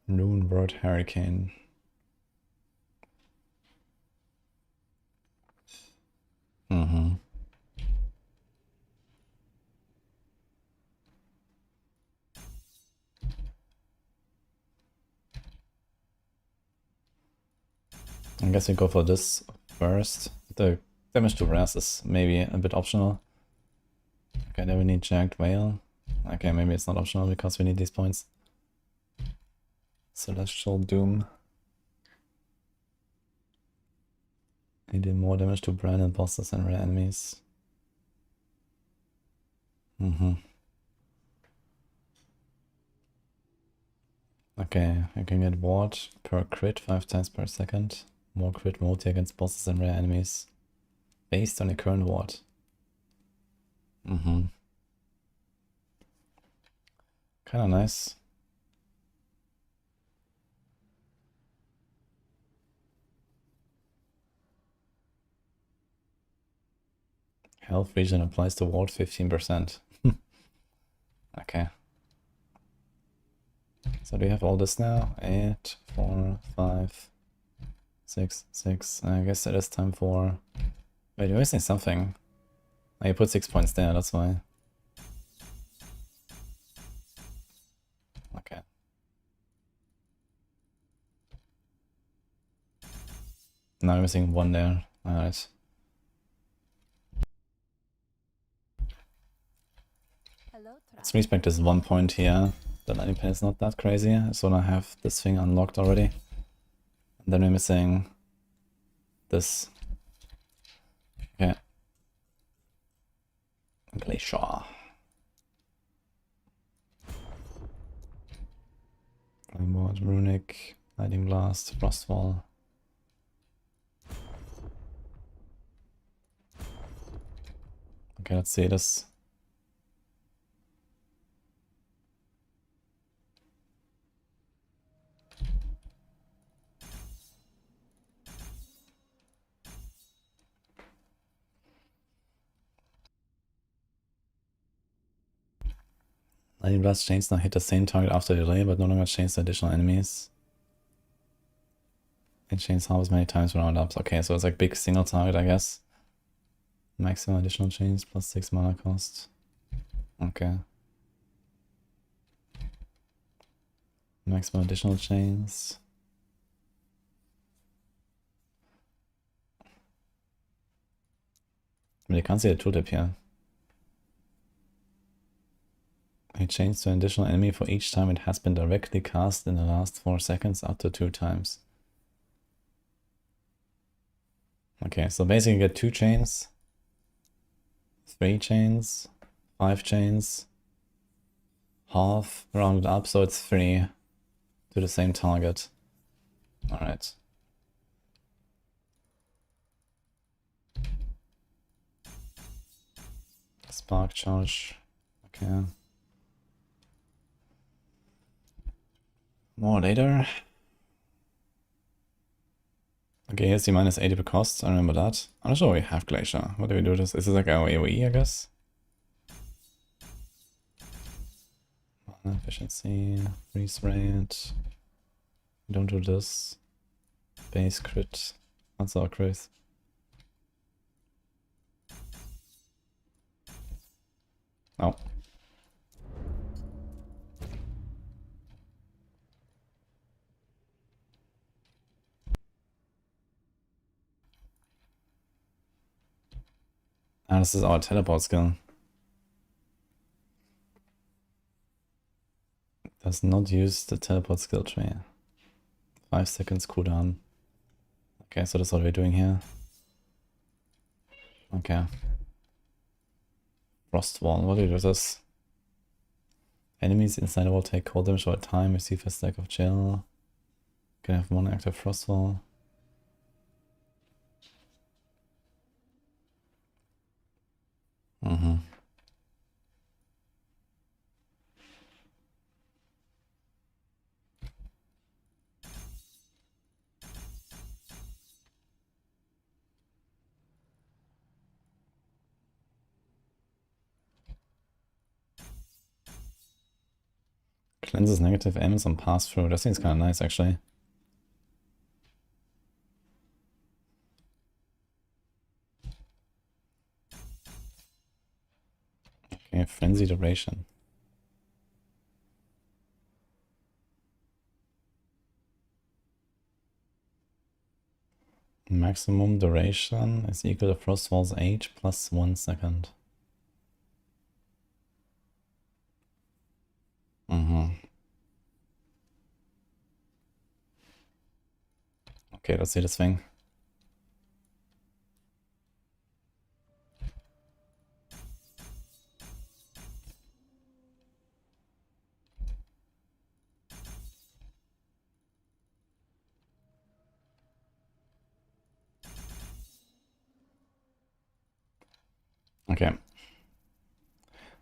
Rune Word Hurricane. I guess we go for this first. The damage to Raz is maybe a bit optional. Okay, then we need Jagged Whale. Okay, maybe it's not optional because we need these points. Celestial Doom. We do more damage to branded bosses and rare enemies. Okay, I can get ward per crit 5 times per second. More crit multi against bosses and rare enemies. Based on the current ward. Kinda nice. Health region applies to ward 15%. Okay. So do you have all this now? 8, 4, 5, 6, 6. I guess it is time for... Wait, you're missing something. Oh, you put 6 points there, that's why. Okay. Now I'm missing 1 there. Alright. Hello, Let's respect this 1 point here. The landing pin is not that crazy. I just wanna have this thing unlocked already. And then we're missing this. Okay. Glacier. Flameboard, Runic, Lightning Blast, Frostwall. Okay, let's see this. Lightning Blast chains now hit the same target after delay, but no longer chains to additional enemies. It chains half as many times round ups. Okay, so it's like big single target, I guess. Maximum additional chains plus 6 mana cost. Okay. Maximum additional chains. I mean, you can't see the tooltip here. A chains to an additional enemy for each time it has been directly cast in the last 4 seconds up to 2 times. Okay, so basically you get 2 chains, 3 chains, 5 chains, half rounded up, so it's 3 to the same target. Alright. Spark charge. Okay. More later. Okay, here's the minus 80 per cost, I remember that. I'm not sure we have Glacier. What do we do with this? Is this like our AoE, I guess? Mana efficiency, freeze rate. Don't do this. Base crit. That's our crit. Oh. Ah, this is our teleport skill. Does not use the teleport skill tree. 5 seconds cooldown. Okay, so that's what we're doing here. Okay. Frost wall, what do we do with this? Enemies inside the wall take cold damage over time, receive a stack of gel. Can have 1 active frost wall. Cleanses negative aimers on pass through. That seems kind of nice, actually. Okay, frenzy duration. Maximum duration is equal to Frostwall's age plus 1 second. Okay, let's see this thing. Okay.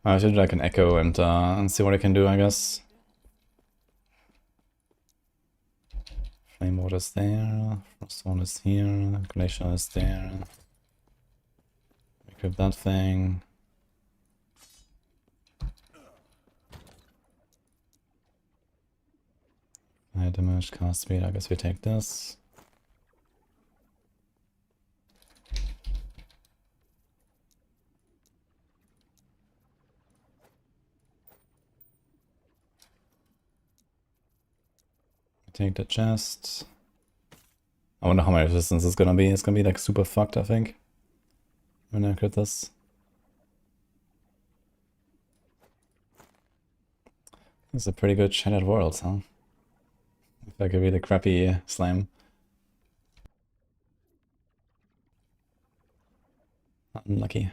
I should do like an echo and see what I can do, I guess. Flame water is there, Frostwall is here, Glacier is there. Equip that thing. High damage, cast speed, I guess we take this. Take the chest. I wonder how much resistance it's gonna be. It's gonna be like super fucked, I think, when I crit this. It's a pretty good Shattered Worlds, huh? Like a really crappy slime. Unlucky.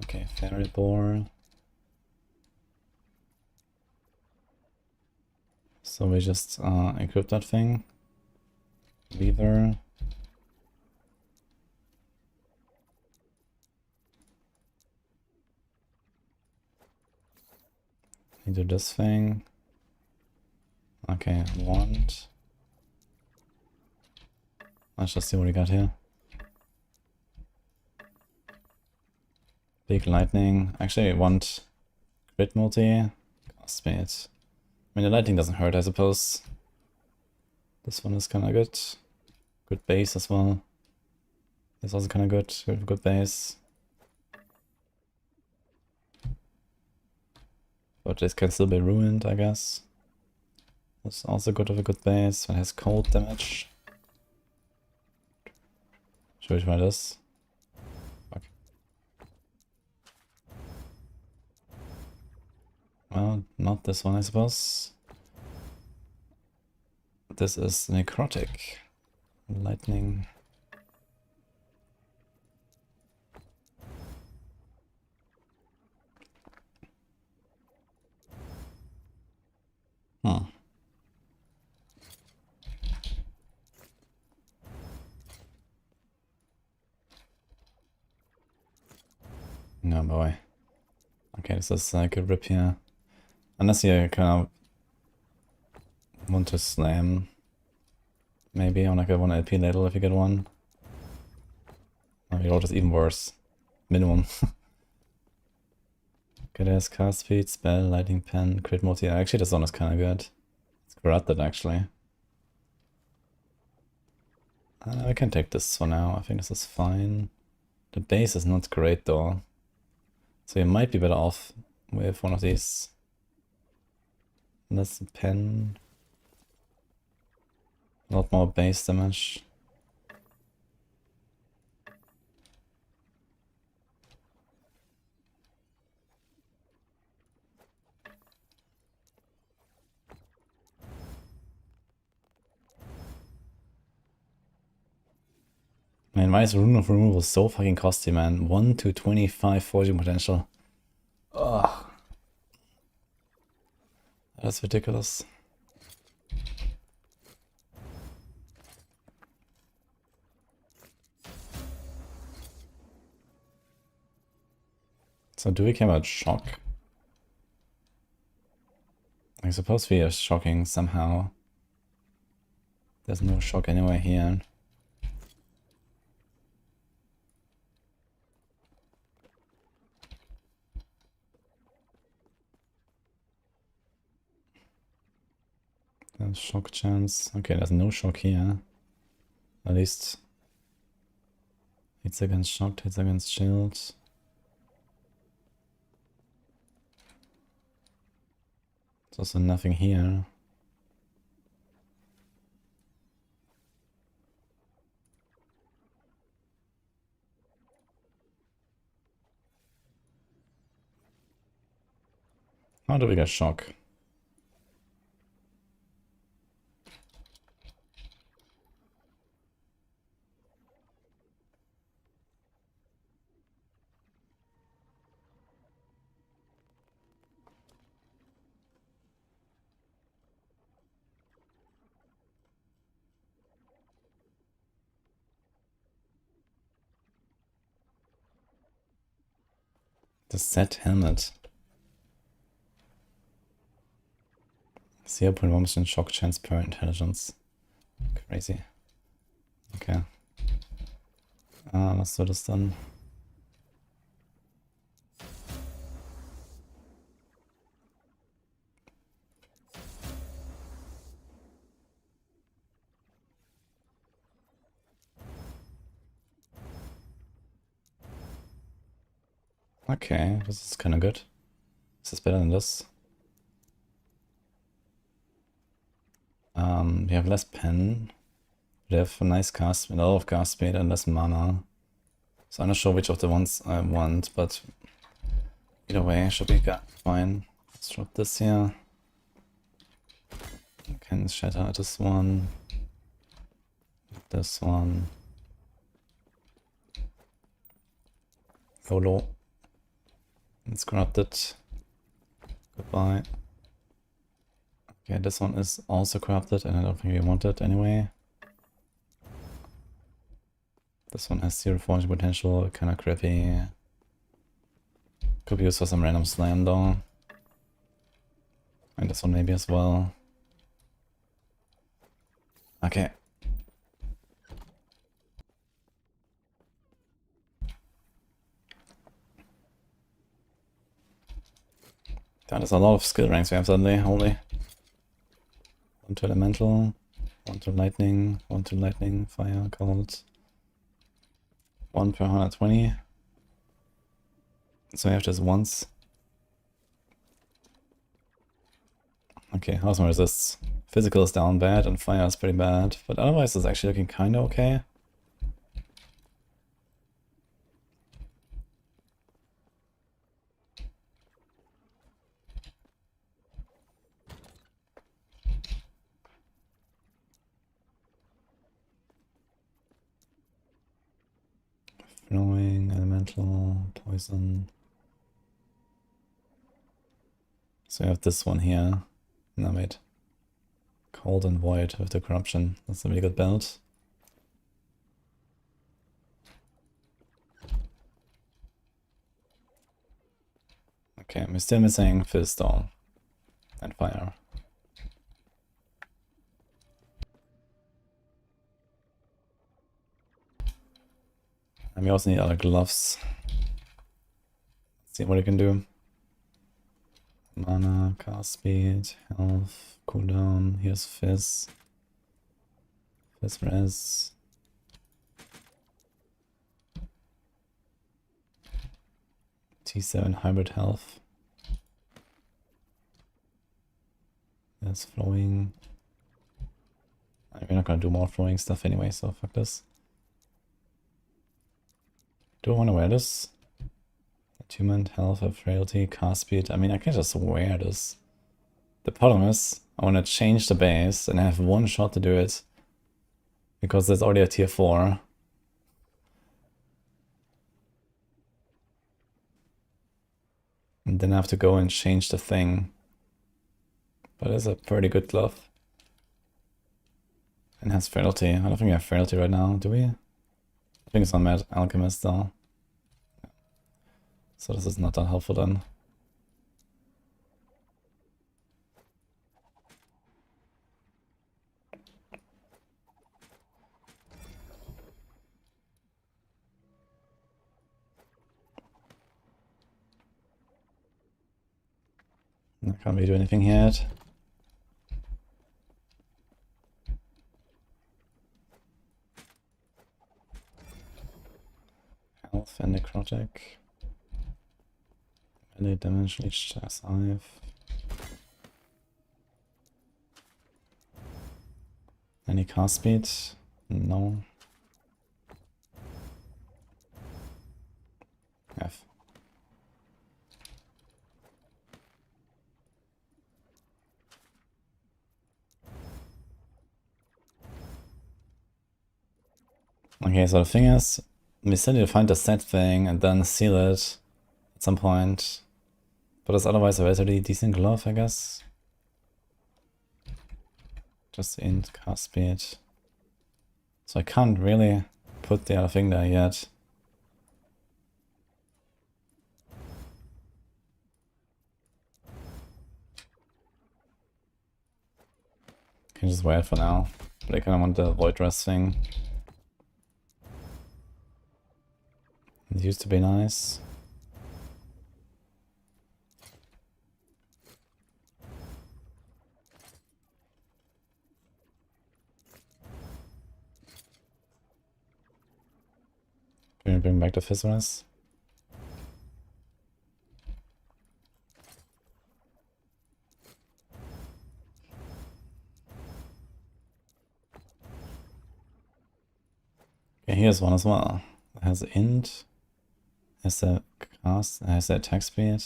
Okay, Fairy Boar. So we just equip that thing. Weaver. We do this thing. Okay, wand. Let's just see what we got here. Big lightning. Actually, I want crit multi. Cast speed. I mean, the lightning doesn't hurt, I suppose. This one is kind of good. Good base as well. This is also kind of good. Good base. But this can still be ruined, I guess. It's also good of a good base. It has cold damage. Should we try this? Fuck. Well, not this one, I suppose. This is necrotic. Lightning. Hmm. No boy. Okay, this is like a rip here. Unless you kind of want to slam. Maybe on like a 1 LP ladle if you get one. Oh, you roll just even worse. Minimum. Okay, there's cast speed, spell, lightning pen, crit multi. Actually, this one is kind of good. It's corrupted actually. We can take this for now. I think this is fine. The base is not great though. So you might be better off with one of these. That's a pen. A lot more base damage. Man, why is Rune of Removal so fucking costly, man? 1 to 25 forging potential. Ugh. That's ridiculous. So do we care about shock? I suppose we are shocking somehow. There's no shock anywhere here. There's shock chance. Okay, there's no shock here. At least hits against shocked, hits against shield. There's also nothing here. How do we get shock? The set helmet. 0.1% shock chance per intelligence. Crazy. Okay. Was soll das dann? Okay, this is kinda good. This is better than this. We have less pen. We have a nice cast speed, a lot of cast speed and less mana. So I'm not sure which of the ones I want, but either way should be fine. Let's drop this here. I can shatter this one. This one. YOLO. It's corrupted. Goodbye. Okay, this one is also corrupted and I don't think we want it anyway. This one has 0 forging potential, kinda crappy. Could be used for some random slam though. And this one maybe as well. Okay. That is a lot of skill ranks we have suddenly, holy. 1 to elemental, 1 to lightning, fire, cold. 1 per 120. So we have this once. Okay, how's my resists? Physical is down bad and fire is pretty bad, but otherwise it's actually looking kinda okay. Flowing, elemental, poison. So we have this one here. No, wait. Cold and void with the corruption. That's a really good build. Okay, we're still missing Fizz though. And fire. And we also need other gloves. Let's see what we can do. Mana, cast speed, health, cooldown, here's Fizz. Fizz res. T7 hybrid health. There's flowing. We're not gonna do more flowing stuff anyway, so fuck this. Do I want to wear this? Attunement, health, frailty, cast speed. I mean, I can just wear this. The problem is, I want to change the base and I have one shot to do it. Because there's already a tier 4. And then I have to go and change the thing. But it's a pretty good glove. And has frailty. I don't think we have frailty right now, do we? I think it's on Mad Alchemist though. So this is not that helpful then. I can't really do anything yet. Health and necrotic. Melee damage reached S5. Any cast speed? No. F. Okay, so the thing is, we still need to find the set thing and then seal it at some point. But it's otherwise a relatively decent glove, I guess. Just int cast speed. So I can't really put the other thing there yet. Can just wear it for now. But I kinda want the void rest thing. It used to be nice. Can we bring back the Fizz res? Okay, here's one as well. It has int, has the cast, has the attack speed,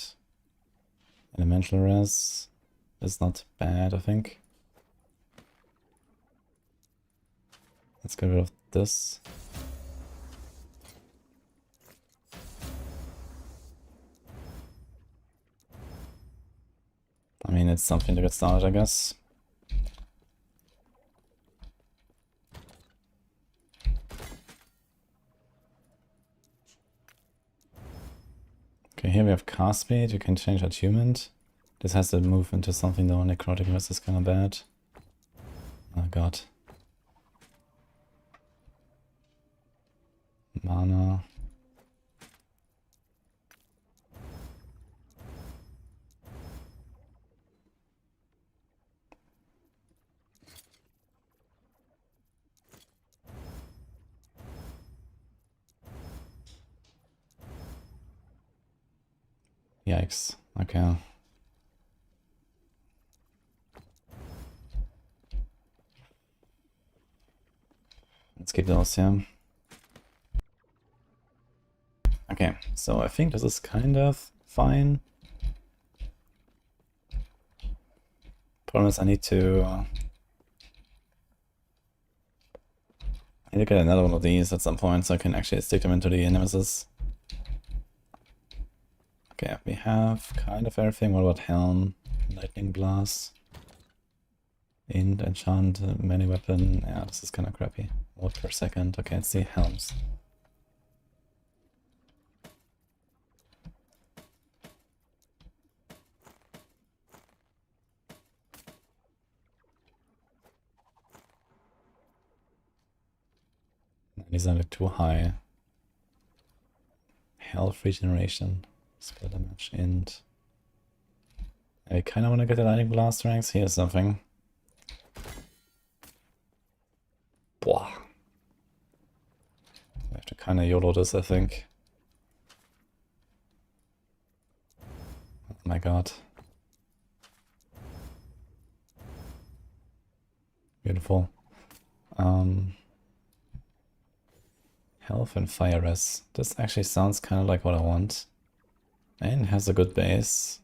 elemental res. It's not bad, I think. Let's get rid of this. I mean, it's something to get started, I guess. Okay, here we have cast speed. You can change attunement. This has to move into something though. Necrotic Rest is kind of bad. Oh god. Mana. Yikes. Okay. Let's keep those, yeah. Okay, so I think this is kind of fine. Problem is I need to get another one of these at some point so I can actually stick them into the Nemesis. Okay, we have kind of everything. What about Helm? Lightning Blast? Int, Enchant, Many Weapon. Yeah, this is kind of crappy. Volt per second. Okay, let's see Helms. These are like too high. Health regeneration. Spell damage. Int. I kind of want to get the Lightning Blast ranks. Here's something. Boah. I have to kind of YOLO this, I think. Oh my god. Beautiful. Health and Fire Res. This actually sounds kind of like what I want. And has a good base.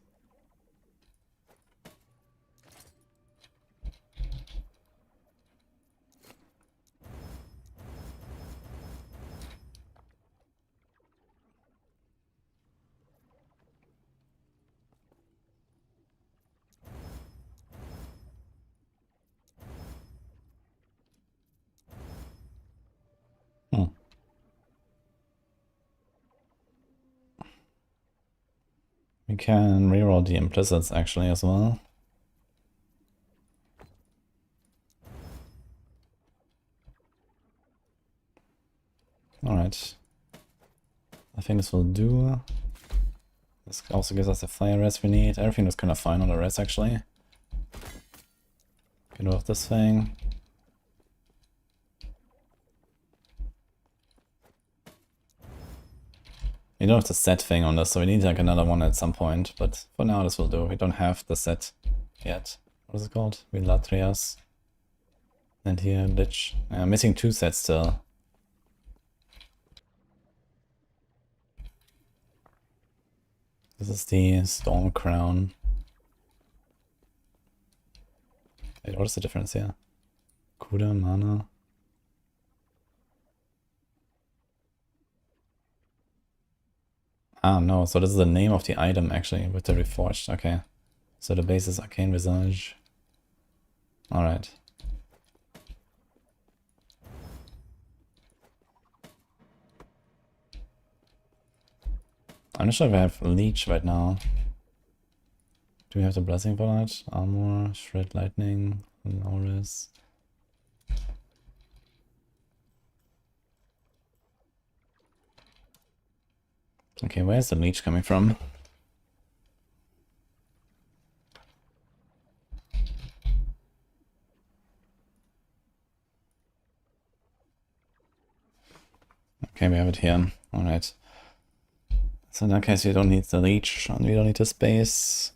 We can reroll the implicits actually as well. Alright. I think this will do. This also gives us the fire res we need. Everything was kind of fine on the res actually. Get rid of this thing. We don't have the set thing on this, so we need like another one at some point, but for now this will do. We don't have the set yet. What is it called? Vilatrias. And here, Lich. I'm missing 2 sets still. This is the Storm Crown. Wait, what is the difference here? Kuda, Mana. Ah, no, so this is the name of the item actually with the Reforged. Okay. So the base is Arcane Visage. Alright. I'm not sure if I have Leech right now. Do we have the Blessing for that? Armor, Shred Lightning, Loris. Okay, where's the Leech coming from? Okay, we have it here. Alright. So in that case, you don't need the Leech, and we don't need the space.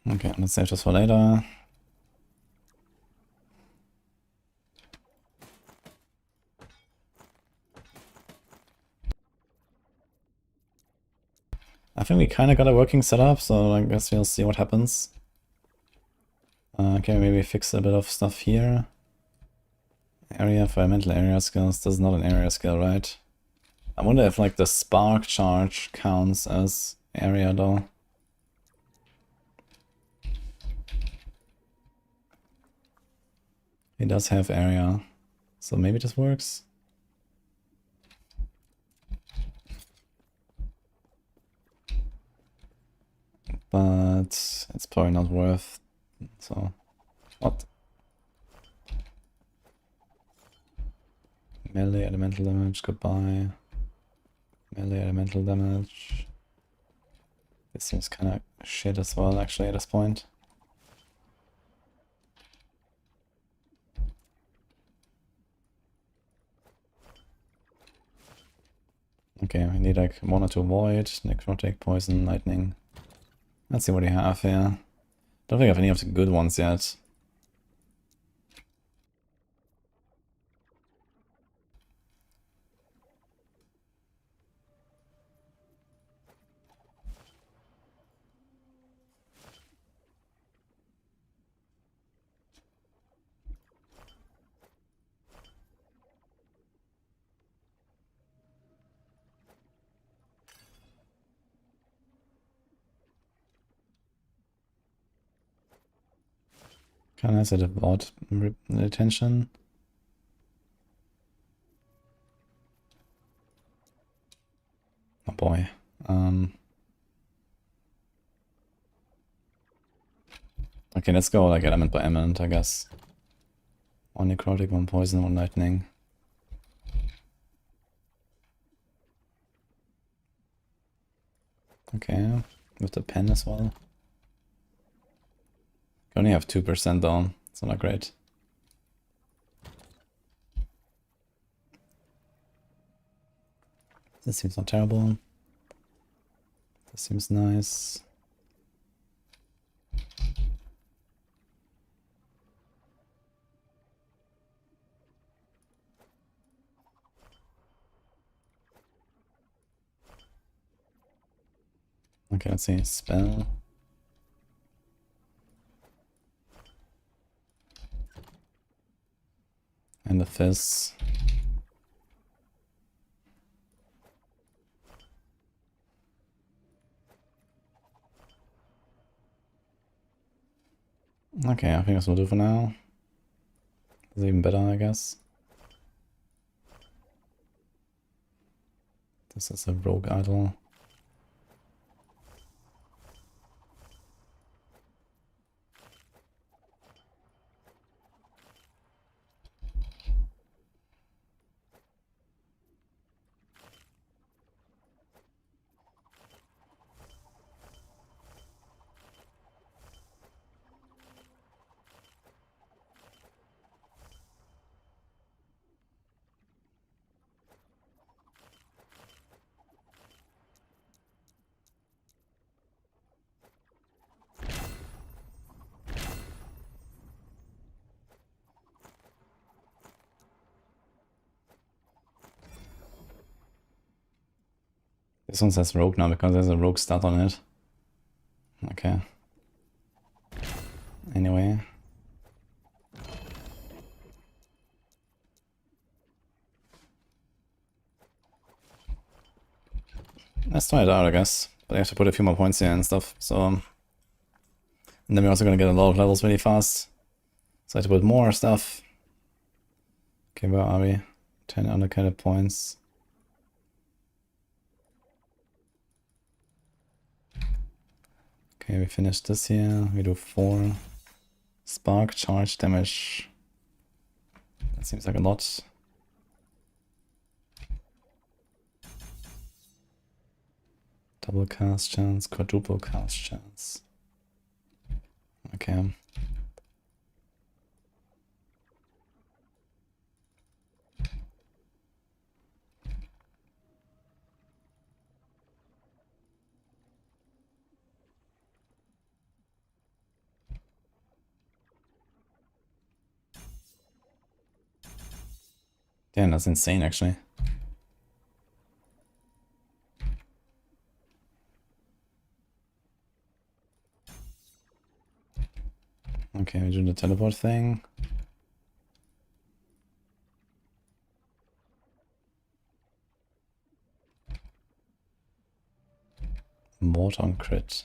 Okay, let's save this for later. I think we kind of got a working setup, so I guess we'll see what happens. Okay, maybe fix a bit of stuff here. Area for mental area skills. This is not an area skill, right? I wonder if like the spark charge counts as area though. He does have area, so maybe this works. But it's probably not worth, so what? Melee elemental damage, goodbye. Melee elemental damage. This seems kind of shit as well actually at this point. Okay, we need like 1 or 2 void, necrotic, poison, lightning. Let's see what we have here. Don't think I have any of the good ones yet. Kind of has a devout retention. Oh boy. Okay, let's go like element by element, I guess. 1 necrotic, 1 poison, 1 lightning. Okay, with the pen as well. I only have 2% though, it's not great. This seems not terrible. This seems nice. Okay, let's see, spell. And the fizz. Okay, I think this will do for now. It's even better, I guess. This is a rogue idol. This one says rogue now because there's a rogue stat on it. Okay. Anyway. Let's try it out, I guess. But I have to put a few more points here and stuff, so... And then we're also gonna get a lot of levels really fast. So I have to put more stuff. Okay, where are we? 10 unallocated points. Okay, we finish this here. We do 4 spark charge damage. That seems like a lot. Double cast chance, quadruple cast chance. Okay. Damn, that's insane actually. Okay, we do the teleport thing. Mort on crit.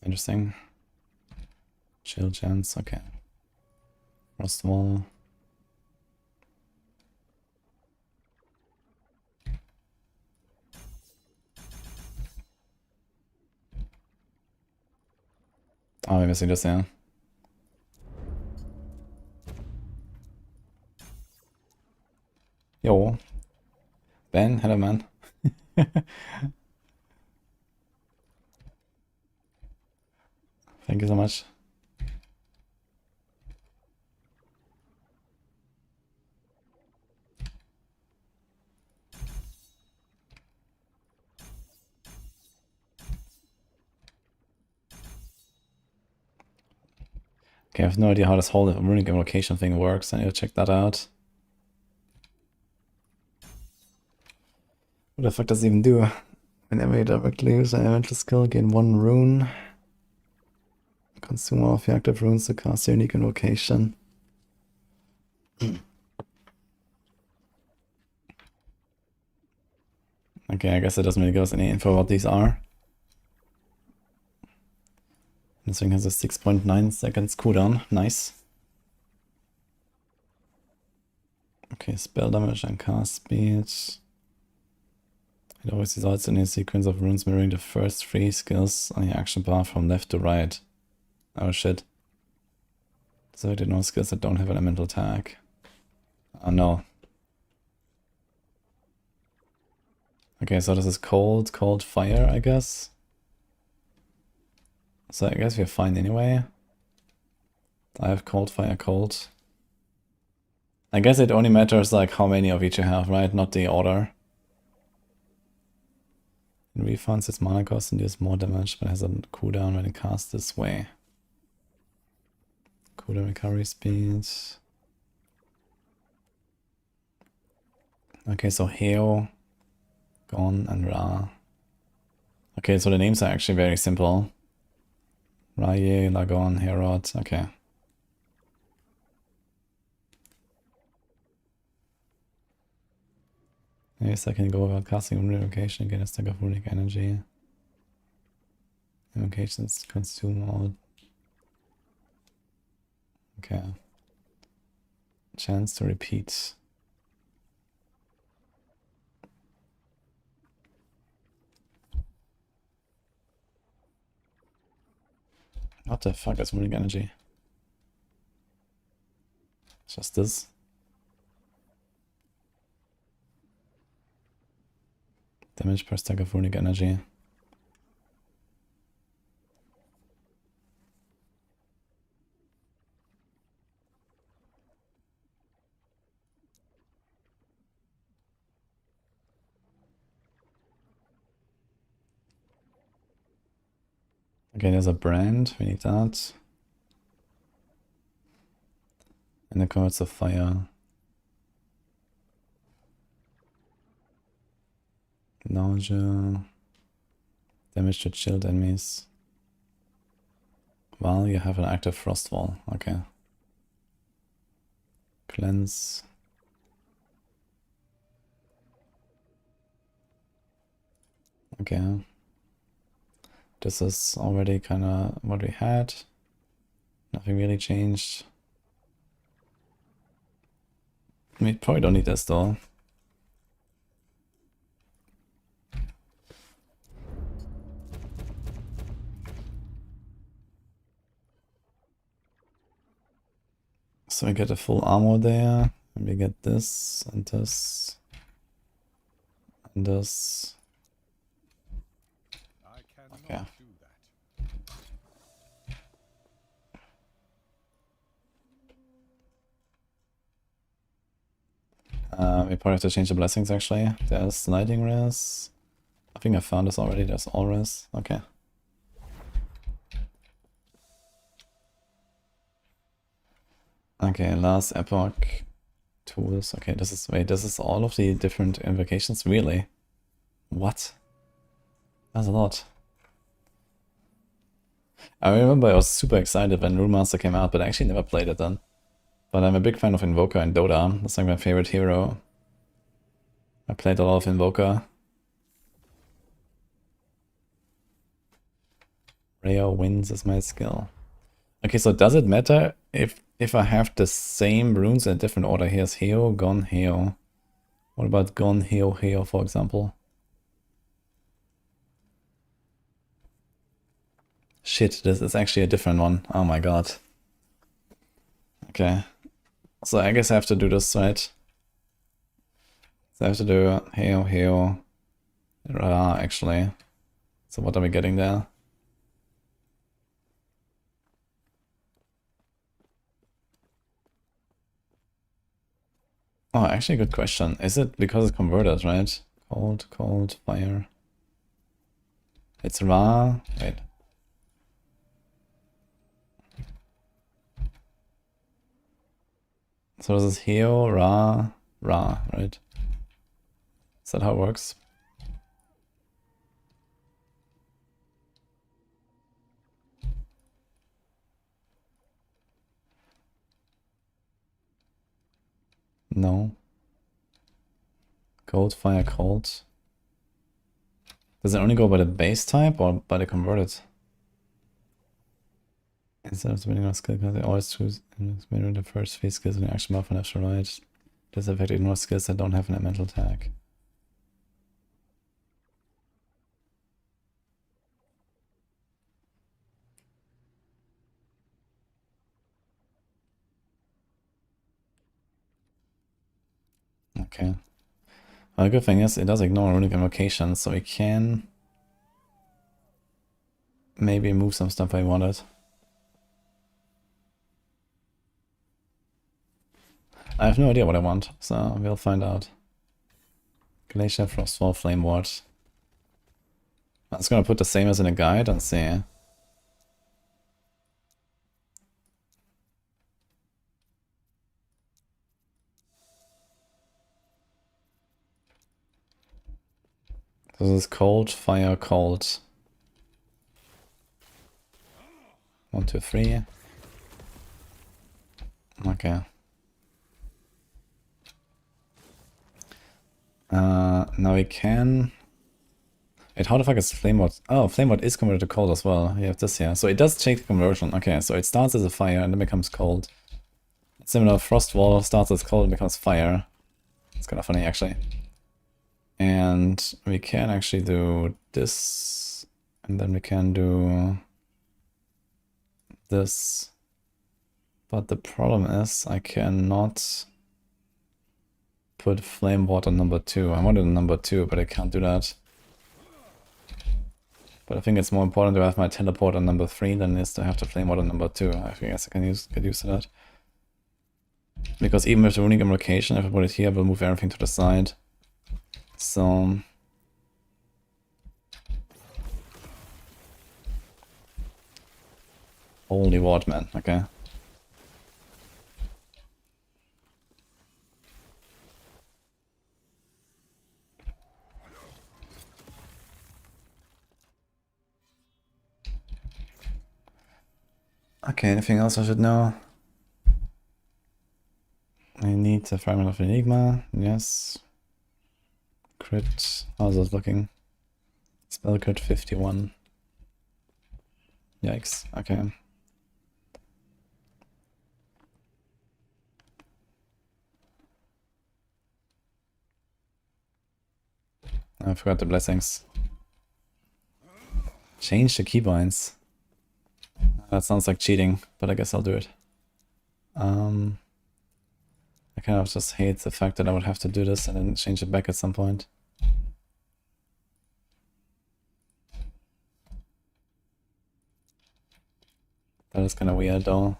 Interesting. Chill chance, okay. Frost wall. Ah, we're missing this, yeah. Yo. Ben, hello man. Thank you so much. Okay, I have no idea how this whole runic invocation thing works. I need to check that out. What the fuck does it even do? Whenever you directly use an elemental skill, gain 1 rune. Consume all of your active runes to cast your unique invocation. Okay, I guess it doesn't really give us any info what these are. This thing has a 6.9 seconds cooldown. Nice. Okay, spell damage and cast speed. It always results in a sequence of runes mirroring the first 3 skills on your action bar from left to right. Oh shit. So I did no skills that don't have elemental tag. Oh no. Okay, so this is cold, fire, I guess. So I guess we're fine anyway. I have cold, fire, cold. I guess it only matters like how many of each you have, right? Not the order. It refunds its mana cost and deals more damage, but has a cooldown when it casts this way. Cooldown recovery speed. Okay, so Heo, Gon, and Ra. Okay, so the names are actually very simple. Raye, Lagon, Herod, okay. Yes, I can go about casting rune invocation, get a stack of runic energy. Invocations consume all. Okay. Chance to repeat. What the fuck is runic energy? Just this. Damage per stack of runic energy. Okay, there's a brand, we need that. And the cards of fire. Nausea. Damage to chilled enemies. While you have an active frost wall. Okay. Cleanse. Okay. This is already kind of what we had. Nothing really changed. We probably don't need this though. So we get a full armor there, and we get this, and this, and this. Okay. We probably have to change the blessings actually. There's sliding res. I think I found this already, there's all res. Okay. Okay, last epoch tools. Okay, this is, wait, this is all of the different invocations? Really? What? That's a lot. I remember I was super excited when Rune Master came out, but I actually never played it then. But I'm a big fan of Invoker and Dota. That's like my favorite hero. I played a lot of Invoker. Rare wins is my skill. Okay, so does it matter if I have the same runes in a different order? Here's Heo, Gon, Heo. What about Gon, Heo, Heo, for example? Shit, this is actually a different one. Oh my god. Okay. So I guess I have to do this, right? So I have to do Heo, Heo, Ra, actually. So what are we getting there? Oh, actually, good question. Is it because it's converted, right? Cold, cold, fire. It's Ra. Wait. So this is Heo, Ra, Ra, right? Is that how it works? No. Cold, fire, cold. Does it only go by the base type or by the converted? Instead of spinning on skill because they always choose the first three skills in the action bar from left to right. This effect ignores skills that don't have an elemental tag. Okay. Well, the good thing is it does ignore runic invocations, so we can maybe move some stuff I wanted. I have no idea what I want, so we'll find out. Glacier, Frostfall, Flame Ward. I was gonna put the same as in a guide and see. This is cold, fire, cold. 1, 2, 3. Okay. Now we can... Wait, how the fuck is Flame Ward? Oh, Flame Ward is converted to cold as well. You have this here. So it does change the conversion. Okay, so it starts as a fire and then becomes cold. Similar, Frost Wall starts as cold and becomes fire. It's kind of funny, actually. And we can actually do this. And then we can do this. But the problem is I cannot put Flame Water number 2. I wanted a number 2, but I can't do that. But I think it's more important to have my teleport on number 3 than it is to have the Flame Water number 2. I guess I can get used to that. Because even with the runic invocation, if I put it here, I will move everything to the side. So... Holy ward, man. Okay. Okay, anything else I should know? I need a Fragment of Enigma, yes. Crit, how's that looking? Spell crit 51. Yikes, okay. I forgot the blessings. Change the keybinds. That sounds like cheating, but I guess I'll do it. I kind of just hate the fact that I would have to do this and then change it back at some point. That is kind of weird though.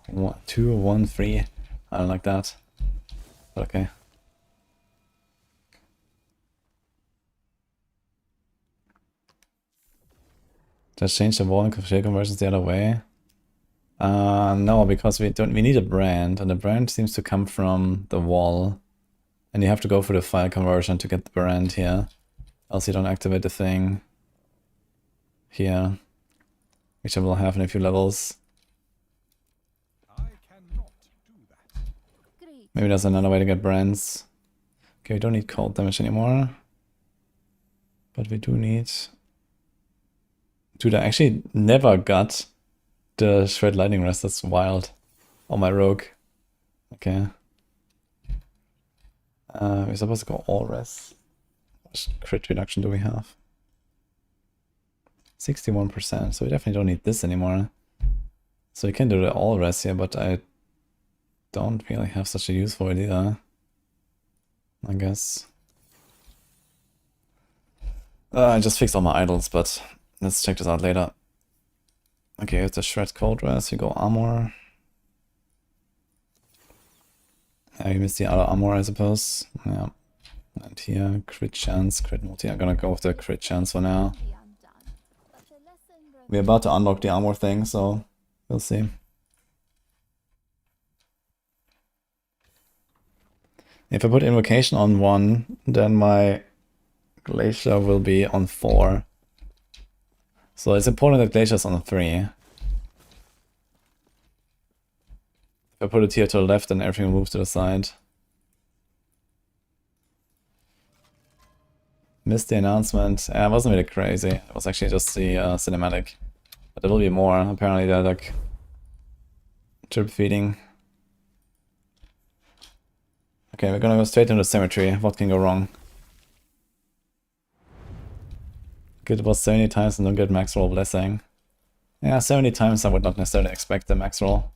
2, 1, 3. I don't like that. But okay. Just change the wall and shield conversions the other way. No, because we need a brand, and the brand seems to come from the wall. And you have to go for the file conversion to get the brand here. Else you don't activate the thing here, which I will have in a few levels. Maybe there's another way to get brands. Okay, we don't need cold damage anymore. But we do need... Dude, I actually never got the Shred Lightning Rest. That's wild. On my rogue. Okay. We're supposed to go all rest. What crit reduction do we have? 61%, so we definitely don't need this anymore. So we can do the all rest here, but I don't really have such a use for it either, I guess. I just fixed all my idols, but let's check this out later. Okay, it's a Shred Cold Rest, we go armor. Yeah, we missed the other armor, I suppose. Yeah. And here, crit chance, crit multi. I'm gonna go with the crit chance for now. We're about to unlock the armor thing, so we'll see. If I put invocation on 1, then my glacier will be on 4. So it's important that glacier's on 3. If I put it here to the left, then everything will move to the side. Missed the announcement. It wasn't really crazy. It was actually just the cinematic. But there will be more. Apparently they're like drip feeding. Okay, we're gonna go straight into the cemetery. What can go wrong? Get about 70 times and don't get max roll blessing. Yeah, 70 times I would not necessarily expect the max roll.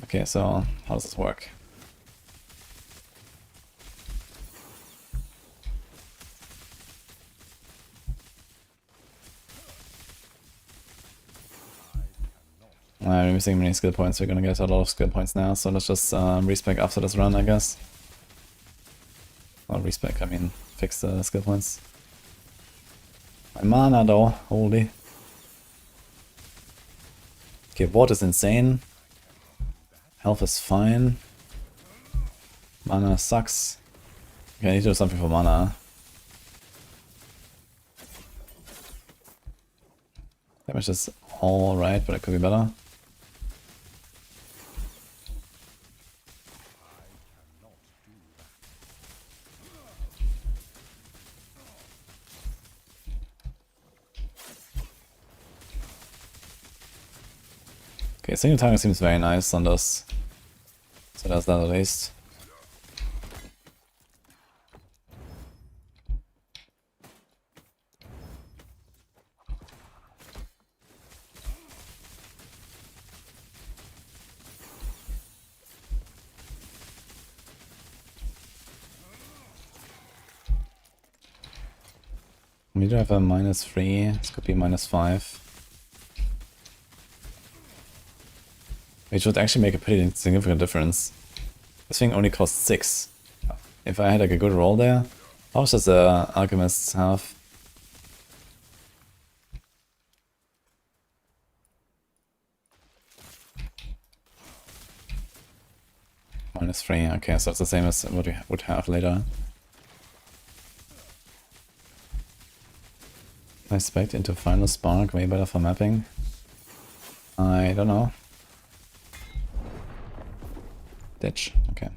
Okay, so how does this work? We're missing many skill points. We're gonna get a lot of skill points now, so let's just respec after this run, I guess. Not respec, I mean fix the skill points. My mana though, holy. Okay, ward is insane. Health is fine. Mana sucks. Okay, I need to do something for mana. Damage is alright, but it could be better. Okay, single target seems very nice on this. So that's that at least. We do have a -3, this could be -5. Which would actually make a pretty significant difference. This thing only costs 6. If I had like a good roll there. How much does the alchemists have? -3, okay, so it's the same as what we would have later. I spec into Final Spark, way better for mapping. I don't know. Ditch, okay.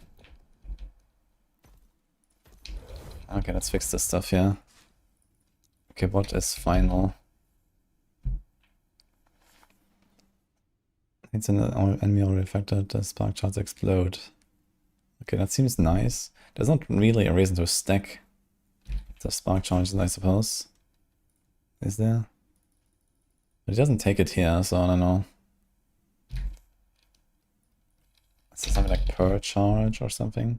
Okay, let's fix this stuff here. Okay, what is final? It's an enemy already affected, the spark charts explode. Okay, that seems nice. There's not really a reason to stack the spark charges, I suppose. Is there? But it doesn't take it here, so I don't know. Is there something like per charge or something?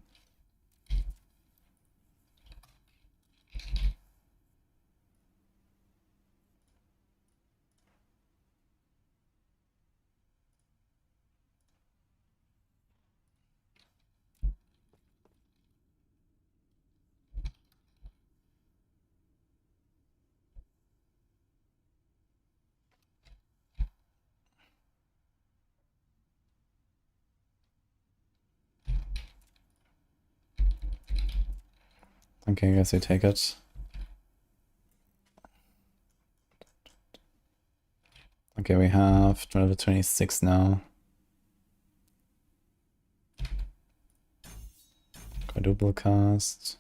Okay, I guess we take it. Okay, we have level 26 now. Quadruple cast.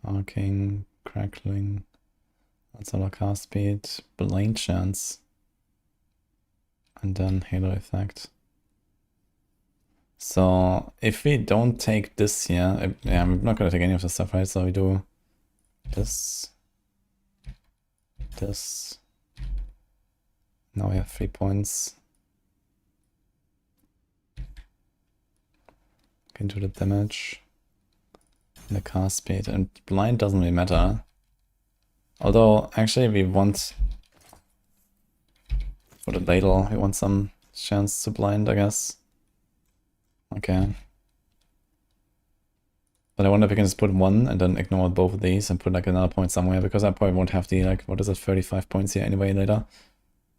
Arcing, crackling. That's our cast speed. Blind chance. And then halo effect. So if we don't take this here, yeah, I'm not gonna take any of this stuff, right? So we do this, this. Now we have 3 points. Can do the damage. And the cast speed. And blind doesn't really matter. Although, actually, we want... For the ladle, we want some chance to blind, I guess. Okay. But I wonder if we can just put one and then ignore both of these and put like another point somewhere, because I probably won't have the, like, what is it, 35 points here anyway later.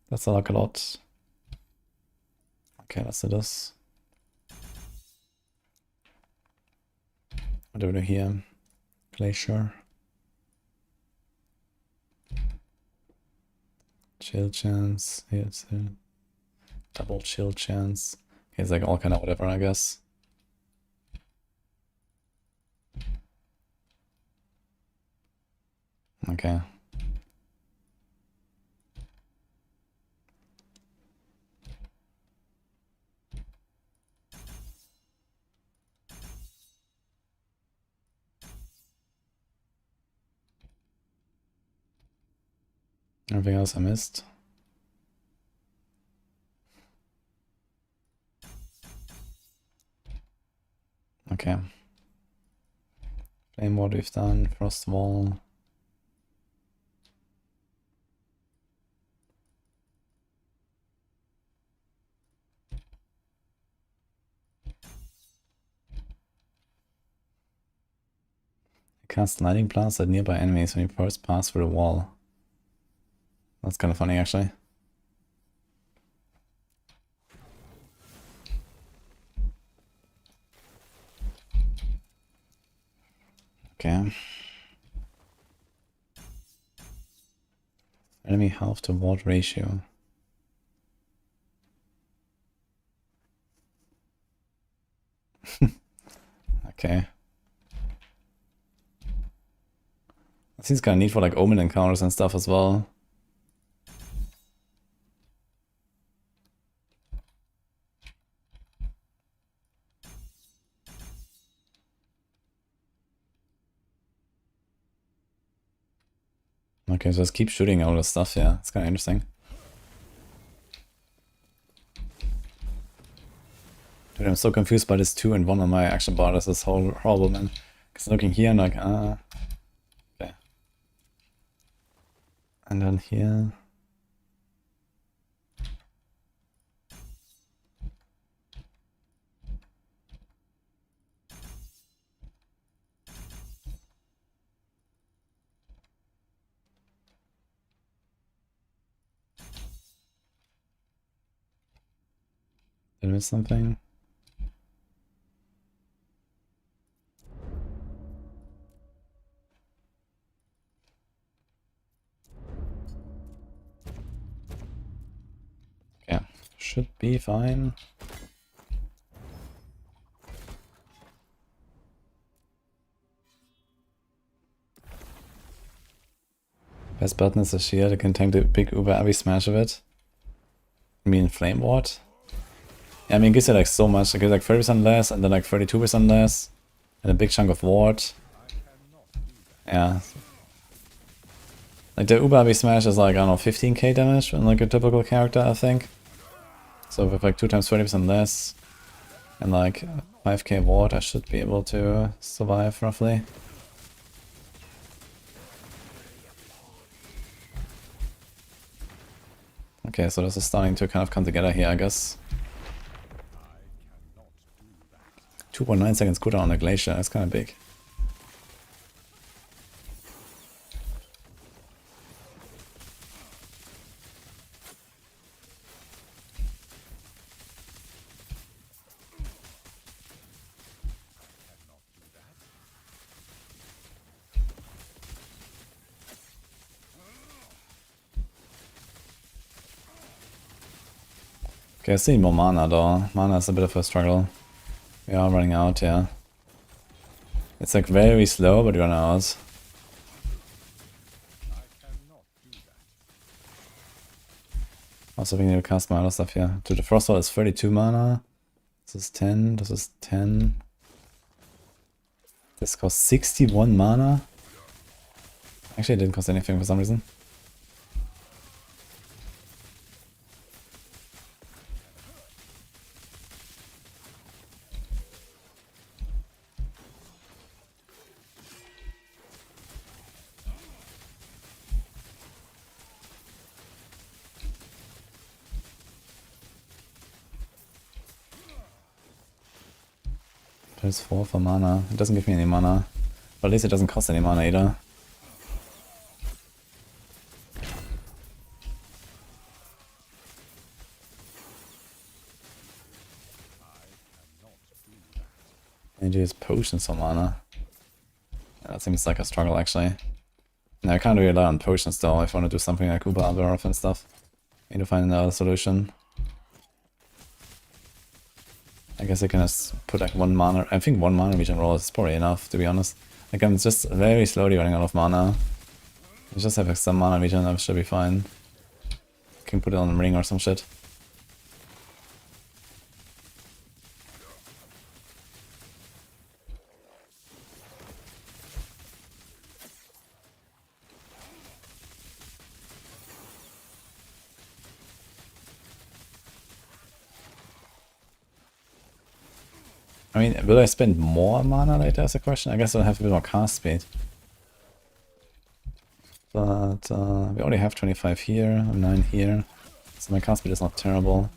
That's like a lot. Okay, let's do this. What do we do here? Glacier. Chill chance. Here it's a double chill chance. Okay, it's like all kind of whatever, I guess. Okay. Everything else I missed. Okay. Flame Ward we've done, Frost Wall. Cast Lightning Blast at nearby enemies when you first pass through the wall. That's kind of funny, actually. Okay. Enemy health to ward ratio. Okay. That seems kind of neat for like omen encounters and stuff as well. Okay, so just keep shooting all this stuff, yeah. It's kind of interesting. Dude, I'm so confused by this 2 and 1 on my action bar. This is horrible, man. Because looking here, I'm like, okay. And then here. Did I miss something? Yeah, should be fine. Best button is a shield. It can tank the big uber every smash of it. I mean, Flame Ward? Yeah, I mean, it gives you like so much. It gives like 30% less and then like 32% less. And a big chunk of ward. Yeah. Like the Uber smash is like, I don't know, 15k damage on like a typical character, I think. So with like 2 times 30% less and like 5k ward, I should be able to survive roughly. Okay, so this is starting to kind of come together here, I guess. 2.9 seconds cooldown on the Glacier, that's kind of big. Okay, I see more mana though. Mana is a bit of a struggle. We are running out, yeah. It's like very slow, but we run out. Also, we need to cast my other stuff here. To the Frost Wall is 32 mana. This is 10, this is 10. This costs 61 mana. Actually, it didn't cost anything for some reason. There's 4 for mana. It doesn't give me any mana. But at least it doesn't cost any mana either. And use potions for mana. Yeah, that seems like a struggle actually. No, I can't really rely on potions though if I want to do something like Uber Alvarov and stuff. Need to find another solution. I guess I can just put like 1 mana. I think 1 mana regen roll is probably enough, to be honest. Like I'm just very slowly running out of mana. I just have like some mana regen, that should be fine. Can put it on a ring or some shit. I mean, will I spend more mana later is a question? I guess I'll have a bit more cast speed. But we already have 25 here, 9 here, so my cast speed is not terrible.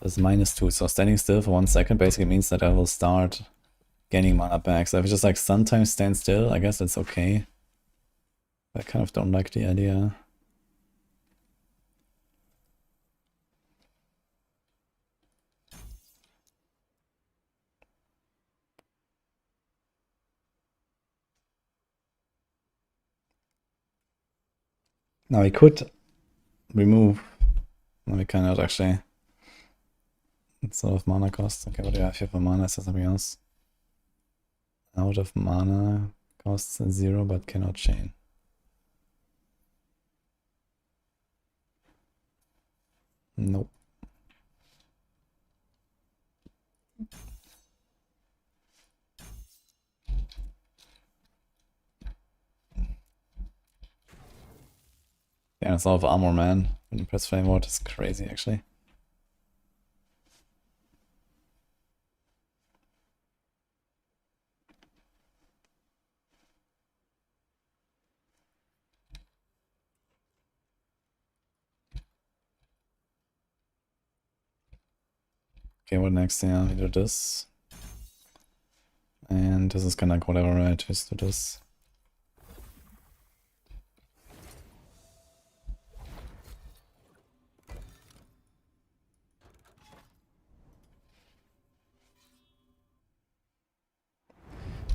That's -2, so standing still for 1 second basically means that I will start gaining mana back. So if I just like sometimes stand still, I guess that's okay. I kind of don't like the idea. Now we could remove, no we cannot actually. It's sort of mana cost. Okay, what do I have here for mana? Is there something else? Out of mana costs 0 but cannot chain. Nope. Yeah, it's all of armor, man. When you press flame ward, it's crazy actually. Okay, what next? Yeah, we do this. And this is kinda like whatever, right? Just do this.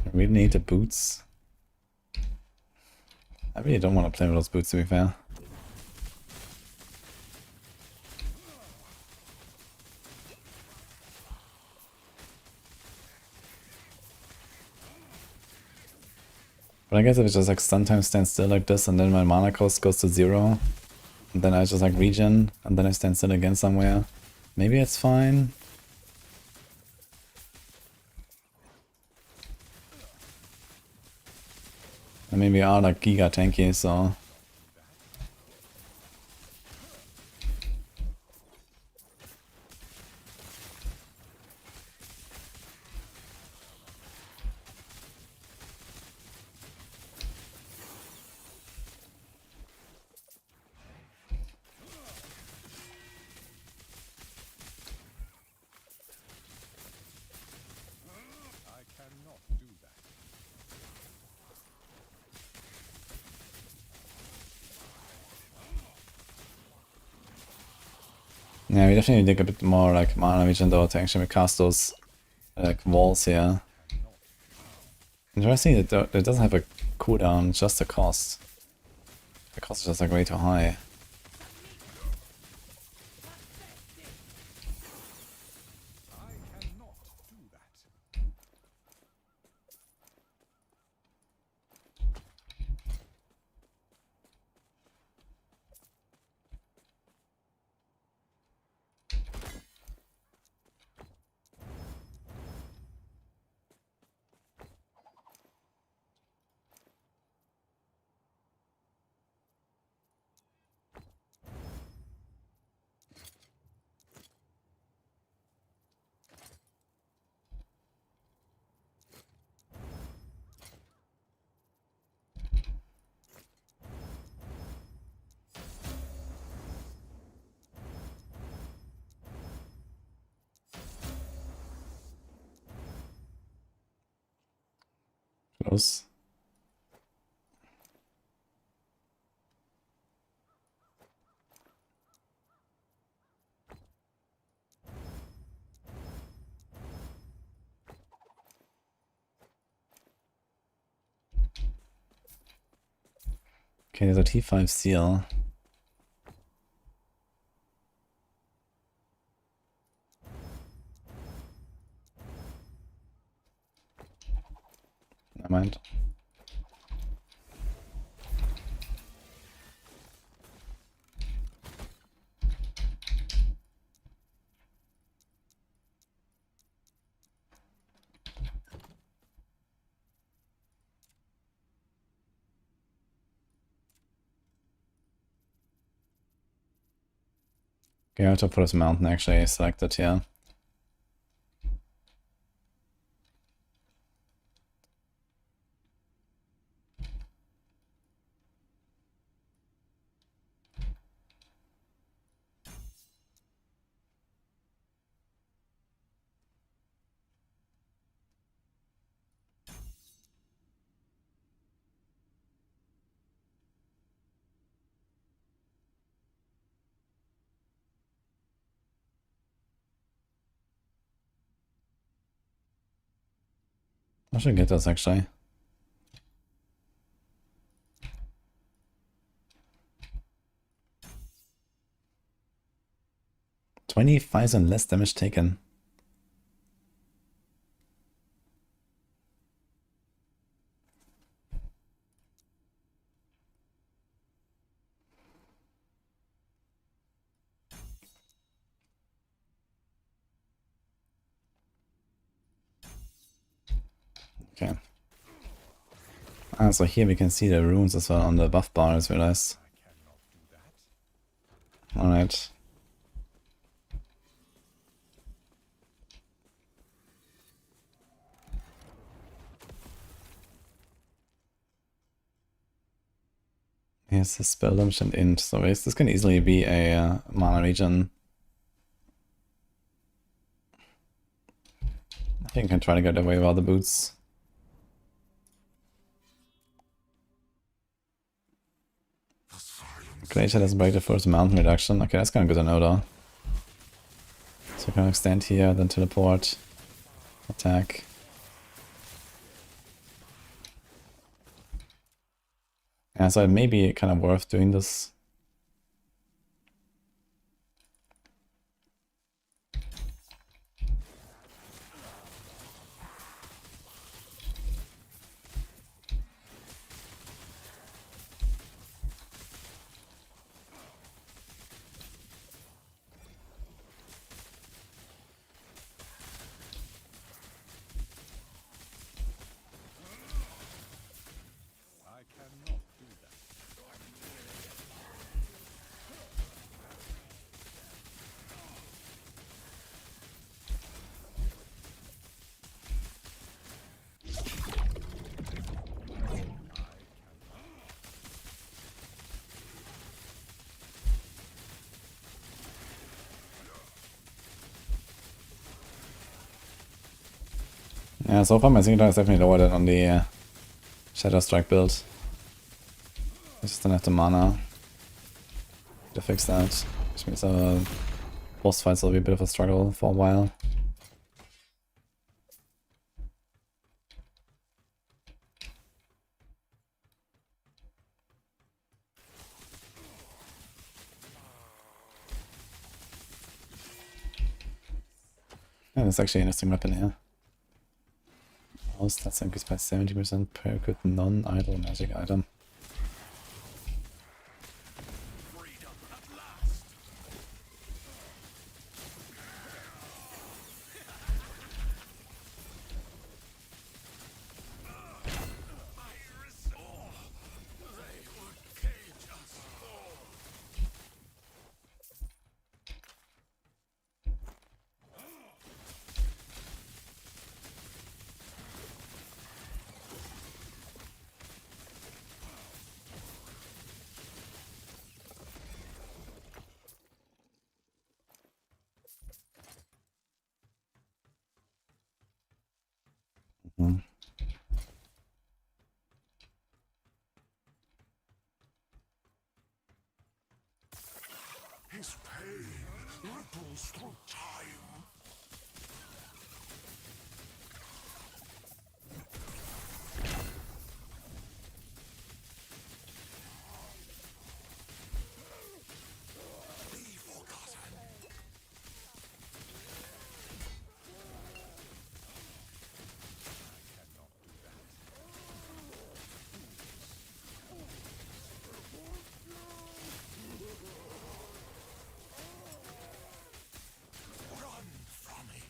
I really need the boots. I really don't want to play with those boots, to be fair. But I guess if it just like sometimes stands still like this and then my mana cost goes to 0, and then I just like regen, and then I stand still again somewhere, maybe it's fine. I mean, we are like giga tanky, so... Yeah, we definitely need a bit more like mana regen though to actually cast those like walls here. Interesting that it doesn't have a cooldown, just the cost. The cost is just like way too high. Close. Okay, there's a T5 seal. Never mind. Okay, I have to put this mountain actually selected here. I should get this actually. $25 less damage taken. Okay. Ah, so here we can see the runes as well on the buff bar as well as. Alright. Here's the spell damage and int, so this can easily be a mana regen. I think I can try to get away with all the boots. Glacier doesn't break the first mountain reduction. Okay, that's kind of good to know though. So I can extend here, then teleport, attack. Yeah, so it may be kind of worth doing this. Yeah, so far my single is definitely lower than on the Shadow Strike build. I just don't have the mana to fix that, which means boss fights will be a bit of a struggle for a while. Yeah, that's actually an interesting weapon here. Most that's increased by 70% per good non-idle magic item. Mm. His pain ripples through time. Be forgotten. Run from me.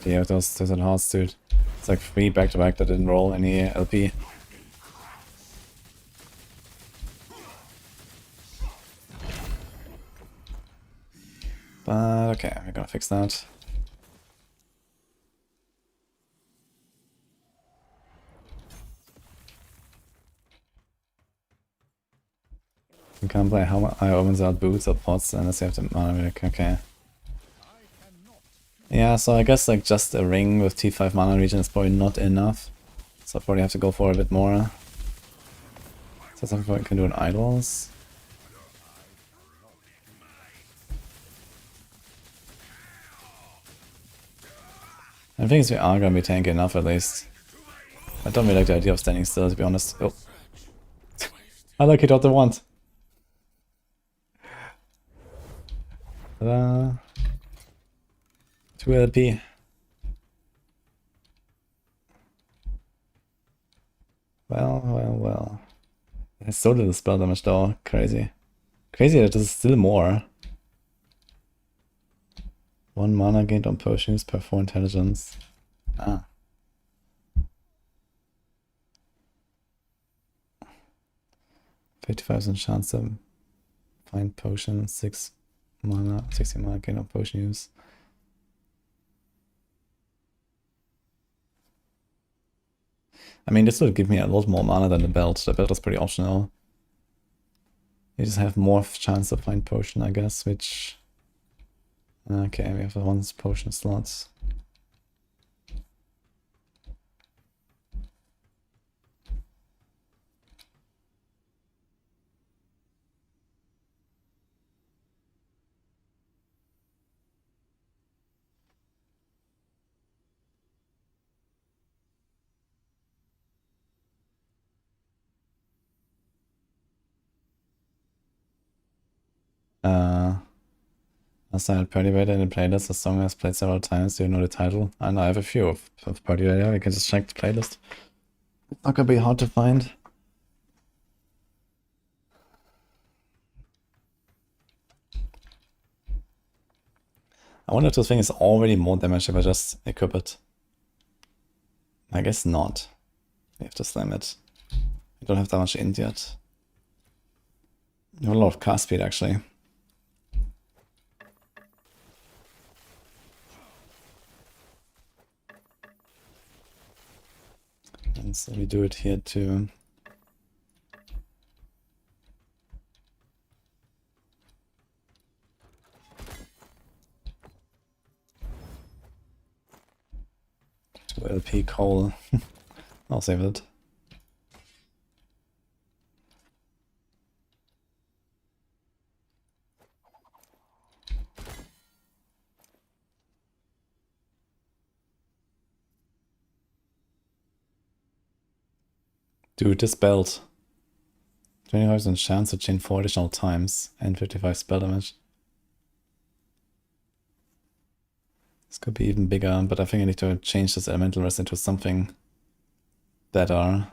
Yeah, those are hearts, dude. It's like 3 back-to-back that didn't roll any LP. But okay, we're gonna fix that. You can't play how I opens out boots or pots unless you have the mana relic. Okay. Yeah, so I guess like just a ring with T5 mana regen is probably not enough. So I probably have to go for a bit more. Is that something I can do in idols? I think we are gonna be tanky enough at least. I don't really like the idea of standing still, to be honest. Oh. I like it what they want. Ta-da. 2 LP. Well. It's so little spell damage though. Crazy. Crazy that this is still more. 1 mana gained on potions per 4 intelligence. Ah. $55% chance to find potion, 6 mana, 60 mana gain on potion use. I mean, this would give me a lot more mana than the belt. The belt is pretty optional. You just have more chance to find potion, I guess, which... Okay, we have 1 potion slot. Last time I had Party Raider in the playlist, the song I've played several times. Do you know the title? And I have a few of Party Raider. You can just check the playlist. It's not gonna be hard to find. I wonder if this thing is already more damage if I just equip it. I guess not. We have to slam it. I don't have that much int yet. I have a lot of cast speed actually. And so we do it here too. LP coal. I'll save it. Dude, this belt. 20% chance to chain 4 additional times and 55 spell damage. This could be even bigger, but I think I need to change this elemental rest into something better.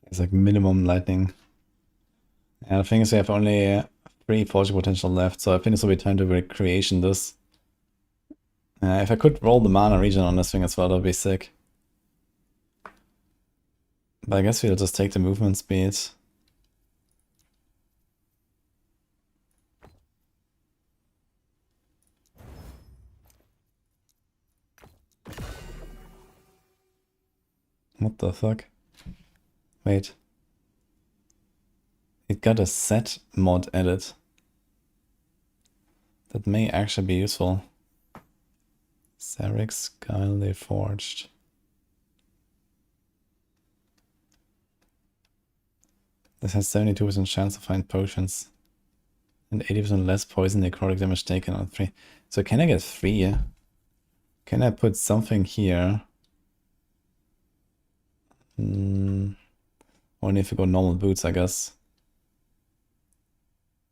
It's like minimum lightning. And the thing is we have only 3 forging potential left, so I think this will be time to recreation this. If I could roll the mana regen on this thing as well, that would be sick. But I guess we'll just take the movement speed. What the fuck? Wait. It got a set mod added. That may actually be useful. Sarix Guile Forged. This has 72% chance to find potions. And 80% less poison necrotic damage taken on 3. So can I get 3? Can I put something here? Only if you go normal boots, I guess.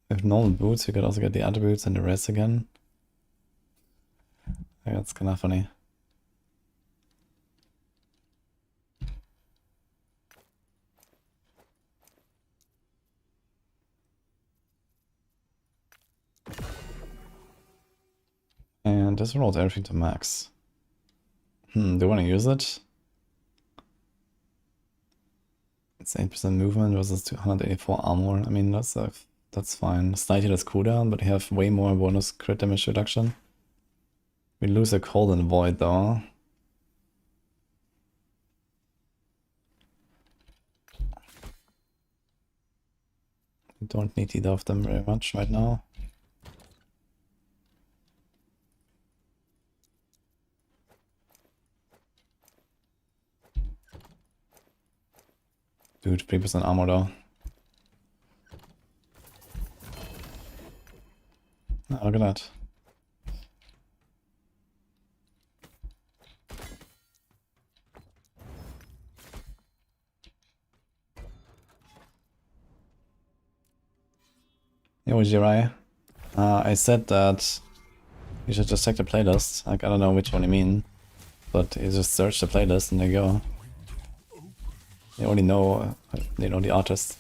With normal boots, you could also get the attributes and the rest again. Yeah, that's kind of funny. And this rolls everything to max. Do you want to use it? It's 8% movement versus 284 armor. I mean, that's fine. Slightly less cooldown, but you have way more bonus crit damage reduction. We lose a cold and void though. We don't need either of them very much right now. Dude, 3% armor though. Oh, look at that. Yo, Jirai. I said that you should just check the playlist. Like, I don't know which one you mean, but you just search the playlist and there you go. You only know, the artist.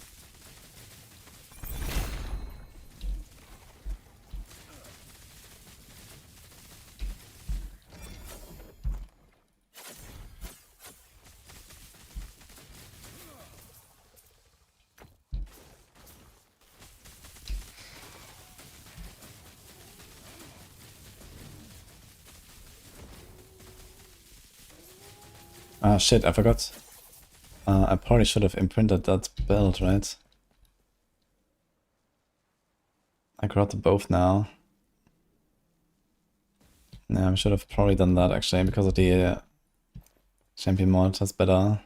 Ah, shit, I forgot. I probably should have imprinted that belt, right? I grabbed both now. Yeah, I should have probably done that actually, because of the champion mod, that's better.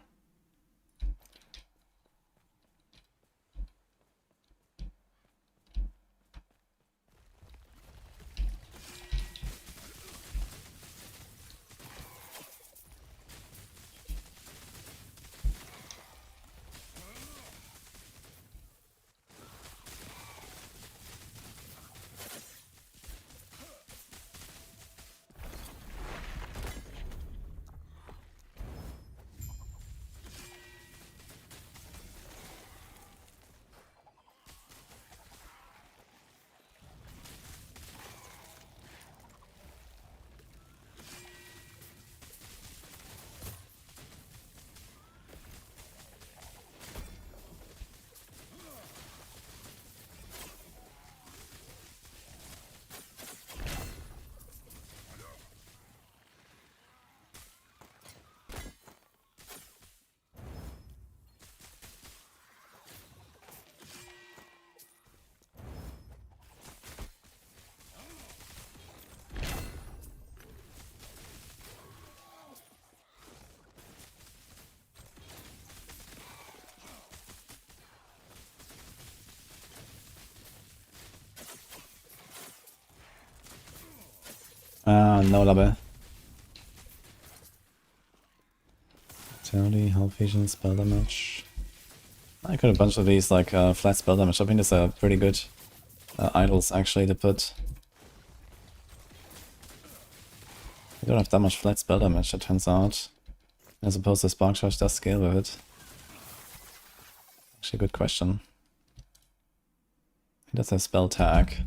no lobby. Vitality, health vision, spell damage. I could have a bunch of these like flat spell damage. I think these are pretty good idols actually to put. You don't have that much flat spell damage, it turns out. As opposed to Spark Charge does scale with it. Actually, good question. He does have spell tag.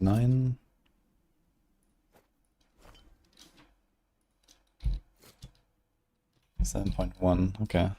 .9. .1, okay.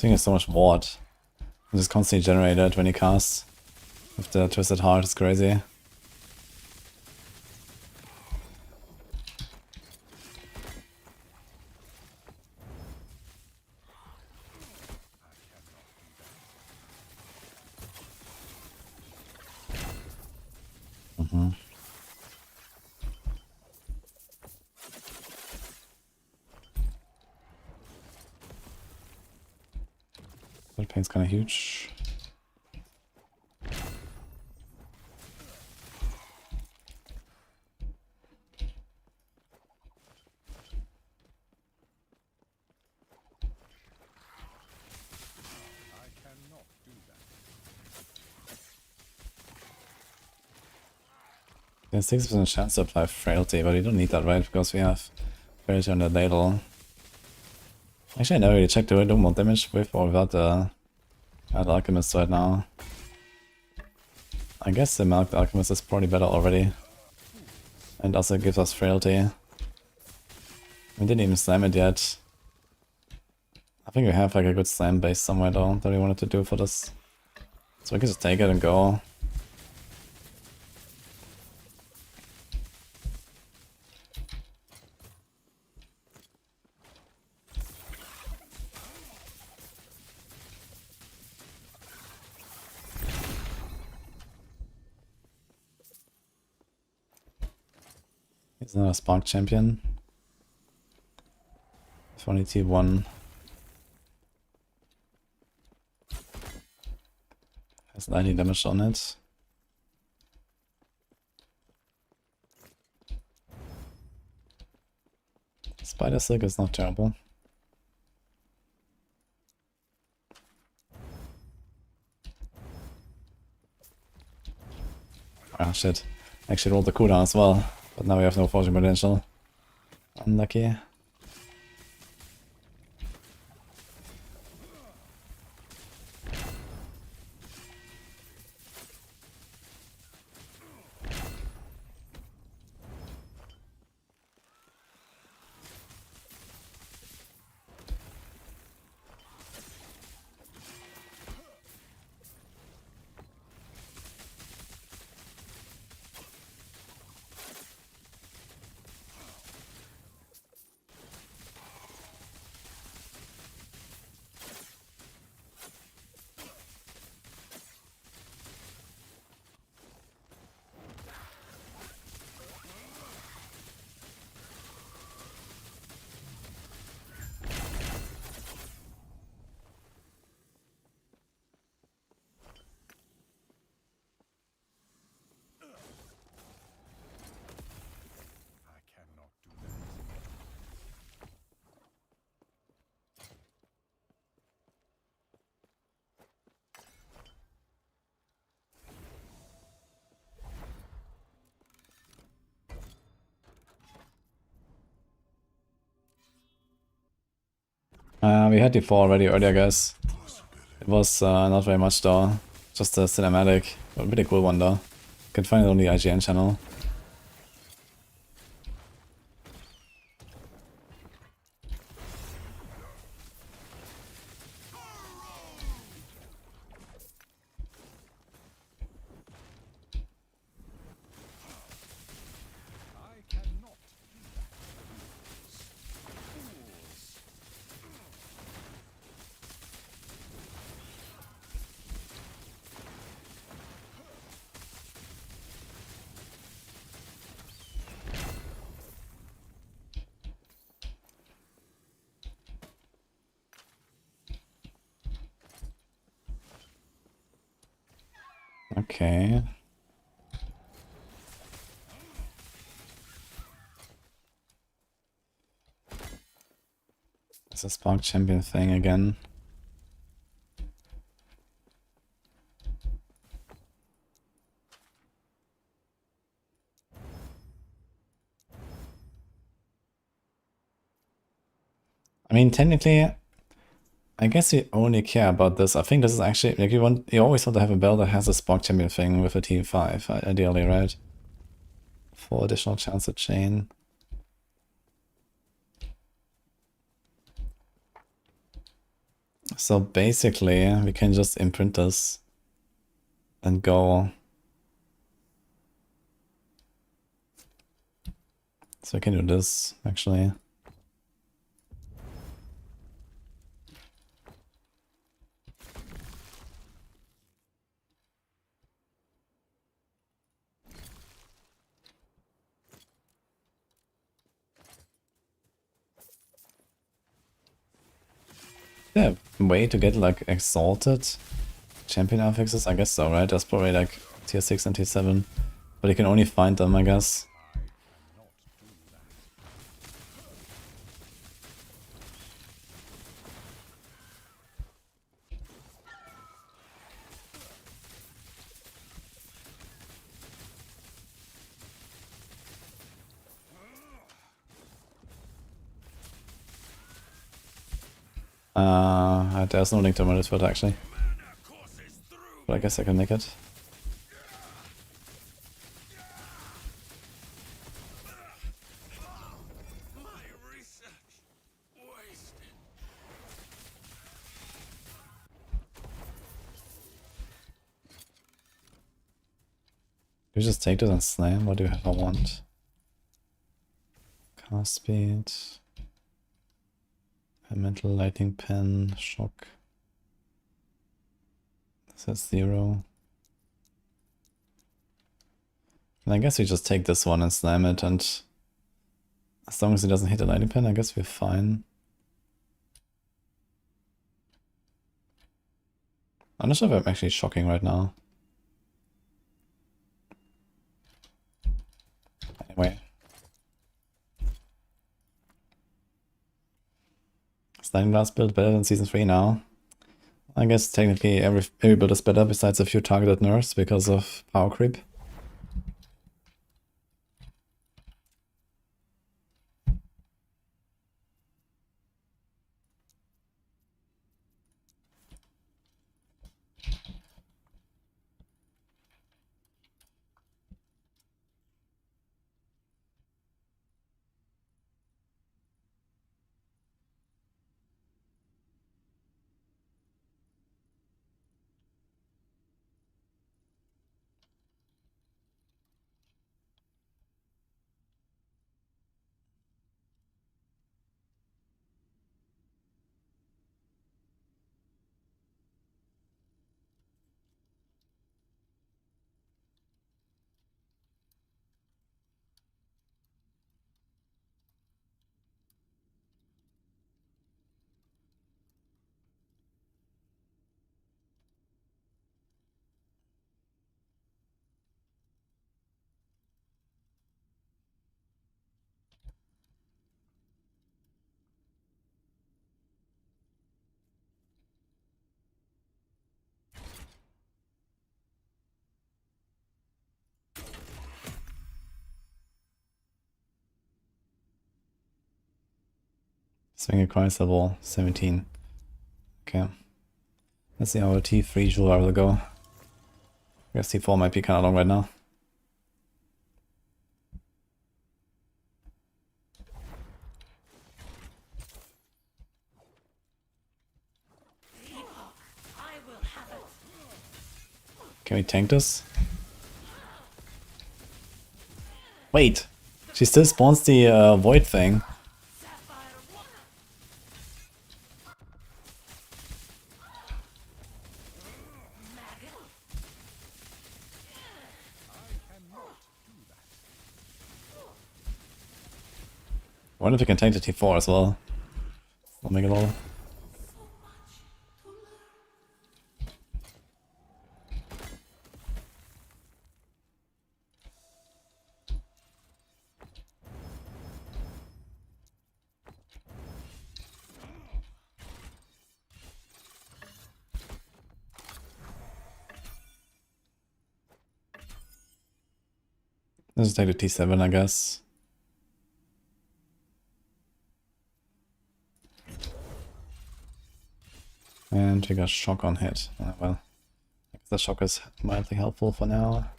This thing is so much ward. And just constantly generated when he casts. With the Twisted Heart, it's crazy. That pain's kind of huge. There's 6% chance to apply Frailty, but you don't need that, right? Because we have Frailty on the ladle. Actually, I never really checked, do I do more damage with or without the Alchemist right now? I guess the Marked Alchemist is probably better already. And also gives us Frailty. We didn't even slam it yet. I think we have like a good slam base somewhere though that we wanted to do for this. So we can just take it and go. He's not a Spark champion. 20T1. Has 90 damage on it. Spider Silk is not terrible. Ah shit. Actually rolled the cooldown as well. But now we have no forging potential. Unlucky. We had D4 already earlier, guys. It was not very much though. Just a cinematic, but a pretty cool one though. You can find it on the IGN channel. Okay. It's a Spark Champion thing again. I mean, technically, I guess we only care about this. I think this is actually, like, you always want to have a bell that has a Spark Champion thing with a T5, ideally, right? 4 additional chance to chain. So basically, we can just imprint this and go. So we can do this, actually. Yeah, way to get like exalted champion affixes? I guess so, right? That's probably like tier 6 and tier 7. But you can only find them, I guess. There's no link to Reddit for it actually. But I guess I can make it. Do you just take this and slam? What do you have I want? Cast speed. Elemental lightning pen, shock. That's 0. And I guess we just take this one and slam it, and as long as it doesn't hit the lightning pen, I guess we're fine. I'm not sure if I'm actually shocking right now. Anyway. Sliding Glass build better than Season 3 now. I guess technically every build is better besides a few targeted nerfs because of power creep. Swing Enquiries level 17. Okay. Let's see how T3 jewel I will go. I guess T4 might be kind of long right now. Can we tank this? Wait! She still spawns the void thing. I wonder if we can tank the T4 as well. Omega lol. Let's just take the T7, I guess. And we got shock on hit. Well, I guess the shock is mildly helpful for now.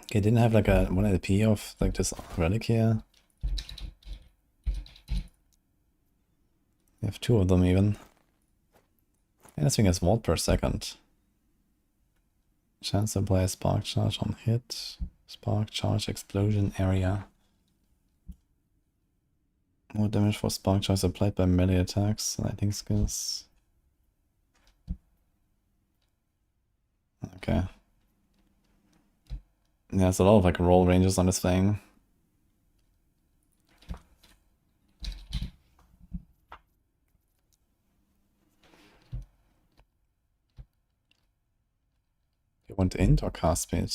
Okay, didn't have like a 1 AP of like this relic here. We have 2 of them even. And this thing has volt per second. Chance to apply a spark charge on hit. Spark charge explosion area. More damage for spark charge applied by melee attacks. Lighting skills. Okay. Yeah, there's a lot of like roll ranges on this thing. You want int or cast speed?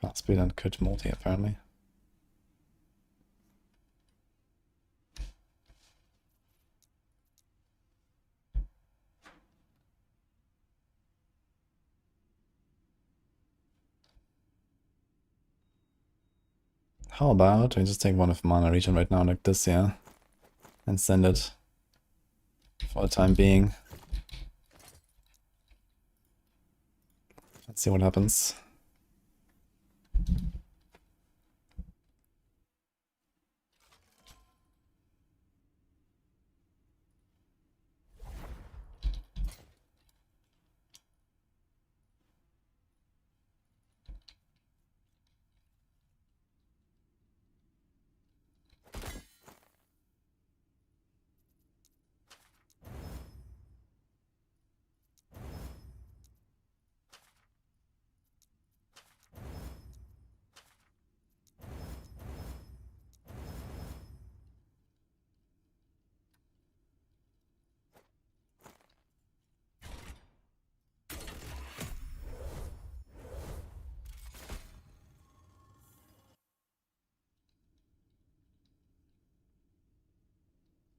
Cast speed and crit multi apparently. How about we just take one of mana region right now like this, yeah? And send it for the time being. Let's see what happens.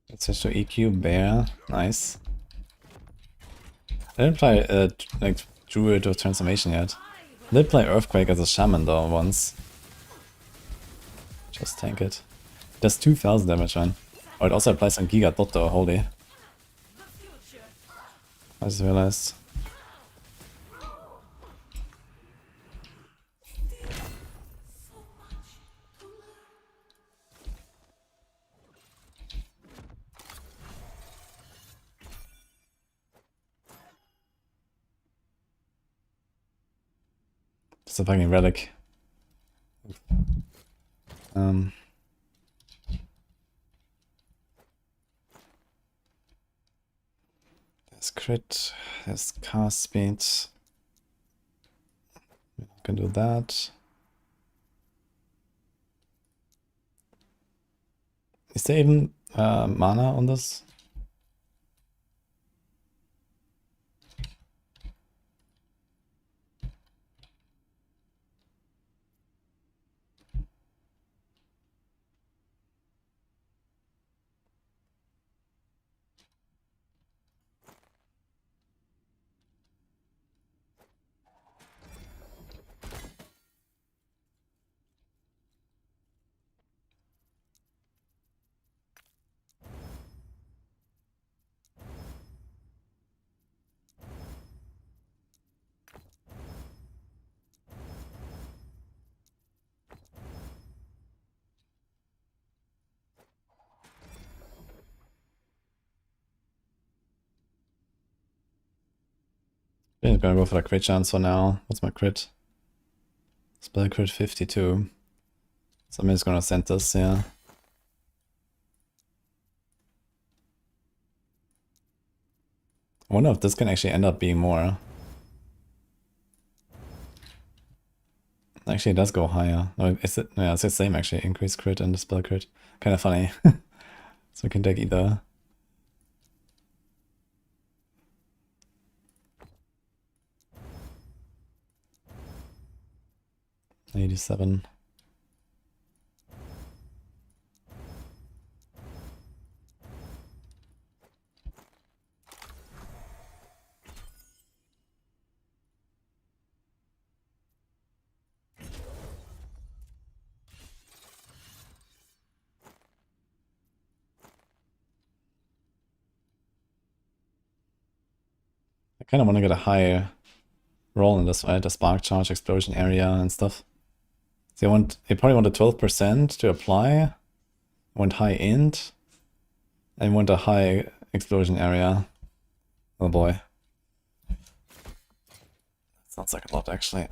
Let's switch to EQ Bear. Nice. I didn't play like Druid or Transformation yet. I did play Earthquake as a Shaman though once. Just tank it. Does 2000 damage, man. Oh, it also applies on Giga Dot though, holy. I just realized. It's a fucking relic. There's crit, there's cast speed. We can do that. Is there even mana on this? I'm gonna go for the crit chance for now. What's my crit? Spell crit 52. So I'm just gonna send this, yeah. I wonder if this can actually end up being more. Actually, it does go higher. No, is it? Yeah, it's the same actually. Increase crit and the spell crit. Kind of funny. So we can take either. $87. I kind of want to get a high roll in this, right? The spark charge, explosion area, and stuff. So you probably want a 12% to apply. Want high int, and want a high explosion area. Oh boy. Sounds like a lot, actually.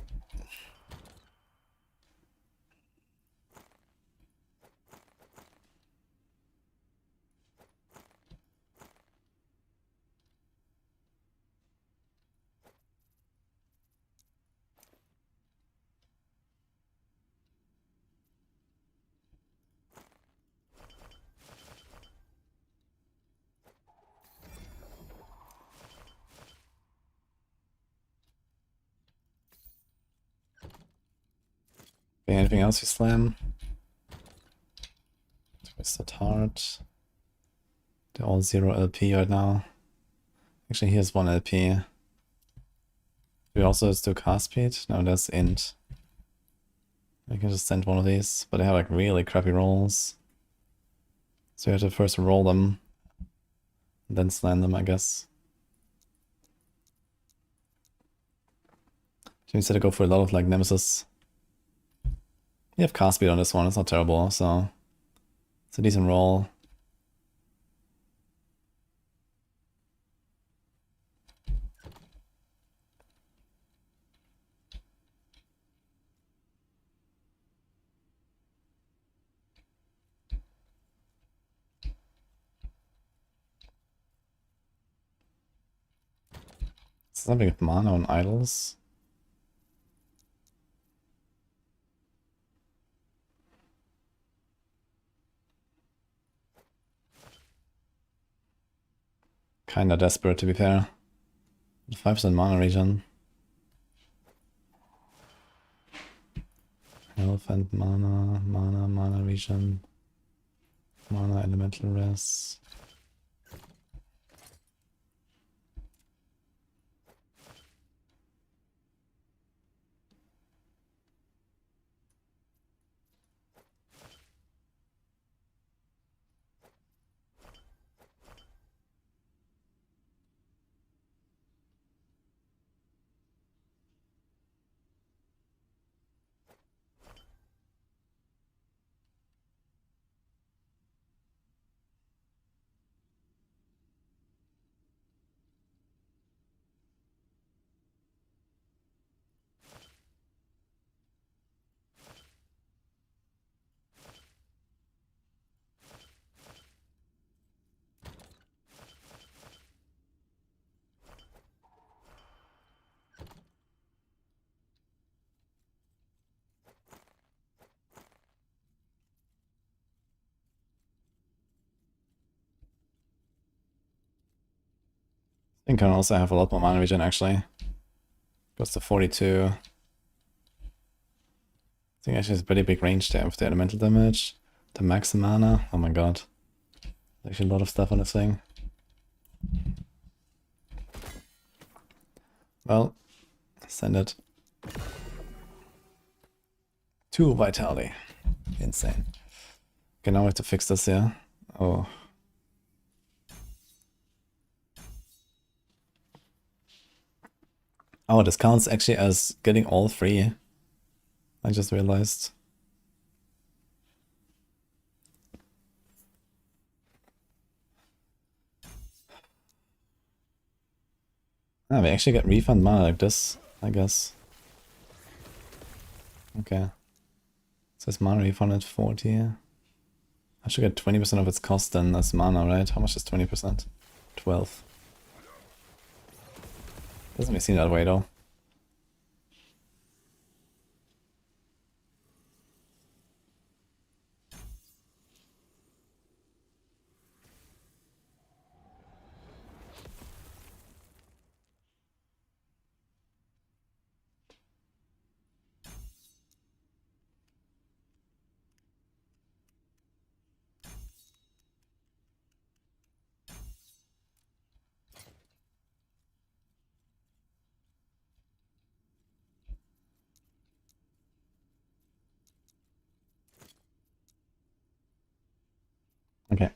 Okay, anything else you slam? Twisted Heart. They're all 0 LP right now. Actually, here's 1 LP. Do we also do cast speed? No, that's int. I can just send one of these, but they have like really crappy rolls. So you have to first roll them, and then slam them, I guess. So instead of go for a lot of like Nemesis. You have cast speed on this one, it's not terrible, so it's a decent roll. Something with mana on idols. Kinda desperate, to be fair. 5% mana regen. Health and mana regen. Mana elemental res. I think I can also have a lot more mana regen actually. Goes to 42. I think actually it's a pretty big range there with the elemental damage. The max mana, oh my god. There's actually a lot of stuff on this thing. Well, send it. 2 vitality. Insane. Okay, now we have to fix this here. Oh. Oh, this counts actually as getting all 3. I just realized. Ah, we actually get refund mana like this, I guess. Okay. Says mana refund at 40. I should get 20% of its cost then as mana, right? How much is 20%? 12. Doesn't really seem that way though. Okay.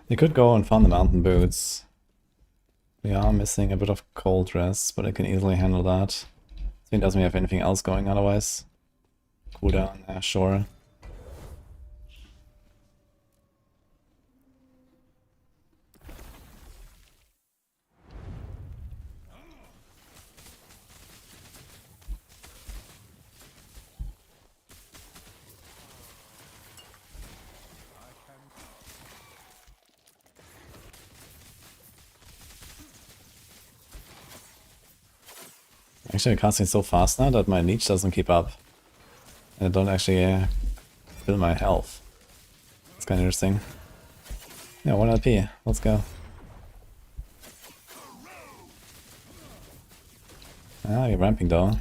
They could go and farm the mountain boots. We are missing a bit of cold dress, but I can easily handle that. It doesn't have anything else going otherwise. Cooldown, yeah, sure. Actually, I'm casting so fast now that my leech doesn't keep up. And I don't actually fill my health. It's kind of interesting. Yeah, 1 LP. Let's go. Ah, you're ramping though.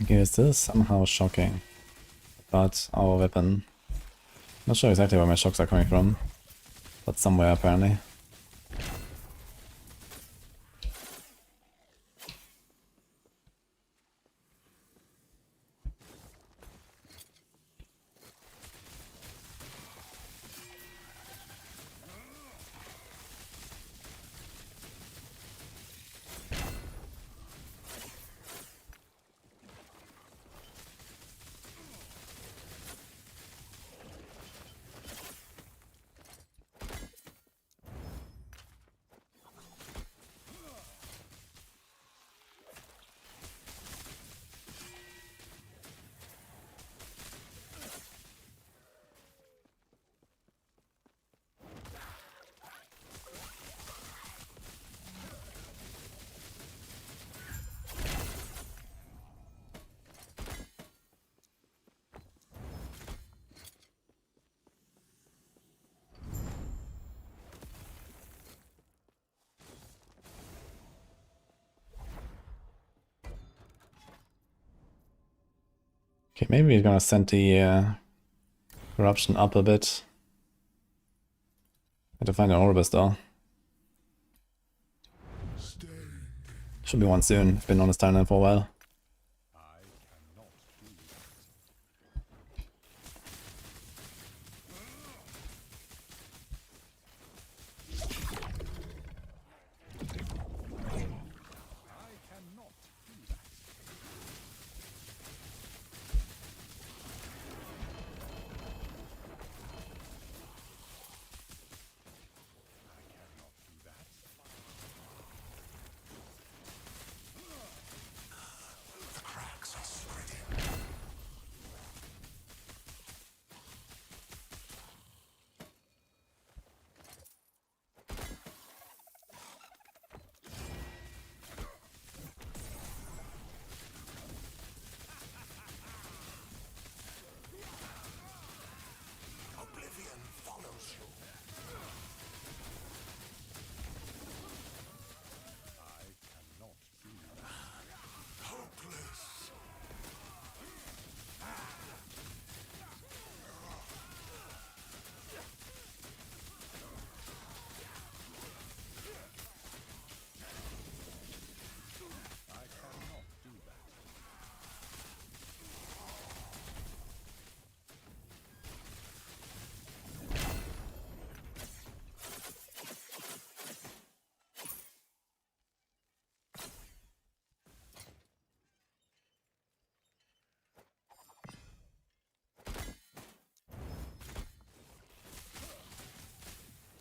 Okay, is this somehow shocking? But our weapon. Not sure exactly where my shocks are coming from, but somewhere apparently. Okay, maybe we're gonna send the corruption up a bit. Have to find an Orbis though. Should be one soon. I've been on this timeline for a while.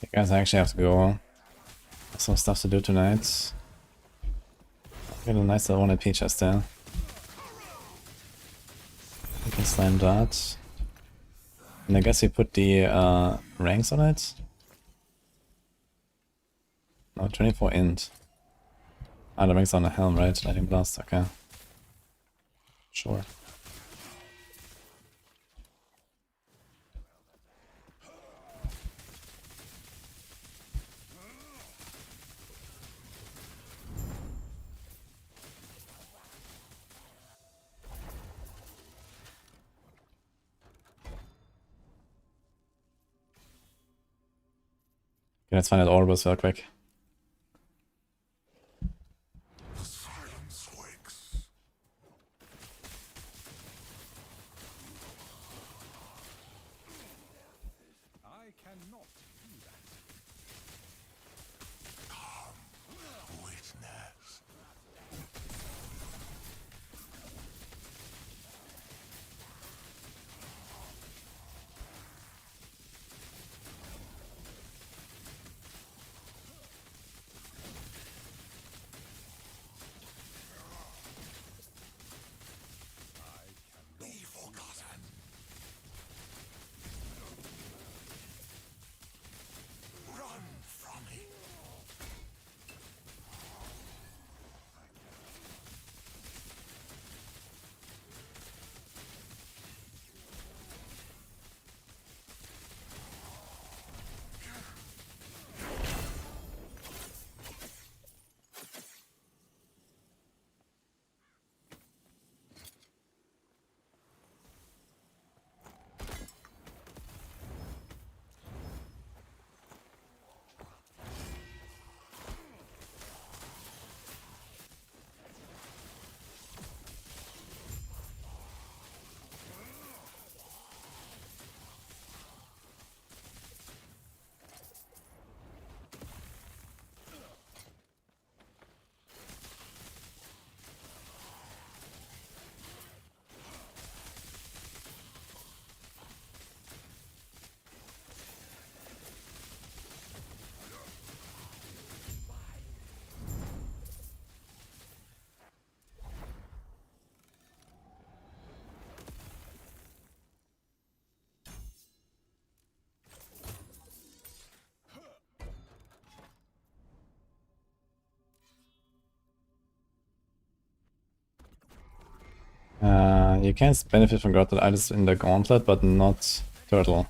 You guys, I actually have to go. Some stuff to do tonight. Get a nice little one at chest there. We can slam that. And I guess we put the ranks on it. No, 24 int. Ah, the ranks on the helm, right? Lightning blast, okay. Sure. Okay, let's find out Orbis real quick. The silence wakes. I cannot do that. Witness. Be forgotten. Run from me. You can benefit from Grotted Itis in the Gauntlet, but not Turtle.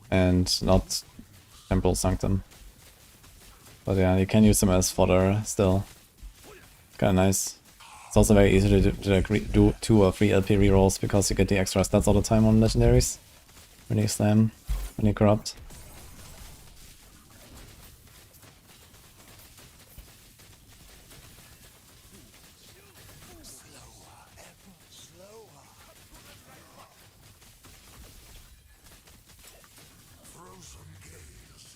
And not Temporal Sanctum. But yeah, you can use them as fodder still. Kinda nice. It's also very easy to do 2 or 3 LP rerolls because you get the extra stats all the time on legendaries. When you slam, when you corrupt. Frozen gaze.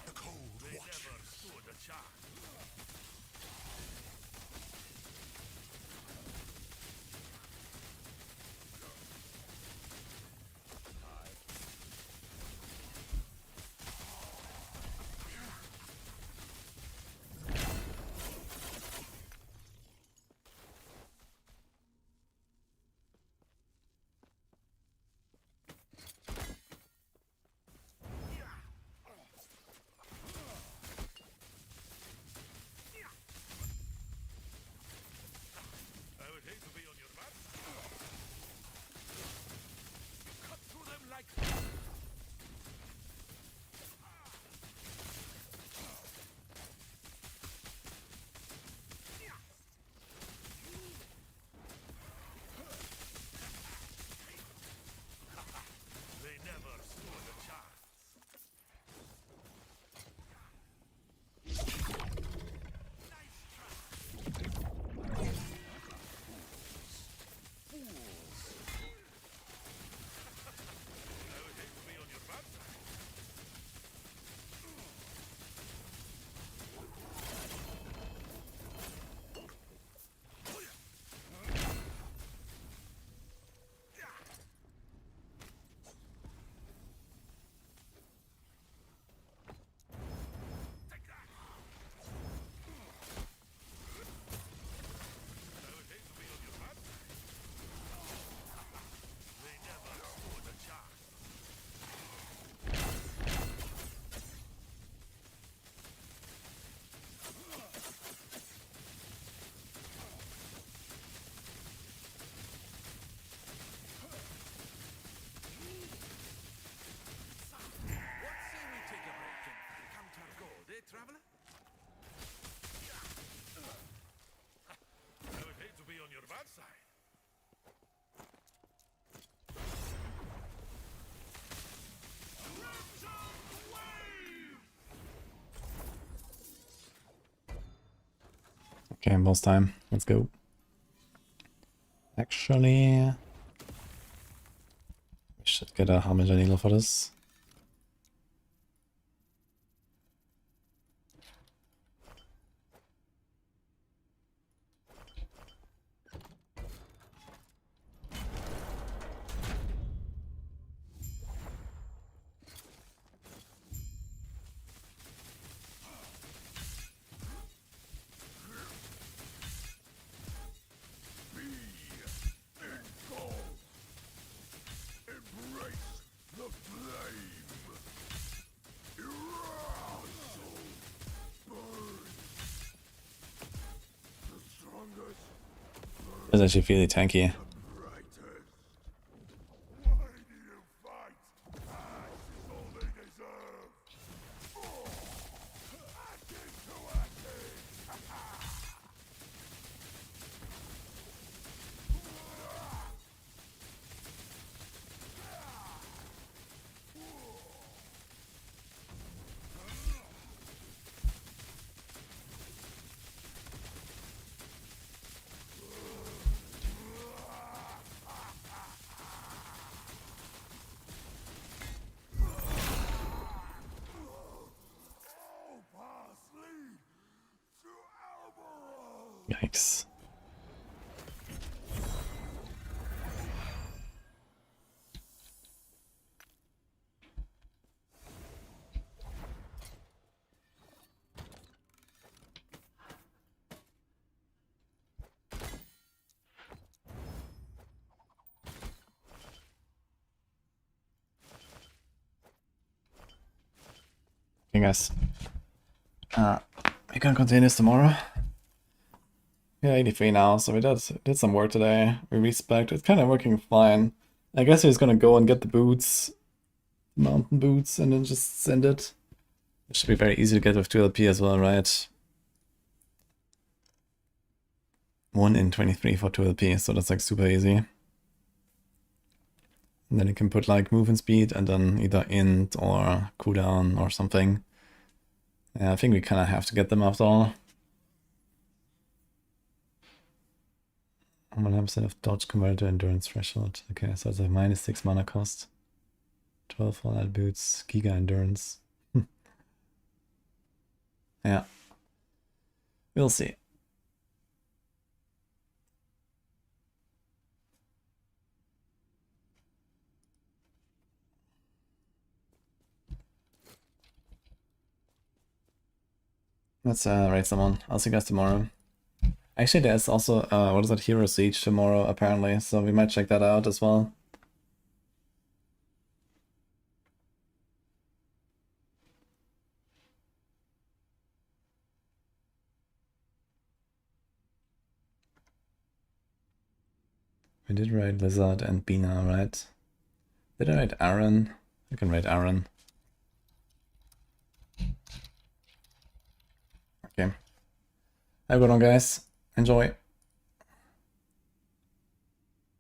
The cold watches. traveler? I would hate to be on your bad side. Okay, boss time. Let's go. Actually, we should get a Harbinger needle for this. It's actually really tanky. Yikes. Okay, guys. We can continue this tomorrow. Yeah, 83 now, so we did some work today. We respect. It's kind of working fine. I guess he's gonna go and get the boots, mountain boots, and then just send it. It should be very easy to get with 2LP as well, right? 1 in 23 for 2LP, so that's like super easy. And then you can put like movement speed and then either int or cooldown or something. Yeah, I think we kind of have to get them after all. 100% of dodge converted to endurance threshold. Okay, so it's a -6 mana cost. 12 fallout boots, giga endurance. Yeah. We'll see. Let's raid someone. I'll see you guys tomorrow. Actually, there's also, what is that, Hero Siege tomorrow, apparently, so we might check that out as well. We did raid Lizard and Bina, right? Did I raid Aaron? I can raid Aaron. Okay. Have a good one, guys. Enjoy.